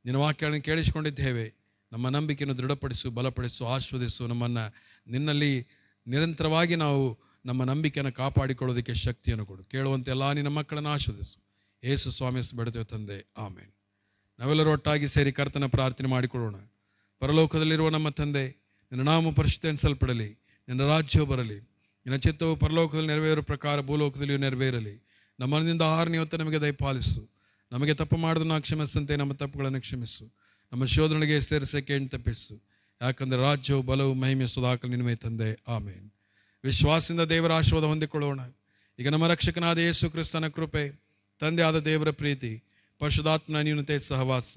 ನಿನ್ನ ವಾಕ್ಯಗಳನ್ನು ಕೇಳಿಸಿಕೊಂಡಿದ್ದೇವೆ. ನಮ್ಮ ನಂಬಿಕೆಯನ್ನು ದೃಢಪಡಿಸು, ಬಲಪಡಿಸು, ಆಶೀರ್ವದಿಸು. ನಮ್ಮನ್ನು ನಿನ್ನಲ್ಲಿ ನಿರಂತರವಾಗಿ ನಾವು ನಮ್ಮ ನಂಬಿಕೆಯನ್ನು ಕಾಪಾಡಿಕೊಳ್ಳೋದಕ್ಕೆ ಶಕ್ತಿಯನ್ನು ಕೊಡು. ಕೇಳುವಂತೆ ಎಲ್ಲ ನಿನ್ನ ಮಕ್ಕಳನ್ನು ಆಶೀರ್ವದಿಸು. ಯೇಸು ಸ್ವಾಮಿ ಬೆಳೆದೇವೆ ತಂದೆ, ಆಮೇನ್. ನಾವೆಲ್ಲರೂ ಒಟ್ಟಾಗಿ ಸೇರಿ ಕರ್ತನ ಪ್ರಾರ್ಥನೆ ಮಾಡಿಕೊಳ್ಳೋಣ. ಪರಲೋಕದಲ್ಲಿರುವ ನಮ್ಮ ತಂದೆ, ನಿನ್ನ ನಾಮ ಪರಿಶುದ್ಧ ಎನಿಸಲ್ಪಡಲಿ, ನಿನ್ನ ರಾಜ್ಯವು ಬರಲಿ, ನಿನ್ನ ಚಿತ್ತವು ಪರಲೋಕದಲ್ಲಿ ನೆರವೇರೋ ಪ್ರಕಾರ ಭೂಲೋಕದಲ್ಲಿಯೂ ನೆರವೇರಲಿ. ನಮ್ಮ ಮನದಿಂದ ಆಹಾರನ ಇವತ್ತು ನಮಗೆ ದಯಪಾಲಿಸು. ನಮಗೆ ತಪ್ಪು ಮಾಡೋದನ್ನು ಕ್ಷಮಿಸಂತೆ ನಮ್ಮ ತಪ್ಪುಗಳನ್ನು ಕ್ಷಮಿಸು. ನಮ್ಮ ಶೋಧನೆಗೆ ಸೇರಿಸಕ್ಕೆ ಹೆಣ್ಣು ತಪ್ಪಿಸು. ಯಾಕಂದರೆ ರಾಜ್ಯವು, ಬಲವು, ಮಹಿಮೆ ಸದಾಕಾಲ ನಿನ್ನವೇ ತಂದೆ, ಆಮೇನ್. ವಿಶ್ವಾಸದಿಂದ ದೇವರ ಆಶೀರ್ವಾದ ಹೊಂದಿಕೊಳ್ಳೋಣ. ಈಗ ನಮ್ಮ ರಕ್ಷಕನಾದ ಯೇಸು ಕ್ರಿಸ್ತನ ಕೃಪೆ, ತಂದೆ ಆದ ದೇವರ ಪ್ರೀತಿ, ಪರಿಶುದ್ಧಾತ್ಮನ ನ್ಯೂನತೆ ಸಹವಾಸ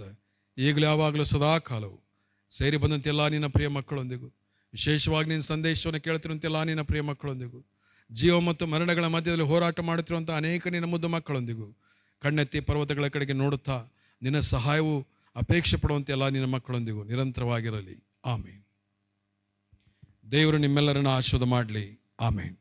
ಈಗಲೂ ಯಾವಾಗಲೂ ಸದಾಕಾಲವು ಸೇರಿ ಬಂದಂತೆಲ್ಲ ನಿನ್ನ ಪ್ರಿಯ ಮಕ್ಕಳೊಂದಿಗೂ, ವಿಶೇಷವಾಗಿ ನಿನ್ನ ಸಂದೇಶವನ್ನು ಕೇಳ್ತಿರುವಂತೆಲ್ಲ ನಿನ್ನ ಪ್ರಿಯ ಮಕ್ಕಳೊಂದಿಗೂ, ಜೀವ ಮತ್ತು ಮರಣಗಳ ಮಧ್ಯದಲ್ಲಿ ಹೋರಾಟ ಮಾಡುತ್ತಿರುವಂಥ ಅನೇಕ ನಿನ್ನ ಮುದ್ದು ಮಕ್ಕಳೊಂದಿಗೂ, ಕಣ್ಣೆತ್ತಿ ಪರ್ವತಗಳ ಕಡೆಗೆ ನೋಡುತ್ತಾ ನಿನ್ನ ಸಹಾಯವು ಅಪೇಕ್ಷೆ ಪಡುವಂತೆ ಎಲ್ಲ ನಿನ್ನ ಮಕ್ಕಳೊಂದಿಗೂ ನಿರಂತರವಾಗಿರಲಿ. ಆಮೇನ್. ದೇವರು ನಿಮ್ಮೆಲ್ಲರನ್ನ ಆಶೀರ್ವಾದ ಮಾಡಲಿ. ಆಮೇನ್.